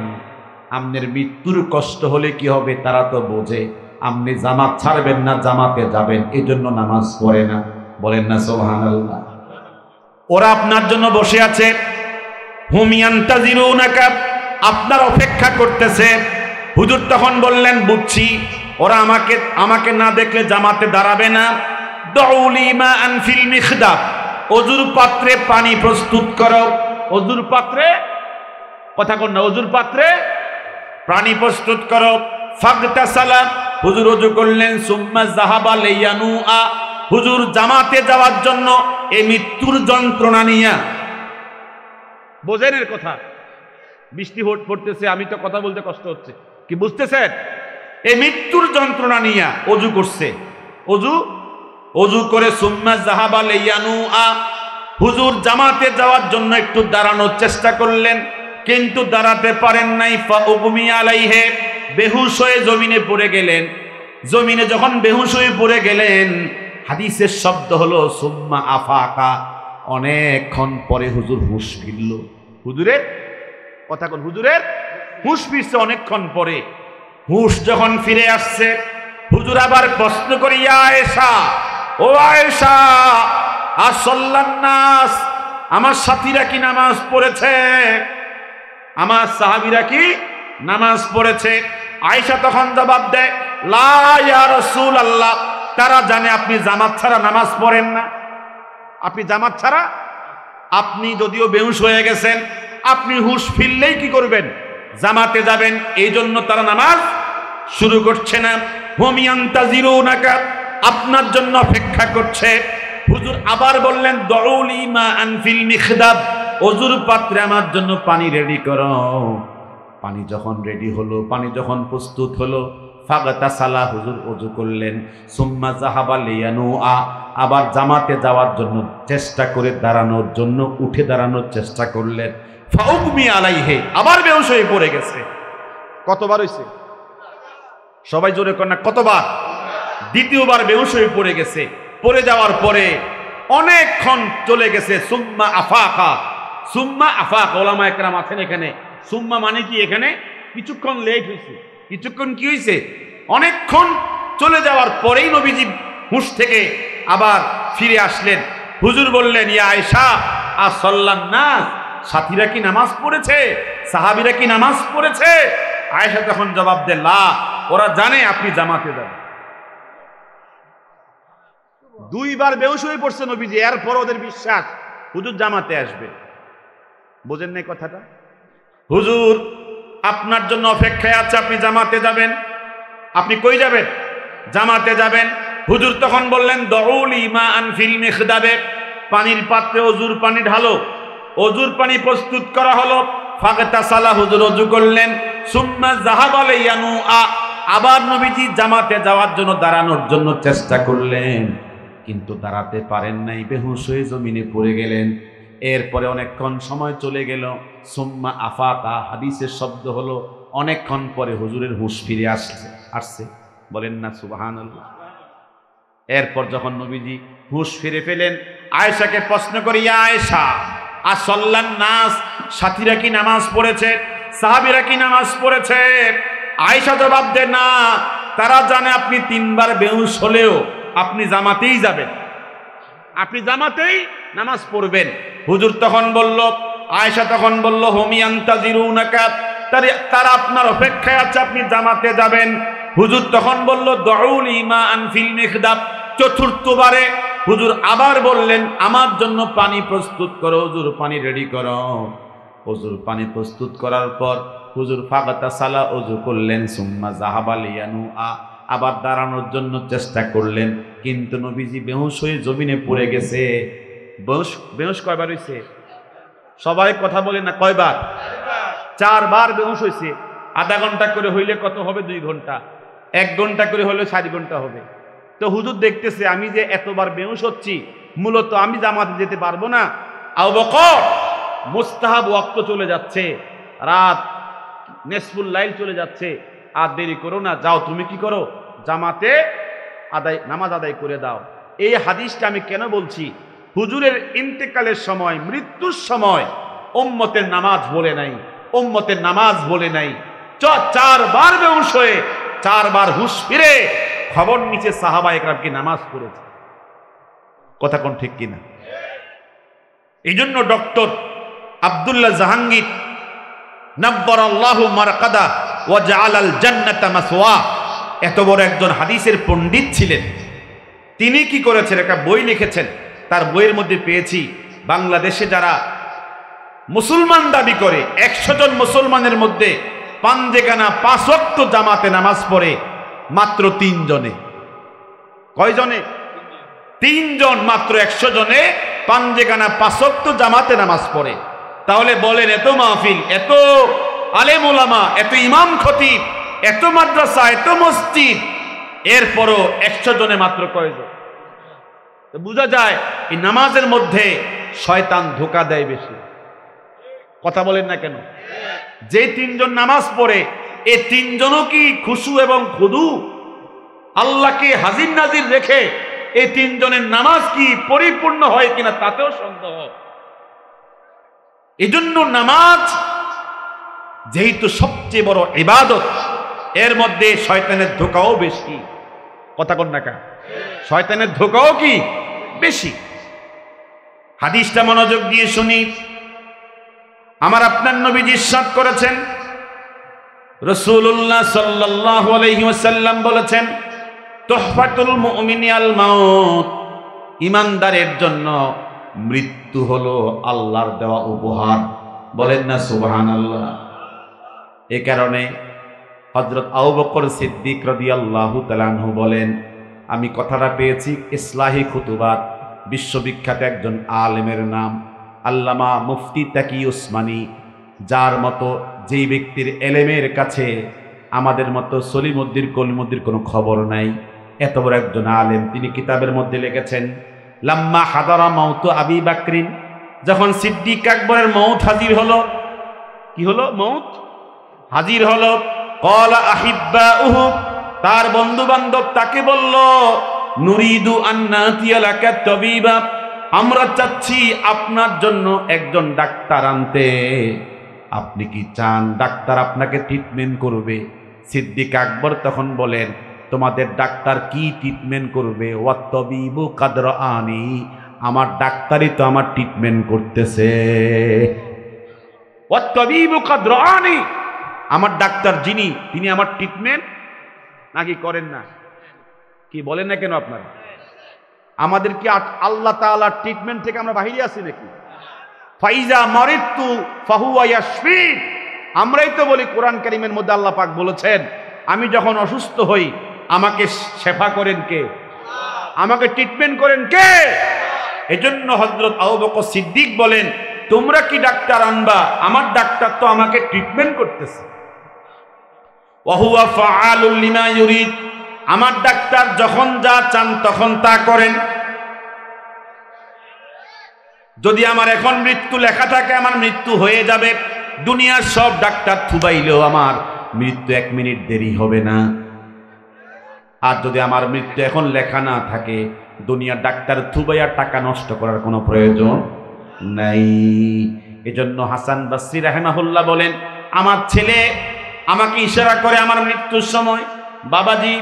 আপনার মৃত্যুর কষ্ট হলে কি হবে তারা তো বোঝে, আপনি জামাত ছাড়বেন না, জামাতে যাবেন, এজন্য নামাজ পড়ে না। বলেন না সুবহানাল্লাহ। ওরা আপনার জন্য বসে আছে, হুম ইয়ান্তাজিরুনাকা, আপনার অপেক্ষা করতেছে। হুজুর তখন বললেন, বুঝছি, ওরা আমাকে না দেখলে জামাতে দাঁড়াবে না। দাউলি মা আনফিল মিখদাব, ওজুর পাত্রে পানি প্রস্তুত করো। ওজুর পাত্রে, কথা কন না, ওজুর পাত্রে পানি প্রস্তুত করো। ফাগতাসালা, হুজুর ওযু করলেন। সুম্মা যাহাবা লিয়ানুআ, হুজুর জামাতে যাওয়ার জন্য এই মৃত্যুর যন্ত্রণা নিয়া, বোঝেনের কথা, বৃষ্টি পড়তেছে, আমি তো কথা বলতে কষ্ট হচ্ছে, কি বুঝতেছেন? এই মৃত্যুর যন্ত্রণা নিয়া ওযু করছে। ওযু করে সুম্মা যাহাবা লিয়ানুআ, হুজুর জামাতে যাওয়ার জন্য একটু দাঁড়ানোর চেষ্টা করলেন, কিন্তু দাঁড়াতে পারেন নাই। ফা উগমি আলাইহি, বেহুশ হয়ে জমিনে পড়ে গেলেন। জমিনে যখন বেহুশ হয়ে পড়ে গেলেন, হাদিসের শব্দ হলো সুম্মা আফাকা, অনেকক্ষণ পরে হুজুর হুঁশ ফিরল। হুজুরের কথা কোন, হুজুরের হুঁশ ফিরছে অনেকক্ষণ পরে। হুঁশ যখন ফিরে আসছে, হুজুর আবার প্রশ্ন করি, ইয়া আয়েশা, ও আয়েশা, আসাল্লান নাস, আমার সাথীরা কি নামাজ পড়েছে? আমার সাহাবীরা কি নামাজ পড়েছে? আয়েশা তখন জবাব দেয়, লা ইয়া রাসূলুল্লাহ, তারা জানে আপনি জামাত ছাড়া নামাজ পড়েন না। আপনি জামাত ছাড়া, আপনি যদিও বেহুশ হয়ে গেছেন, আপনি হুঁশ ফিরলেই কি করবেন? জামাতে যাবেন, এই জন্য তারা নামাজ শুরু করছে না। হুম ইয়ান্তাজিরুনাকা, আপনার জন্য অপেক্ষা করছে। হুজুর আবার বললেন, দাউলি মা আনফিল মিখদাব, ওজুর পাত্রে আমার জন্য পানি রেডি করো। পানি যখন রেডি হলো, পানি যখন প্রস্তুত হলো, ফাগতাসালা, হুজুর ওযু করলেন। সুম্মা যাহাবা লিয়ানুআ, আবার জামাতে যাওয়ার জন্য চেষ্টা করে দাঁড়ানোর জন্য উঠে দাঁড়ানোর চেষ্টা করলেন। ফাউগমি আলাইহি, আবার বেহুশ হয়ে পড়ে গেছে। কতবার হইছে? সবাই জোরে কর না, কতবার? দ্বিতীয়বার বেহুশ হয়ে পড়ে গেছে। পড়ে যাওয়ার পরে অনেকক্ষণ চলে গেছে। সুম্মা আফাকা, সুম্মা আফাকা, ওলামা একরাম আছেন এখানে। সুম্মা মানে কি, এখানে কিছুক্ষণ লেট হয়েছে, কিছুক্ষণ কি হয়েছে, অনেকক্ষণ চলে যাওয়ার পরেই নবীজি হুঁশ থেকে আবার ফিরে আসলেন। হুজুর বললেন, ইয়া আয়েশা আসল্লান নাস, সাথীরা কি নামাজ পড়েছে, সাহাবীরা কি নামাজ পড়েছে? আয়েশা তখন জবাব দেন, লা, ওরা জানে আপনি জামাতে যাবেন। দুইবার বেহুশ হয়ে পড়ছে নবীজি, এরপর ওদের বিশ্বাস হুজুর জামাতে আসবে। বোঝেন নাই কথাটা? হুজুর আপনার জন্য অপেক্ষায় আছে, আপনি জামাতে যাবেন। আপনি কই যাবেন? জামাতে যাবেন। হুজুর তখন বললেন, দউলি মাআন ফিল মিখদাবে, পানির পাত্রে অজুর পানি ঢালো। অজুর পানি প্রস্তুত করা হলো। ফাগতাসালা, হুজুর অজু করলেন। সুম্মা যাহাবা লিয়ানুআ, আবার নবীজি জামাতে যাওয়ার জন্য দাঁড়ানোর জন্য চেষ্টা করলেন, কিন্তু দাঁড়াতে পারেন নাই, বেহুশ হয়ে জমিনে পড়ে গেলেন। এরপরে অনেকক্ষণ সময় চলে গেল। সুম্মা আফাকা, হাদিসের শব্দ হলো অনেকক্ষণ পরে হুজুরের হুঁশ ফিরে আসছে। বলেন না সুবহানাল্লাহ। এরপর যখন নবীজি হুঁশ ফিরে পেলেন, আয়েশাকে প্রশ্ন করি, ইয়া আয়েশা আসল্লান নাস, সাথীরা কি নামাজ পড়েছে, সাহাবীরা কি নামাজ পড়েছে? আয়েশা জবাব দেন, না, তারা জানে আপনি 3 বার বেহুশ হলেও আপনি জামাতেই যাবেন, আপনি জামাতেই নামাজ পড়বেন। হুজুর তখন বলল, আয়েশা তখন বলল, হুম ইয়ান্তাজিরুনাকা, তারা আপনার অপেক্ষায় আছে, আপনি জামাতে যাবেন। হুজুর তখন বলল, দউলি মাআন ফিল মিখদাব। চতুর্থবারে হুজুর আবার বললেন, আমার জন্য পানি প্রস্তুত করো, হুজুর পানি রেডি করো। হুজুর পানি প্রস্তুত করার পর হুজুর ফাগতাসালা, ওযু করলেন। সুম্মা যাহাবা লিয়ানুআ, আবার দাঁড়ানোর জন্য চেষ্টা করলেন, কিন্তু নবীজি বেহুশ হয়ে জমিনে পড়ে গেছে। বেহুশ কয়বার হয়েছে? সবাই কথা বলে না, কয়বার? 4 বার বেহুশ হয়েছে। আধা ঘন্টা করে হইলে কত হবে? 2 ঘন্টা। 1 ঘন্টা করে হলে 4 ঘন্টা হবে। তো হুজুর দেখতেছে আমি যে এতবার বেহুশ হচ্ছি, মূলত আমি জামাতে যেতে পারবো না। আবু বকর, মুস্তাহাব ওয়াক্ত চলে যাচ্ছে, রাত নিসফুল লাইল চলে যাচ্ছে, আর দেরি করো না, যাও তুমি কি করো, জামাতে নামাজ আদায় করে দাও। এই হাদিসটা আমি কেন বলছি? হুজুরের ইন্তেকালের সময়, মৃত্যুর সময় উম্মতের নামাজ বলে নাই, উম্মতের নামাজ বলে নাই। 4 বার বেহুশ হয়ে 4 বার হুঁশ ফিরে খবর নিচে সাহাবা একরামকে নামাজ পড়েছে। কথা কোন ঠিক কিনা? এই জন্য ডক্টর আব্দুল্লাহ জাহাঙ্গীর নাব্বারাল্লাহু মারকাদা ওয়া জাআলাল জান্নাতা মাসওয়া, এত বড় একজন হাদিসের পণ্ডিত ছিলেন। তিনি কি করেছেন? একটা বই লিখেছেন। তার বইয়ের মধ্যে পেয়েছি, বাংলাদেশে যারা মুসলমান দাবি করে 100 জন মুসলমানের মধ্যে পাঞ্জেগানা 5 ওয়াক্ত জামাতে নামাজ পড়ে মাত্র 3 জনে। কয়জনে? 3 জন, মাত্র 100 জনে পাঞ্জেগানা 5 ওয়াক্ত জামাতে নামাজ পড়ে। তাহলে বলেন, এত মাহফিল, এত আলেম ওলামা, এত ইমাম খতিব, এত মাদ্রাসা, এত মসজিদ, এরপরও 100 জনে মাত্র কয়জন? বোঝা যায় এই নামাজের মধ্যে শয়তান ধোঁকা দেয় বেশি। কথা বলেন না কেন? যে 3 জন নামাজ পড়ে, এই 3 জনও কি খুশু এবং খুদু, আল্লাহকে হাজির নাজির রেখে এই 3 জনের নামাজ কি পরিপূর্ণ হয় কিনা তাতেও সন্দেহ। এজন্য নামাজ যেহেতু সবচেয়ে বড় ইবাদত, এর মধ্যে শয়তানের ধোঁকাও বেশি। কথা কোন না কেন? শয়তানের ধোঁকাও কি বেশি। হাদিসটা মনোযোগ দিয়ে শুনি। আমার আপনার নবীজি ইরশাদ করেছেন, রাসূলুল্লাহ সাল্লাল্লাহু আলাইহি ওয়াসাল্লাম বলেছেন, তুহফাতুল মুমিনি আল মাউত, ঈমানদারের জন্য মৃত্যু হলো আল্লাহর দেওয়া উপহার। বলেন না সুবহানাল্লাহ। এই কারণে হযরত আবু বকর সিদ্দিক রাদিয়াল্লাহু তাআলা আনহু বলেন, আমি কথাটা পেয়েছি ইসলাহি খুতুবাত, বিশ্ববিখ্যাত একজন আলেমের নাম আল্লামা মুফতি তাকি উসমানী, যার মতো যেই ব্যক্তির এলেমের কাছে আমাদের মতো সলিমুদ্দিন কলিমুদ্দির কোনো খবর নাই, এত বড় একজন আলেম, তিনি কিতাবের মধ্যে লিখেছেন, লাম্মা হাদারা মাউতু আবি বাকরিন, যখন সিদ্দিক আকবরের মউত হাজির হলো, কি হলো? মউত হাজির হলো। ক্বালা আহিব্বাউহু, তার বন্ধু বান্ধব তাকে বলল, নুরিদু আন নাতিয়া লাকা তাবিবা, আমরা চাচ্ছি আপনার জন্য একজন ডাক্তার আনতে, আপনি কি চান ডাক্তার আপনাকে ট্রিটমেন্ট করবে? সিদ্দিক আকবর তখন বলেন, তোমাদের ডাক্তার কি ট্রিটমেন্ট করবে? ওয়াত্তাবিবু কাদর আনি, আমার ডাক্তারই তো আমার ট্রিটমেন্ট করতেছে। ওয়াত্তাবিবু কাদর আনি, আমার ডাক্তার যিনি, তিনি আমার ট্রিটমেন্ট নাকি করেন না? কি বলেন না কেন আপনারা? আমাদের কি আল্লাহ তাআলার ট্রিটমেন্ট থেকে আমরা বাহিরে আছি নাকি? ফাইজা মারিতু ফাহুয়া ইয়াশফিন, আমরাই তো বলি কোরআন কারীমের মধ্যে আল্লাহ পাক বলেছেন, আমি যখন অসুস্থ হই আমাকে শেফা করেন কে? আমাকে ট্রিটমেন্ট করেন কে? এজন্য হযরত আবু বকর সিদ্দিক বলেন, তোমরা কি ডাক্তার আনবা? আমার ডাক্তার তো আমাকে ট্রিটমেন্ট করতেছে। ওয়া হুয়া ফাআলুল লিমা ইউরিদ, আমার ডাক্তার যখন যা চান তখন তা করেন। যদি আমার এখন মৃত্যু লেখা থাকে, আমার মৃত্যু হয়ে যাবে, দুনিয়ার সব ডাক্তার থুবাইলেও আমার মৃত্যু 1 মিনিট দেরি হবে না। আর যদি আমার মৃত্যু এখন লেখা না থাকে, দুনিয়ার ডাক্তার থুবাইয়া টাকা নষ্ট করার কোনো প্রয়োজন নাই। এজন্য হাসান বসরি রাহিমাহুল্লাহ বলেন, আমার ছেলে আমাকে ইশারা করে আমার মৃত্যুর সময়, বাবাজি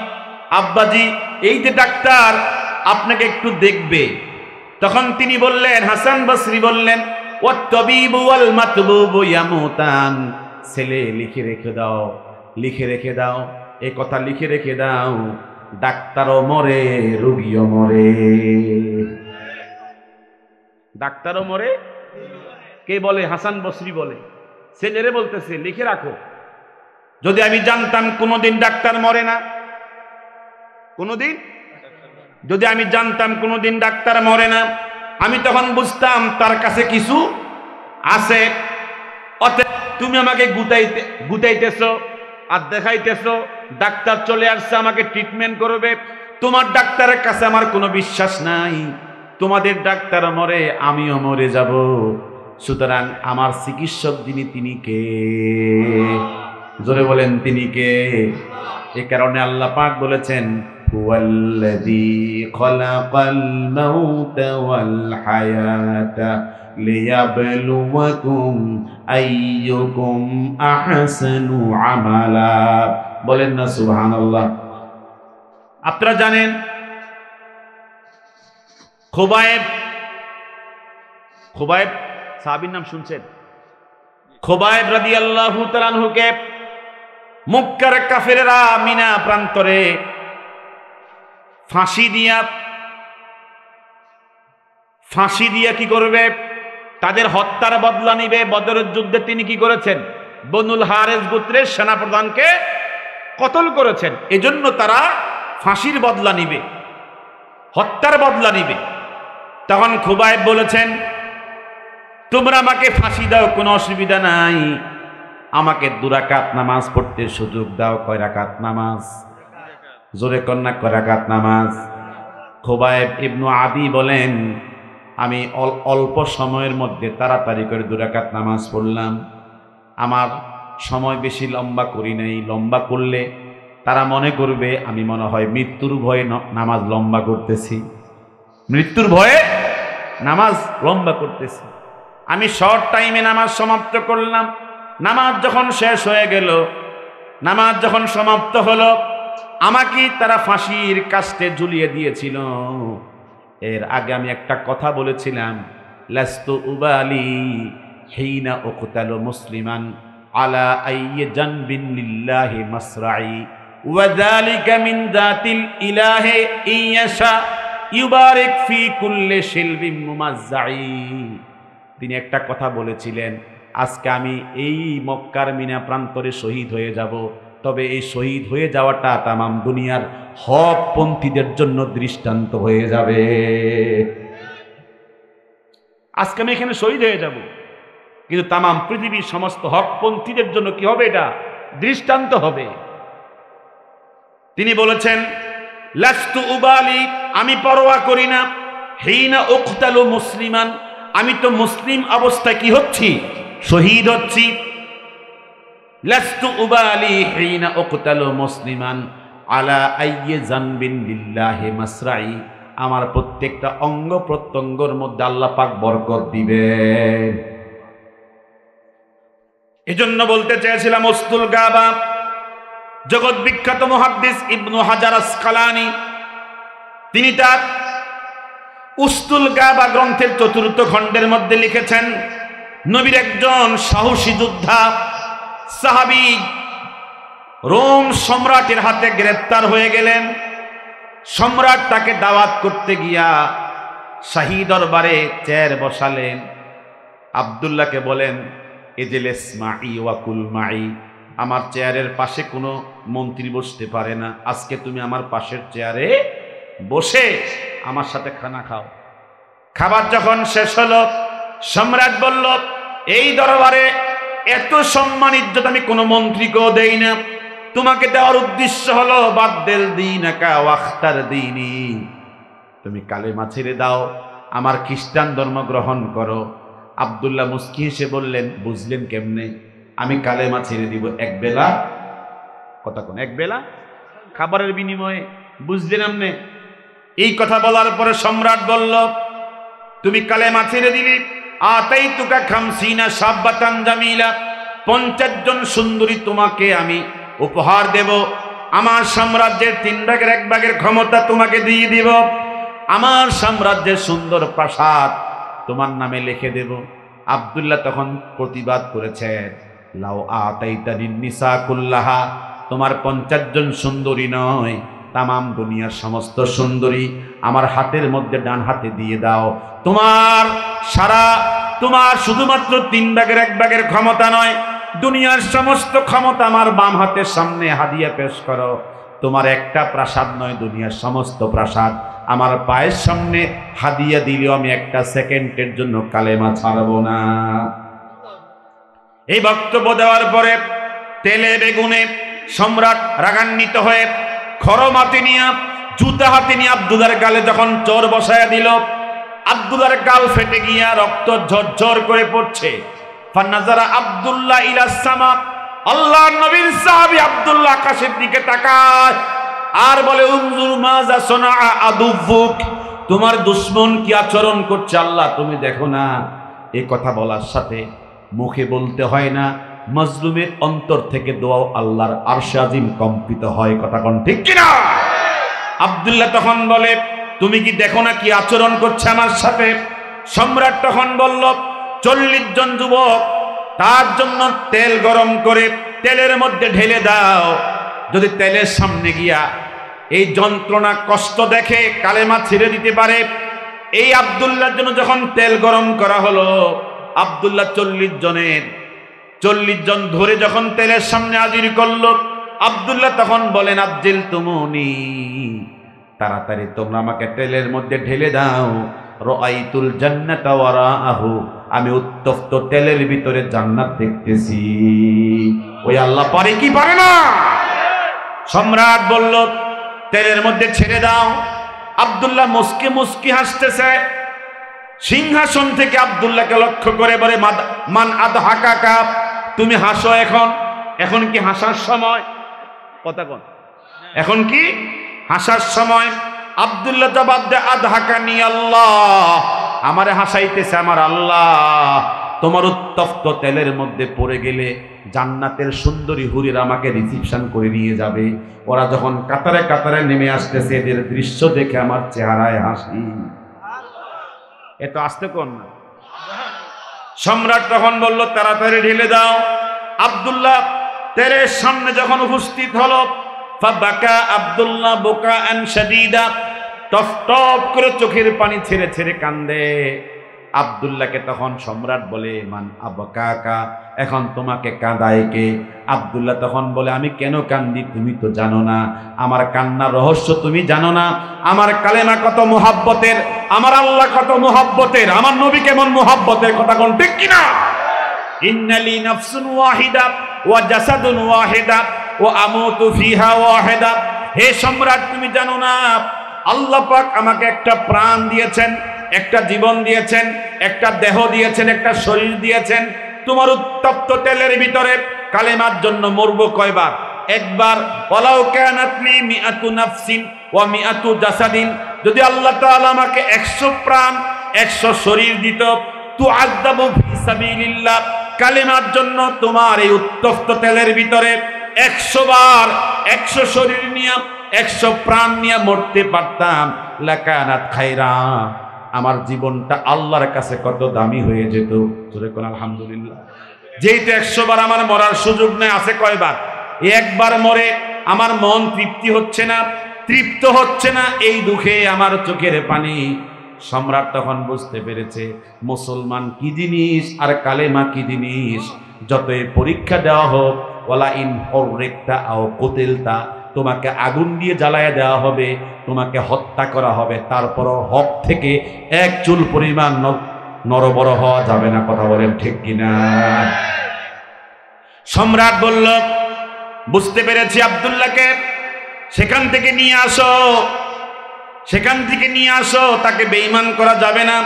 আব্বাজি এই যে ডাক্তার আপনাকে একটু দেখবে, তখন তিনি বললেন, হাসান বসরি বললেন, ওয়াত-তাবিবু ওয়াল মাতবুবু ইয়ামুতান, ছেলে লিখে রেখে দাও, লিখে রেখে দাও, এই কথা লিখে রেখে দাও, ডাক্তারও মরে রোগীও মরে। ডাক্তারও মরে, কে বলে? হাসান বসরি বলে, ছেলেরে বলতেছে লিখে রাখো। যদি আমি জানতাম কোনোদিন ডাক্তার মরে না, কোনোদিন, যদি আমি জানতাম কোনোদিন ডাক্তার মরে না, আমি তখন বুঝতাম তার কাছে কিছু আছে। অতএব তুমি আমাকে গুতাইতেছো আর দেখাইতেছো ডাক্তার চলে আসছে আমাকে ট্রিটমেন্ট করবে, তোমার ডাক্তারের কাছে আমার কোনো বিশ্বাস নাই। তোমাদের ডাক্তার মরে, আমিও মরে যাব, সুতরাং আমার চিকিৎসক যিনি, তিনি কে? জোরে বলেন, তিনি কে? এই কারণে আল্লাহ পাক বলেছেন, হুয়াল্লাযী খালাকাল মাউতা ওয়াল হায়াতা লিয়াবলুয়াকুম আইয়ুকুম আহসানু আমালা। বলেন না সুবহানাল্লাহ। আপনারা জানেন খুবাইব সাহাবীর নাম শুনছেন? খুবাইব রাদিয়াল্লাহু তাআলা আনহুকে মক্কার কাফেররা মিনা প্রান্তরে ফাঁসি দিয়া কি করবে? তাদের হত্যার বদলা নিবে। বদরের যুদ্ধে তিনি কি করেছেন? বনুল হারেস গোত্রের সেনাপ্রধানকে কতল করেছেন, এজন্য তারা ফাঁসির বদলা নিবে, হত্যার বদলা নিবে। তখন খুবাইব বলেছেন, তোমরা আমাকে ফাঁসি দাও, কোনো অসুবিধা নাই, আমাকে 2 রাকাত নামাজ পড়তে সুযোগ দাও। কয় রাকাত নামাজ? জোরে কন্যা, কয় রাকাত নামাজ? খুবাইব ইবনু আদি বলেন, আমি অল্প সময়ের মধ্যে তাড়াতাড়ি করে 2 রাকাত নামাজ পড়লাম। আমার সময় বেশি লম্বা করি নাই, লম্বা করলে তারা মনে করবে আমি মনে হয় মৃত্যুর ভয়ে নামাজ লম্বা করতেছি, মৃত্যুর ভয়ে নামাজ লম্বা করতেছি। আমি শর্ট টাইমে নামাজ সমাপ্ত করলাম। নামাজ যখন শেষ হয়ে গেল, নামাজ যখন সমাপ্ত হলো, আমাকে তারা ফাঁসির কাস্টে ঝুলিয়ে দিয়েছিল। এর আগে আমি একটা কথা বলেছিলাম, লাস্তু উবালি হিনা উকতালু মুসলিমান আলা আইয়ি জানবিন লিল্লাহি মাসরাই ওয়া যালিকা মিন যাতিল ইলাহি ইয়াশা ইউবারিক ফি কুল্লি শিলবিন মুমাজ্জাই। তিনি একটা কথা বলেছিলেন, আজকে আমি এই মক্কার মিনা প্রান্তরে শহীদ হয়ে যাব, তবে এই শহীদ হয়ে যাওয়াটা তামাম দুনিয়ার হকপন্থীদের জন্য দৃষ্টান্ত হয়ে যাবে। আজকে আমি এখানে শহীদ হয়ে যাব, কিন্তু তামাম পৃথিবীর সমস্ত হকপন্থীদের জন্য কি হবে? এটা দৃষ্টান্ত হবে। তিনি বলেছেন, লাস্তু উবালি, আমি পরোয়া করি না, হিনা উকতালু মুসলিমান, আমি তো মুসলিম অবস্থায় কি হচ্ছি? শহীদ হচ্ছি। লাস্তু উবালি হিনা উকতালু মুসলিমান আলা আইয়ি জানবিন লিল্লাহি মাসরাই, আমার প্রত্যেকটা অঙ্গ প্রত্যঙ্গের মধ্যে আল্লাহ পাক বরকত দিবেন। এজন্য বলতে চেয়েছিলাম উস্তুল গাবা, জগৎ বিখ্যাত মুহাদ্দিস ইবনু হাজার আসকালানি তিনি তার উস্তুল গাবা গ্রন্থের ৪র্থ খণ্ডের মধ্যে লিখেছেন, নবীর একজন সাহসী যোদ্ধা সাহাবী রোম সম্রাটের হাতে গ্রেফতার হয়ে গেলেন। সম্রাট তাকে দাওয়াত করতে গিয়া শাহী দরবারে চেয়ার বসালেন। আব্দুল্লাহকে বলেন, এজেলেস মাই ওয়াকুল মাই, আমার চেয়ারের পাশে কোনো মন্ত্রী বসতে পারে না, আজকে তুমি আমার পাশের চেয়ারে বসে আমার সাথে খানা খাও। খাবার যখন শেষ হলো, সম্রাট বলল, এই দরবারে এত সম্মান ইজ্জত আমি কোনো মন্ত্রীকেও দেই না, তোমাকে দেওয়ার উদ্দেশ্য হলো বাদদেল দীনাকা ওয়াখতার দীনি, তুমি কালেমা ছেড়ে দাও, আমার খ্রিস্টান ধর্ম গ্রহণ করো। আব্দুল্লাহ মুস্কি হেসে বললেন, বুঝলেন কেমনে? আমি কালেমা ছেড়ে দিব এক বেলা, কথা কোন এক বেলা খাবারের বিনিময়ে, বুঝলেন আপনি? এই কথা বলার পরে সম্রাট বলল, তুমি কালেমা ছেড়ে দিলি, আতাইতুকা খামসিনা শাব্বাতান জামিলা, 50 জন সুন্দরী তোমাকে আমি উপহার দেব, আমার সাম্রাজ্যের 3 ভাগের 1 ভাগের ক্ষমতা তোমাকে দিয়ে দিব, আমার সাম্রাজ্যের সুন্দর প্রাসাদ তোমার নামে লিখে দেব। আব্দুল্লাহ তখন প্রতিবাদ করেছেন, লাউ আতাইতানিন নিসা কুল্লাহা, তোমার 50 জন সুন্দরী নয়, তামাম দুনিয়ার সমস্ত সুন্দরী আমার হাতের মধ্যে ডান হাতে দিয়ে দাও। তোমার শুধুমাত্র 3 ভাগের 1 ভাগের ক্ষমতা নয়, দুনিয়ার সমস্ত ক্ষমতা আমার বাম হাতের সামনে হাদিয়া পেশ করো। তোমার একটা প্রাসাদ নয়, দুনিয়ার সমস্ত প্রাসাদ আমার পায়ের সামনে হাদিয়া দিলেও আমি 1 সেকেন্ডের জন্য কালেমা ছাড়ব না। এই বক্তব্য দেওয়ার পরে তেলে বেগুনে সম্রাট রাগান্বিত হয়ে খড়ম হাতে নিয়ে, জুতা হাতে নিয়ে আব্দুল্লাহর গালে যখন চোর বসায়া দিল, আব্দুল্লাহর গাল ফেটে গিয়া রক্ত ঝরঝর করে পড়ছে। ফান্নাজারা আব্দুল্লাহ ইলাস সামা, আল্লাহর নবীর সাহাবী আব্দুল্লাহ আকাশের দিকে তাকায় আর বলে, উনজুর মাজা সনা আদুবুক, তোমার দুশমন কি আচরণ করছে আল্লাহ তুমি দেখো না। এই কথা বলার সাথে মুখে বলতে হয় না, মজলুমের অন্তর থেকে দোয়াও আল্লাহর আরশে আজিম কম্পিত হয়। কথা কোন ঠিক কিনা? আব্দুল্লাহ তখন বলে, তুমি কি দেখো না কি আচরণ করছে আমার সাথে? সম্রাট তখন বলল, 40 জন যুবক, তার জন্য তেল গরম করে তেলের মধ্যে ঢেলে দাও, যদি তেলের সামনে গিয়া এই যন্ত্রণা কষ্ট দেখে কালেমা ছেড়ে দিতে পারে। এই আব্দুল্লাহর জন্য যখন তেল গরম করা হলো, আব্দুল্লাহ 40 জন ধরে যখন তেলের সামনে হাজির করলো, আব্দুল্লাহ তখন বলেন, আজ্জিল তুমুনি, তাড়াতাড়ি তোমরা আমাকে তেলের মধ্যে ঢেলে দাও। রাআইতুল জান্নাতা ওয়ারাআহু, আমি উত্তপ্ত তেলের ভিতরে জান্নাত দেখতেছি। ওই আল্লাহ পারে কি পারে না? সম্রাট বলল, তেলের মধ্যে ছেড়ে দাও। আব্দুল্লাহ মুস্কি মুস্কি হাসতেছে। সিংহাসন থেকে আব্দুল্লাহকে লক্ষ্য করে বলে, মান আদহাকাকা, তুমি হাসো এখন কি হাসার সময়? কথা কোন, এখন কি হাসার সময়? আব্দুল্লাহ জবাব দেয়, আদহাকানি আল্লাহ, আমারে হাসাইতেছে আমার আল্লাহ। তোমার উত্তপ্ত তেলের মধ্যে পড়ে গেলে জান্নাতের সুন্দরী হুরিরা আমাকে রিসিপশন করে নিয়ে যাবে। ওরা যখন কাতারে কাতারে নেমে আসতেছে, এদের দৃশ্য দেখে আমার চেহারায় হাসি। এত আসতে কোন না। সম্রাট তখন বলল, তাড়াতাড়ি ঢেলে দাও। আব্দুল্লাহ তেলের সামনে যখন উপস্থিত হলো, ফাবাকা আব্দুল্লাহ বুকাআন শাদীদা, টপ টপ করে চোখের পানি ছেড়ে ছেড়ে কান্দে। আব্দুল্লাহকে তখন সম্রাট বলে, মান আবকাকা, এখন তোমাকে কাঁদায় কে? আব্দুল্লাহ তখন বলে, আমি কেন কান্দি তুমি তো জানো না, আমার কান্নার রহস্য তুমি জানো না। আমার কালেমা কত মুহাব্বতের, আমার আল্লাহ কত মুহাব্বতের, আমার নবী কেমন মুহাব্বতের। কথা কোন ঠিক কিনা? ইন্নালি নাফসুন ওয়াহিদা ওয়া জাসাদুন ওয়াহিদা ওয়া আমুতু ফিহা ওয়াহিদা। হে সম্রাট, তুমি জানো না আল্লাহ পাক আমাকে একটা প্রাণ দিয়েছেন, একটা জীবন দিয়েছেন, একটা দেহ দিয়েছেন, একটা শরীর দিয়েছেন। তোমার উত্তপ্ত তেলের ভিতরে কালেমার জন্য মরব কয়বার? একবার। ওয়ালাউ কানাত লি মিআতু নাফসিন ওয়া মিআতু জাসাদিন, যদি আল্লাহ তাআলা আমাকে 100 প্রাণ 100 শরীর দিত, তুআযাবু ফি সাবিলিল্লাহ, কালেমার জন্য তোমার এই উত্তপ্ত তেলের ভিতরে 100 বার 100 শরীর নিয়ে 100 প্রাণ নিয়ে মরতে পারতাম, লাকানাত খায়রা, আমার জীবনটা আল্লাহর কাছে কত দামি হয়ে যেত। জোরে কোন আলহামদুলিল্লাহ। যেহেতু 100 বার আমার মরার সুযোগ নেই, আছে কয়বার? একবার মরে আমার মন তৃপ্ত হচ্ছে না, এই দুঃখে আমার চোখের পানি। সম্রাট তখন বুঝতে পেরেছে মুসলমান কি জিনিস আর কালেমা কি জিনিস। যতই পরীক্ষা দেওয়া হোক, ওয়ালা ইন হুররিকতা আও কুতিলতা, তোমাকে আগুন দিয়ে জ্বালায় দেওয়া হবে, তোমাকে হত্যা করা হবে, তারপরও হক থেকে এক চুল পরিমাণ নরবর হওয়া যাবে না। কথা বলেন ঠিক কিনা? সম্রাট বলল, বুঝতে পেরেছি, আব্দুল্লাহকে সেখান থেকে নিয়ে আসো, তাকে বেঈমান করা যাবে না,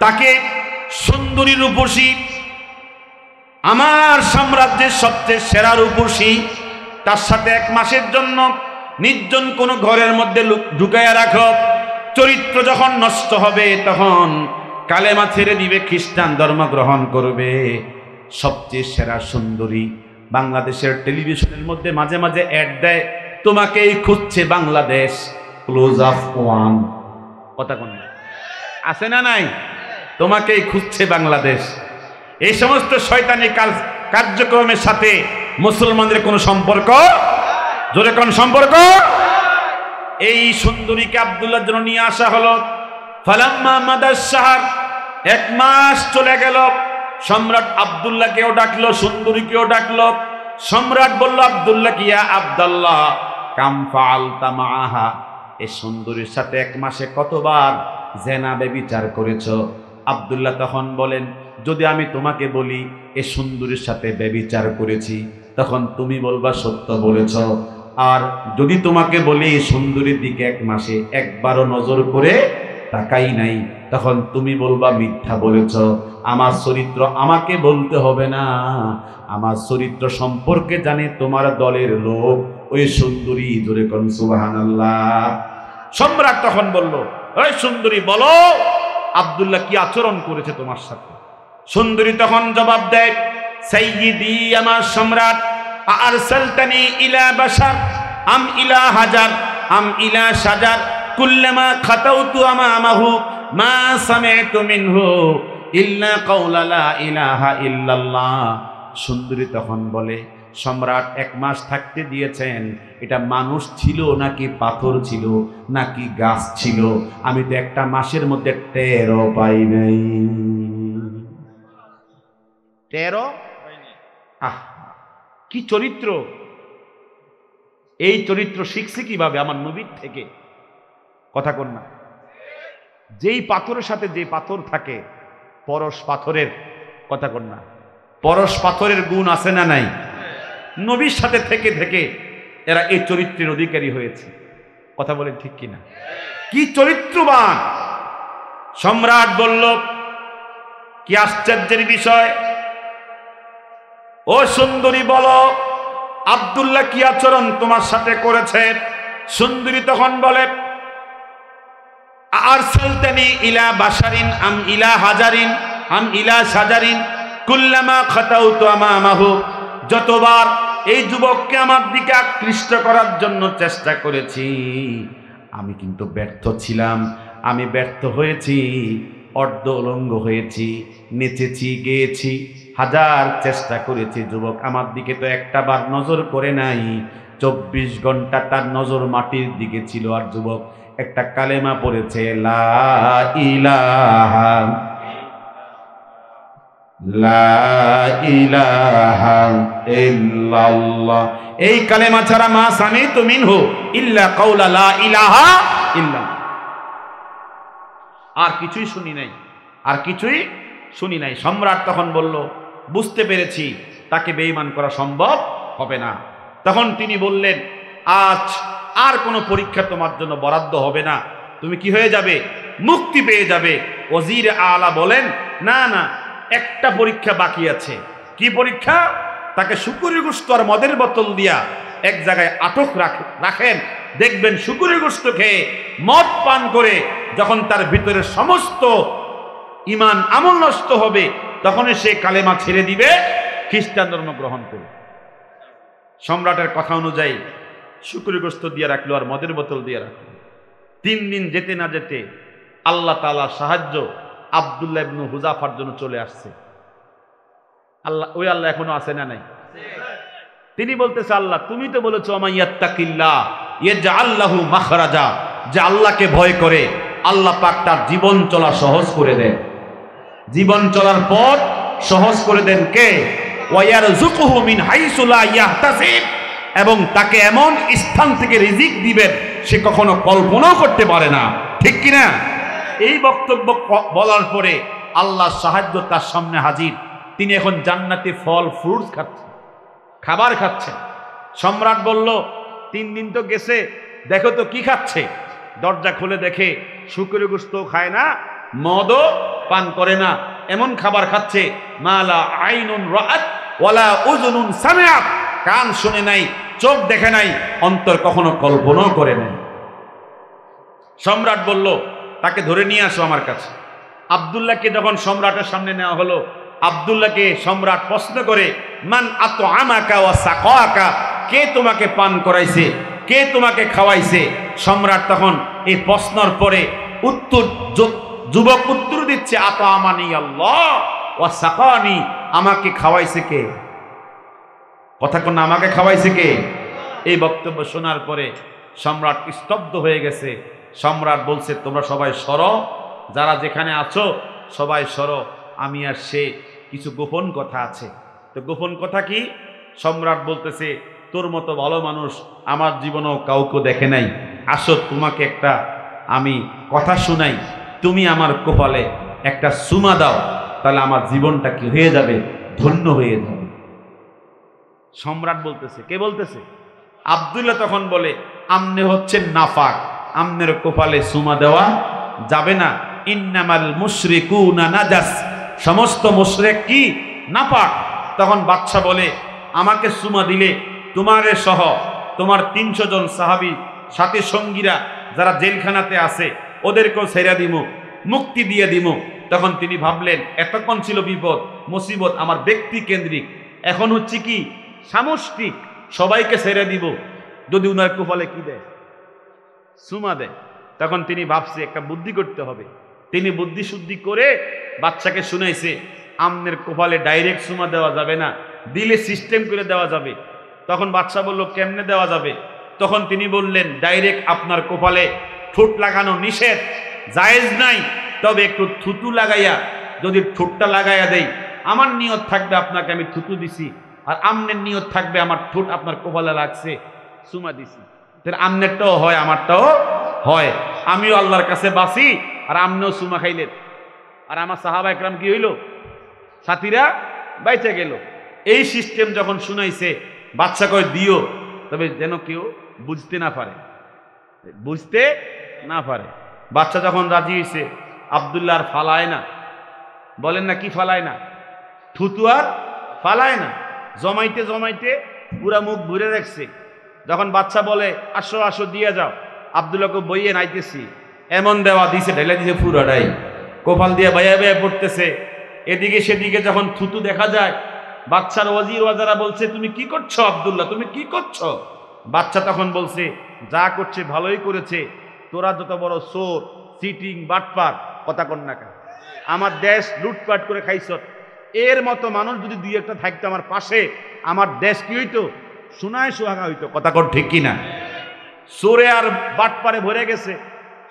তাকে সুন্দরী রূপসী, আমার সাম্রাজ্যের সবচেয়ে সেরা রূপসী, তার সাথে 1 মাসের জন্য নির্জন কোন ঘরের মধ্যে ঢুকাইয়া রাখো। চরিত্র যখন নষ্ট হবে তখন কালেমা ছেড়ে দিবে, খ্রিস্টান ধর্ম গ্রহণ করবে। সবচেয়ে সেরা সুন্দরী, বাংলাদেশের টেলিভিশনের মধ্যে মাঝে মাঝে অ্যাড দেয়, তোমাকেই খুঁজছে বাংলাদেশ, ক্লোজ আপ 1, কথা কোন আছে না নাই? তোমাকেই খুঁজছে বাংলাদেশ। এই সমস্ত শয়তানি কার্যক্রমের সাথে মুসলমানদের কোনো সম্পর্ক, জোরে কোন সম্পর্ক? এই সুন্দরীকে আব্দুল্লাহর জন্য নিয়ে আসা হলো। ফালাম্মা মাদাস শাহর, 1 মাস চলে গেল। সম্রাট আব্দুল্লাহকেও ডাকলো, সুন্দরীকেও ডাকলো। সম্রাট বলল আব্দুল্লাহ, ইয়া আব্দুল্লাহ কাম ফাআলতা মাআহা, এই সুন্দরীর সাথে 1 মাসে কতবার জেনা ব্যভিচার করেছো? আব্দুল্লাহ তখন বলেন, যদি আমি তোমাকে বলি এই সুন্দরীর সাথে ব্যভিচার করেছি, তখন তুমি বলবা সত্য বলেছ। আর যদি তোমাকে বলি এই সুন্দরীর দিকে 1 মাসে একবারও নজর করে তাকাই নাই, তখন তুমি বলবা মিথ্যা বলেছ। আমার চরিত্র আমাকে বলতে হবে না, আমার চরিত্র সম্পর্কে জানে তোমার দলের লোক, ওই সুন্দরী। জোরে কোন সুবহানাল্লাহ। সম্রাট তখন বলল, ওই সুন্দরী বলো আব্দুল্লাহ কি আচরণ করেছে তোমার সাথে? সুন্দরী তখন জবাব দেয়, সাইয়্যিদি, আমার সম্রাট, আরসালতানি ইলা বাশার আম ইলা হাজার আম ইলা শাজার কুল্লামা খাতাউতু আমাহু মা সামি'তু মিনহু ইল্লা কাওলা লা ইলাহা ইল্লাল্লাহ। সুন্দরী তখন বলে, সম্রাট 1 মাস থাকতে দিয়েছেন, এটা মানুষ ছিল নাকি পাথর ছিল নাকি গাছ ছিল? আমি তো 1টা মাসের মধ্যে 13 পাই নাই। 13? আহ, কি চরিত্র! এই চরিত্র শিখছে কিভাবে? আমার নবীর থেকে। কথা কোন না? যেই পাথরের সাথে যে পাথর থাকে, পরশ পাথরের, কথা কোন না, পরশ পাথরের গুণ আছে না নাই? নবীর সাথে থেকে থেকে এরা এই চরিত্রের অধিকারী হয়েছে। কথা বলেন ঠিক কিনা? কি চরিত্রবান! সম্রাট বলল, কি আশ্চর্যের বিষয়! ও সুন্দরী বলো আব্দুল্লাহ কি আচরণ তোমার সাথে করেছে? সুন্দরী তখন বলে, আরসালতানি ইলা বাশারিন আম ইলা হাজারিন আম ইলা শাজারিন কুল্লামা খাতাউতু আমাহু, যতবার এই যুবককে আমার দিকে আকৃষ্ট করার জন্য চেষ্টা করেছি, আমি কিন্তু ব্যর্থ ছিলাম। আমি ব্যর্থ হয়েছি, অর্ধ উলঙ্গ হয়েছি, নেচেছি, গেয়েছি, হাজার চেষ্টা করেছি। যুবক আমার দিকে তো একটা বার নজর করে নাই। 24 ঘন্টা তার নজর মাটির দিকে ছিল। আর যুবক একটা কালেমা পড়েছে, লা ইলাহা ইল্লাল্লাহ। এই কালেমা ছাড়া মা সামি'তু মিনহু ইল্লা কাওলা লা ইলাহা ইল্লাল্লাহ, আর কিছুই শুনি নাই। সম্রাট তখন বলল, বুঝতে পেরেছি তাকে বেঈমান করা সম্ভব হবে না। তখন তিনি বললেন, আজ আর কোনো পরীক্ষা তোমার জন্য বরাদ্দ হবে না, তুমি কি হয়ে যাবে? মুক্তি পেয়ে যাবে। ওজির আলা বলেন, না না, একটা পরীক্ষা বাকি আছে। কি পরীক্ষা? তাকে শুকুরি গোশত আর মদের বোতল দিয়া এক জায়গায় আটক রাখেন, দেখবেন শুকুরের গোশত খেয়ে মদ পান করে যখন তার ভিতরে সমস্ত ঈমান আমল নষ্ট হবে, তখন সে কালেমা ছেড়ে দিবে, খ্রিস্টান ধর্ম গ্রহণ করবে। সম্রাটের কথা অনুযায়ী শুকুরের গোশত দিয়ে রাখলো আর মদের বোতল দিয়ে রাখলো। 3 দিন যেতে না যেতে আল্লাহ তাআলার সাহায্য আব্দুল্লাহ ইবনে হুযাফার জন্য চলে আসছে। ওই আল্লাহ এখনো আছে না নাই? তিনি বলতেছে, আল্লাহ তুমি তো বলেছো আমাইয়াত্তাকিল্লাহ ইয়াজআল লাহু মাখরাজা, যে আল্লাহকে ভয় করে আল্লাহ পাক তার জীবন চলা সহজ করে দেন। জীবন চলার পথ সহজ করে দেন কে? ওয়ায়ারযুকুহু মিন হাইসু লা ইয়াহতাসিব, এবং তাকে এমন স্থান থেকে রিজিক দিবেন সে কখনো কল্পনাও করতে পারে না। ঠিক কিনা? এই বক্তব্য বলার পরে আল্লাহর সাহায্য তার সামনে হাজির। তিনি এখন জান্নাতি ফল ফ্রুটস খাচ্ছেন, খাবার খাচ্ছেন। সম্রাট বলল, 3 দিন তো গেছে, দেখো তো কি খাচ্ছে। দরজা খুলে দেখে শুকরের গোশত খায় না, মদও পান করে না, এমন খাবার খাচ্ছে মালা আইনুন রাআত ওয়ালা উযুনুন সামিআত, কান শুনে নাই, চোখ দেখে নাই, অন্তর কখনো কল্পনাও করে নাই। সম্রাট বলল, তাকে ধরে নিয়ে আসো আমার কাছে। আব্দুল্লাহকে যখন সম্রাটের সামনে নেওয়া হলো, আব্দুল্লাহকে সম্রাট প্রশ্ন করে, মান আতআমাকা ওয়া সাকাকা, কে তোমাকে পান করাইছে, কে তোমাকে খাওয়াইছে? সম্রাট তখন এই প্রশ্নের পরে যুবক উত্তর দিচ্ছে, আতআমানি আল্লাহ ওয়া সাকানি, আমাকে খাওয়াইছে কে? কথা কোন, আমাকে খাওয়াইছে কে? এই বক্তব্য শোনার পরে সম্রাট স্তব্ধ হয়ে গেছে। সম্রাট বলছে, তোমরা সবাই সরো, যারা যেখানে আছো সবাই সরো, আমি আর সে কিছু গোপন কথা আছে। তো গোপন কথা কি? সম্রাট বলতেছে, তোর মতো ভালো মানুষ আমার জীবনেও কাউকে দেখে নাই, আসো তোমাকে একটা আমি কথা শুনাই, তুমি আমার কপালে একটা সুমা দাও, তাহলে আমার জীবনটা কি হয়ে যাবে, ধন্য হয়ে যাবে। সম্রাট বলতেছে, কে বলতেছে? আব্দুল্লাহ তখন বলে, আমনে হচ্ছেন নাফাক, আমনের কপালে সুমা দেওয়া যাবে না। ইন্নামাল মুশরিকুনা নাজাস, সমস্ত মুশরিক কি? নাপাক। তখন বাদশা বলে, আমাকে সুমা দিলে তোমারে সহ তোমার 300 জন সাহাবী সাথী সঙ্গীরা যারা জেলখানাতে আছে ওদেরকেও ছেড়ে দিব, মুক্তি দিয়ে দিব। তখন তিনি ভাবলেন, এতক্ষণ ছিল বিপদ মুসিবত আমার ব্যক্তি কেন্দ্রিক, এখন হচ্ছে কি সামষ্টিক, সবাইকে ছেড়ে দিব যদি উনার কপালে কি দেয়, সুমা দেয়। তখন তিনি ভাবছে একটা বুদ্ধি করতে হবে। তিনি বুদ্ধি শুদ্ধি করে বাচ্চাকে শুনাইছে, আমনের কপালে ডাইরেক্ট সুমা দেওয়া যাবে না, দিলে সিস্টেম করে দেওয়া যাবে। তখন বাচ্চা বলল, কেমনে দেওয়া যাবে? তখন তিনি বললেন, ডাইরেক্ট আপনার কপালে ঠোঁট লাগানো নিষেধ, জায়েজ নাই, তবে একটু থুতু লাগাইয়া যদি ঠোঁটটা লাগাইয়া দেই, আমার নিয়ত থাকবে আপনাকে আমি থুতু দিছি, আর আমনের নিয়ত থাকবে আমার ঠোঁট আপনার কপালে লাগছে, সুমা দিছি। আমনেরটাও হয় আমারটাও হয়, আমিও আল্লাহর কাছে বাসি আর আমনেও সুমা খাইলেন, আর আমার সাহাবা একরাম কি হইল, সাথীরা বাইচে গেল। এই সিস্টেম যখন শুনাইছে, বাচ্চা কয় দিও, তবে যেন কেউ বুঝতে না পারে, বুঝতে না পারে। বাচ্চা যখন রাজি হয়েছে, আব্দুল্লাহ আর ফালায় না, বলেন না কি ফালায় না, থুতু আর ফালায় না, জমাইতে জমাইতে পুরা মুখ ভরে রাখছে। যখন বাচ্চা বলে আসো আসো দিয়ে যাও, আব্দুল্লাহকে বইয়ে নাইতেছি, এমন দেওয়া দিছে, ঢেলে দিছে পুরোটাই, কপাল দিয়ে বাইয়া বাইয়া পড়তেছে। এদিকে সেদিকে যখন থুতু দেখা যায়, বাচ্চার ওয়াজির ওয়াজারা বলছে, তুমি কি করছো আব্দুল্লাহ, তুমি কি করছো? বাচ্চা তখন বলছে, যা করছে ভালোই করেছে, তোরা যত বড় চোর, চিটিং, বাটপার, কথা কন না, আমার দেশ লুটপাট করে খাইছ, এর মতো মানুষ যদি 2-1টা থাকতো আমার পাশে, আমার দেশ কি হইতো, সোনায় সোহাগা হইতো। কথা কন ঠিক কিনা? চোরে আর বাটপারে ভরে গেছে।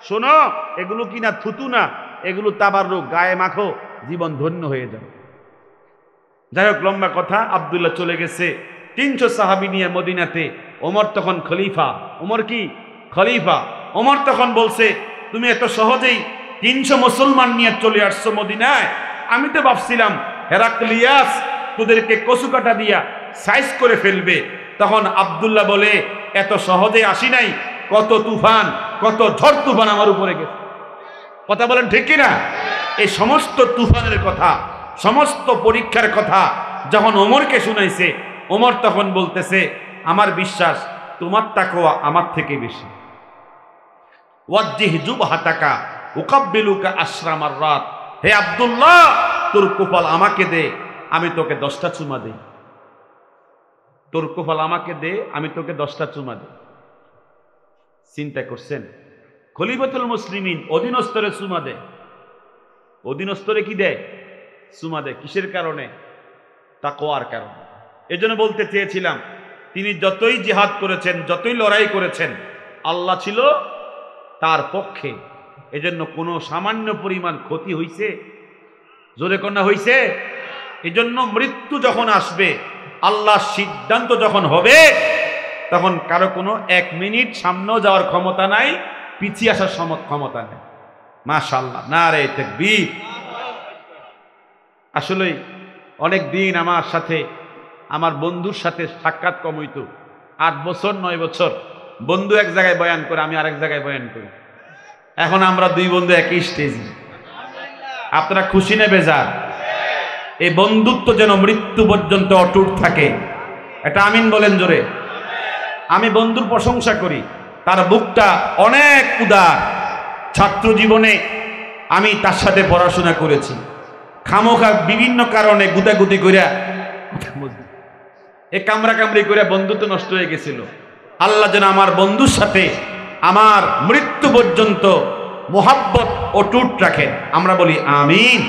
শোনো, এগুলো কিনা থুতু না, এগুলো তাবাররুক, গায়ে মাখো, জীবন ধন্য হয়ে যাবে। যাই হোক, লম্বা কথা। আব্দুল্লাহ চলে গেছে 300 সাহাবী নিয়ে মদিনাতে। ওমর তখন খলিফা। ওমর কি খলিফা? ওমর তখন বলছে, তুমি এত সহজেই 300 মুসলমান নিয়ে চলে আসছো মদিনায়, আমি তো ভাবছিলাম হেরাক্লিয়াস তোদেরকে কচু কাটা দিয়া সাইজ করে ফেলবে। তখন আব্দুল্লাহ বলে, এত সহজে আসি নাই, কত তুফান, কত ঝড় তুফান আমার উপরে গেছে। কথা বলেন ঠিক কিনা? এই সমস্ত তুফানের কথা, সমস্ত পরীক্ষার কথা যখন ওমরকে শুনাইছে, ওমর তখন বলতেছে, আমার বিশ্বাস তোমার তাকওয়া আমার থেকে বেশি। ওয়াজ্জিহ জুবহাতাকা উকাব্বিলুকা আশরা মাররাত, হে আব্দুল্লাহ তোর কপাল আমাকে দে, আমি তোকে 10টা চুমা দেই। তোর কপাল আমাকে দে, আমি তোকে 10টা চুমা দেই। চিন্তা করছেন? খলিফাতুল মুসলিমিন অধীনস্থরে চুমা দেয়। অধীনস্থরে কি দেয়? চুমা দেয়। কিসের কারণে? তাকওয়ার কারণে। এজন্য বলতে চেয়েছিলাম, তিনি যতই জিহাদ করেছেন, যতই লড়াই করেছেন, আল্লাহ ছিল তার পক্ষে। এজন্য কোনো সামান্য পরিমাণ ক্ষতি হইছে? জোরে কন্যা হইছে? এজন্য মৃত্যু যখন আসবে, আল্লাহর সিদ্ধান্ত যখন হবে, তখন কারো কোনো 1 মিনিট সামনেও যাওয়ার ক্ষমতা নাই, পিছিয়ে আসার ক্ষমতা নেই। মাশাআল্লাহ, নারে তাকবীর। আসলে অনেক দিন আমার সাথে, আমার বন্ধুর সাথে সাক্ষাৎ কম হইতো। 8 বছর 9 বছর বন্ধু এক জায়গায় বয়ান করে, আমি আরেক জায়গায় বয়ান করি। এখন আমরা 2 বন্ধু একই স্টেজে। আপনারা খুশি না বেজার? এই বন্ধুত্ব যেন মৃত্যু পর্যন্ত অটুট থাকে। এটা আমিন বলেন জোরে। আমি বন্ধুর প্রশংসা করি, তার বুকটা অনেক উদার। ছাত্র জীবনে আমি তার সাথে পড়াশোনা করেছি। খামোখা বিভিন্ন কারণে গুতাগুতি কইরা, এ কামড়ি করে বন্ধুত্ব নষ্ট হয়ে গেছিল। আল্লাহ যেন আমার বন্ধুর সাথে আমার মৃত্যু পর্যন্ত মোহাব্বত অটুট রাখেন। আমরা বলি আমিন।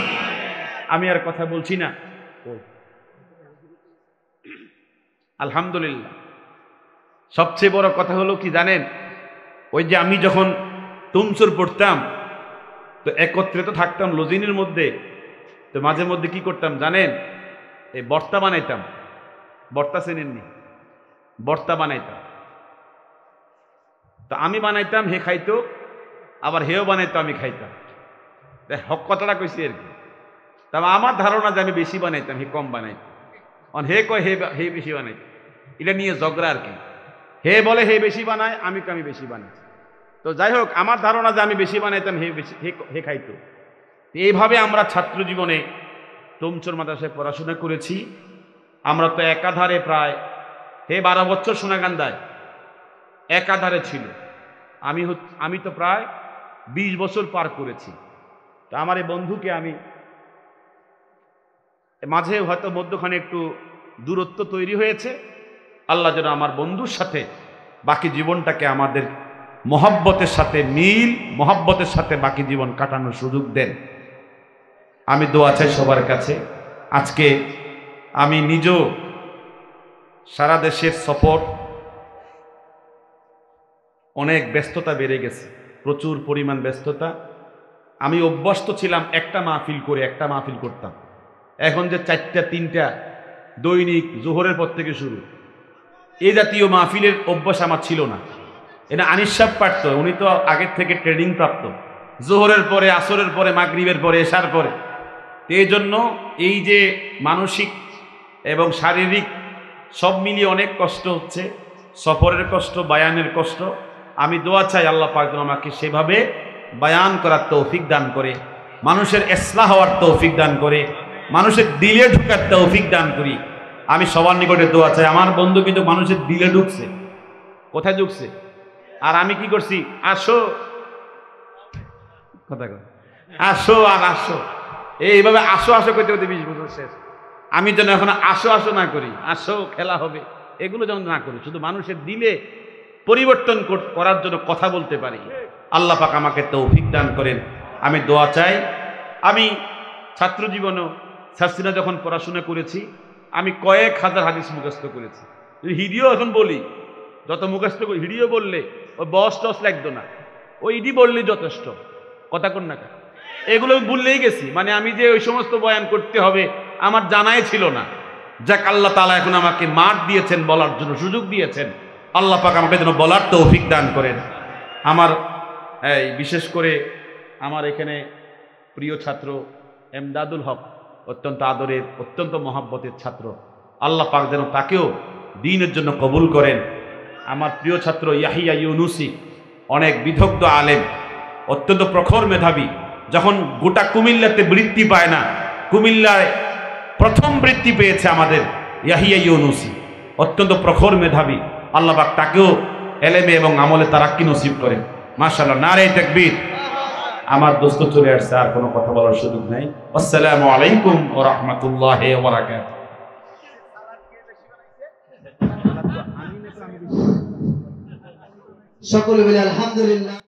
আমি আর কথা বলছি না। আলহামদুলিল্লাহ। সবচেয়ে বড় কথা হলো কি জানেন? ওই যে আমি যখন তুমসুর পড়তাম, তো একত্রে তো থাকতাম লজিনের মধ্যে। তো মাঝে মধ্যে কি করতাম জানেন? এই বর্তা বানাইতাম। বর্তা চেনেননি? বর্তা বানাইতাম। তো আমি বানাইতাম, হে খাইতো, আবার হেও বানাইতো, আমি খাইতাম। হক কথাটা কইছি আর কি। তবে আমার ধারণা যে আমি বেশি বানাইতাম, হে কম বানাইতাম। হে কয় হে বেশি বানাইতাম। এটা নিয়ে ঝগড়া আর কি। হে বলে হে বেশি বানায়, আমি বেশি বানাই। তো যাই হোক, আমার ধারণা যে আমি বেশি বানাইতাম, হে খাইতো। এইভাবে আমরা ছাত্র জীবনে তুমচুর মাদ্রাসায় পড়াশোনা করেছি। আমরা তো একাধারে প্রায়, হে 12 বছর সোনাগান্ধায় একাধারে ছিল। আমি তো প্রায় 20 বছর পার করেছি। তা আমার এই বন্ধুকে আমি মাঝে হয়তো মধ্যখানে একটু দূরত্ব তৈরি হয়েছে। আল্লাহ যেন আমার বন্ধুর সাথে বাকি জীবনটাকে আমাদের মহব্বতের সাথে মহব্বতের সাথে বাকি জীবন কাটানোর সুযোগ দেন। আমি দোয়া চাই সবার কাছে। আজকে আমি নিজেও সারা দেশের সফর, অনেক ব্যস্ততা বেড়ে গেছে, প্রচুর পরিমাণ ব্যস্ততা। আমি অভ্যস্ত ছিলাম একটা মাহফিল করে একটা মাহফিল করতাম। এখন যে 4টা 3টা দৈনিক জোহরের পর থেকে শুরু, এই জাতীয় মাহফিলের অভ্যাস আমার ছিল না। এটা আনিস সাহেব পারত, উনি তো আগের থেকে ট্রেনিং প্রাপ্ত। জোহরের পরে, আসরের পরে, মাগরিবের পরে, এশার পরে। এই জন্য এই যে মানসিক এবং শারীরিক সব মিলিয়ে অনেক কষ্ট হচ্ছে। সফরের কষ্ট, বায়ানের কষ্ট। আমি দোয়া চাই আল্লাহ পাক যেন আমাকে সেভাবে বায়ান করার তৌফিক দান করে, মানুষের ইসলাহ হওয়ার তৌফিক দান করে, মানুষের দিলে ঢোকার তৌফিক দান করি। আমি সবার নিকটে দোয়া চাই। আমার বন্ধু কিন্তু মানুষের দিলে ঢুকছে। কোথায় ঢুকছে? আর আমি কি করছি? আসো, কথা কর, আসো আর আসো, এইভাবে আসো আসো করতে করতে 20 বছর শেষ। আমি যেন এখন আসো আসো না করি, আসো খেলা হবে, এগুলো যেন না করি। শুধু মানুষের দিলে পরিবর্তন করার জন্য কথা বলতে পারি। আল্লাহ পাক আমাকে তৌফিক দান করেন। আমি দোয়া চাই। আমি ছাত্র জীবনেও ছাত্রীরা যখন পড়াশোনা করেছি, আমি কয়েক হাজার হাদিস মুখস্থ করেছি। হিডিও এখন বলি, যত মুখস্থ করি, হিডিও বললে ওই বস টস লাগতো না, ওই ইডি বললেই যথেষ্ট। কথা কোন না, এগুলো ভুললেই গেছি। মানে আমি যে ওই সমস্ত বয়ান করতে হবে আমার জানাই ছিল না। যাক, আল্লাহ তাআলা এখন আমাকে মাঠ দিয়েছেন, বলার জন্য সুযোগ দিয়েছেন। আল্লাহ পাক আমাকে যেন বলার তৌফিক দান করেন। আমার বিশেষ করে আমার এখানে প্রিয় ছাত্র এমদাদুল হক, অত্যন্ত আদরের, অত্যন্ত মহাব্বতের ছাত্র। আল্লাহ পাক যেন তাকেও দ্বীনের জন্য কবুল করেন। আমার প্রিয় ছাত্র ইয়াহিয়া ইউনুসি, অনেক বিদগ্ধ আলেম, অত্যন্ত প্রখর মেধাবী। যখন গোটা কুমিল্লাতে বৃত্তি পায় না, কুমিল্লায় প্রথম বৃত্তি পেয়েছে আমাদের ইয়াহিয়া ইউনুসি। অত্যন্ত প্রখর মেধাবী, আল্লাহ পাক তাকেও এলেমে এবং আমলে তারাক্কি নসিব করেন। মাশাআল্লাহ, নারে তাকবীর। আমার দোস্ত চলে আসছে, আর কোনো কথা বলার সুযোগ নাই। আসসালামু আলাইকুম ওয়া রাহমাতুল্লাহি ওয়া বারাকাতুহু। সকলে বলে আলহামদুলিল্লাহ।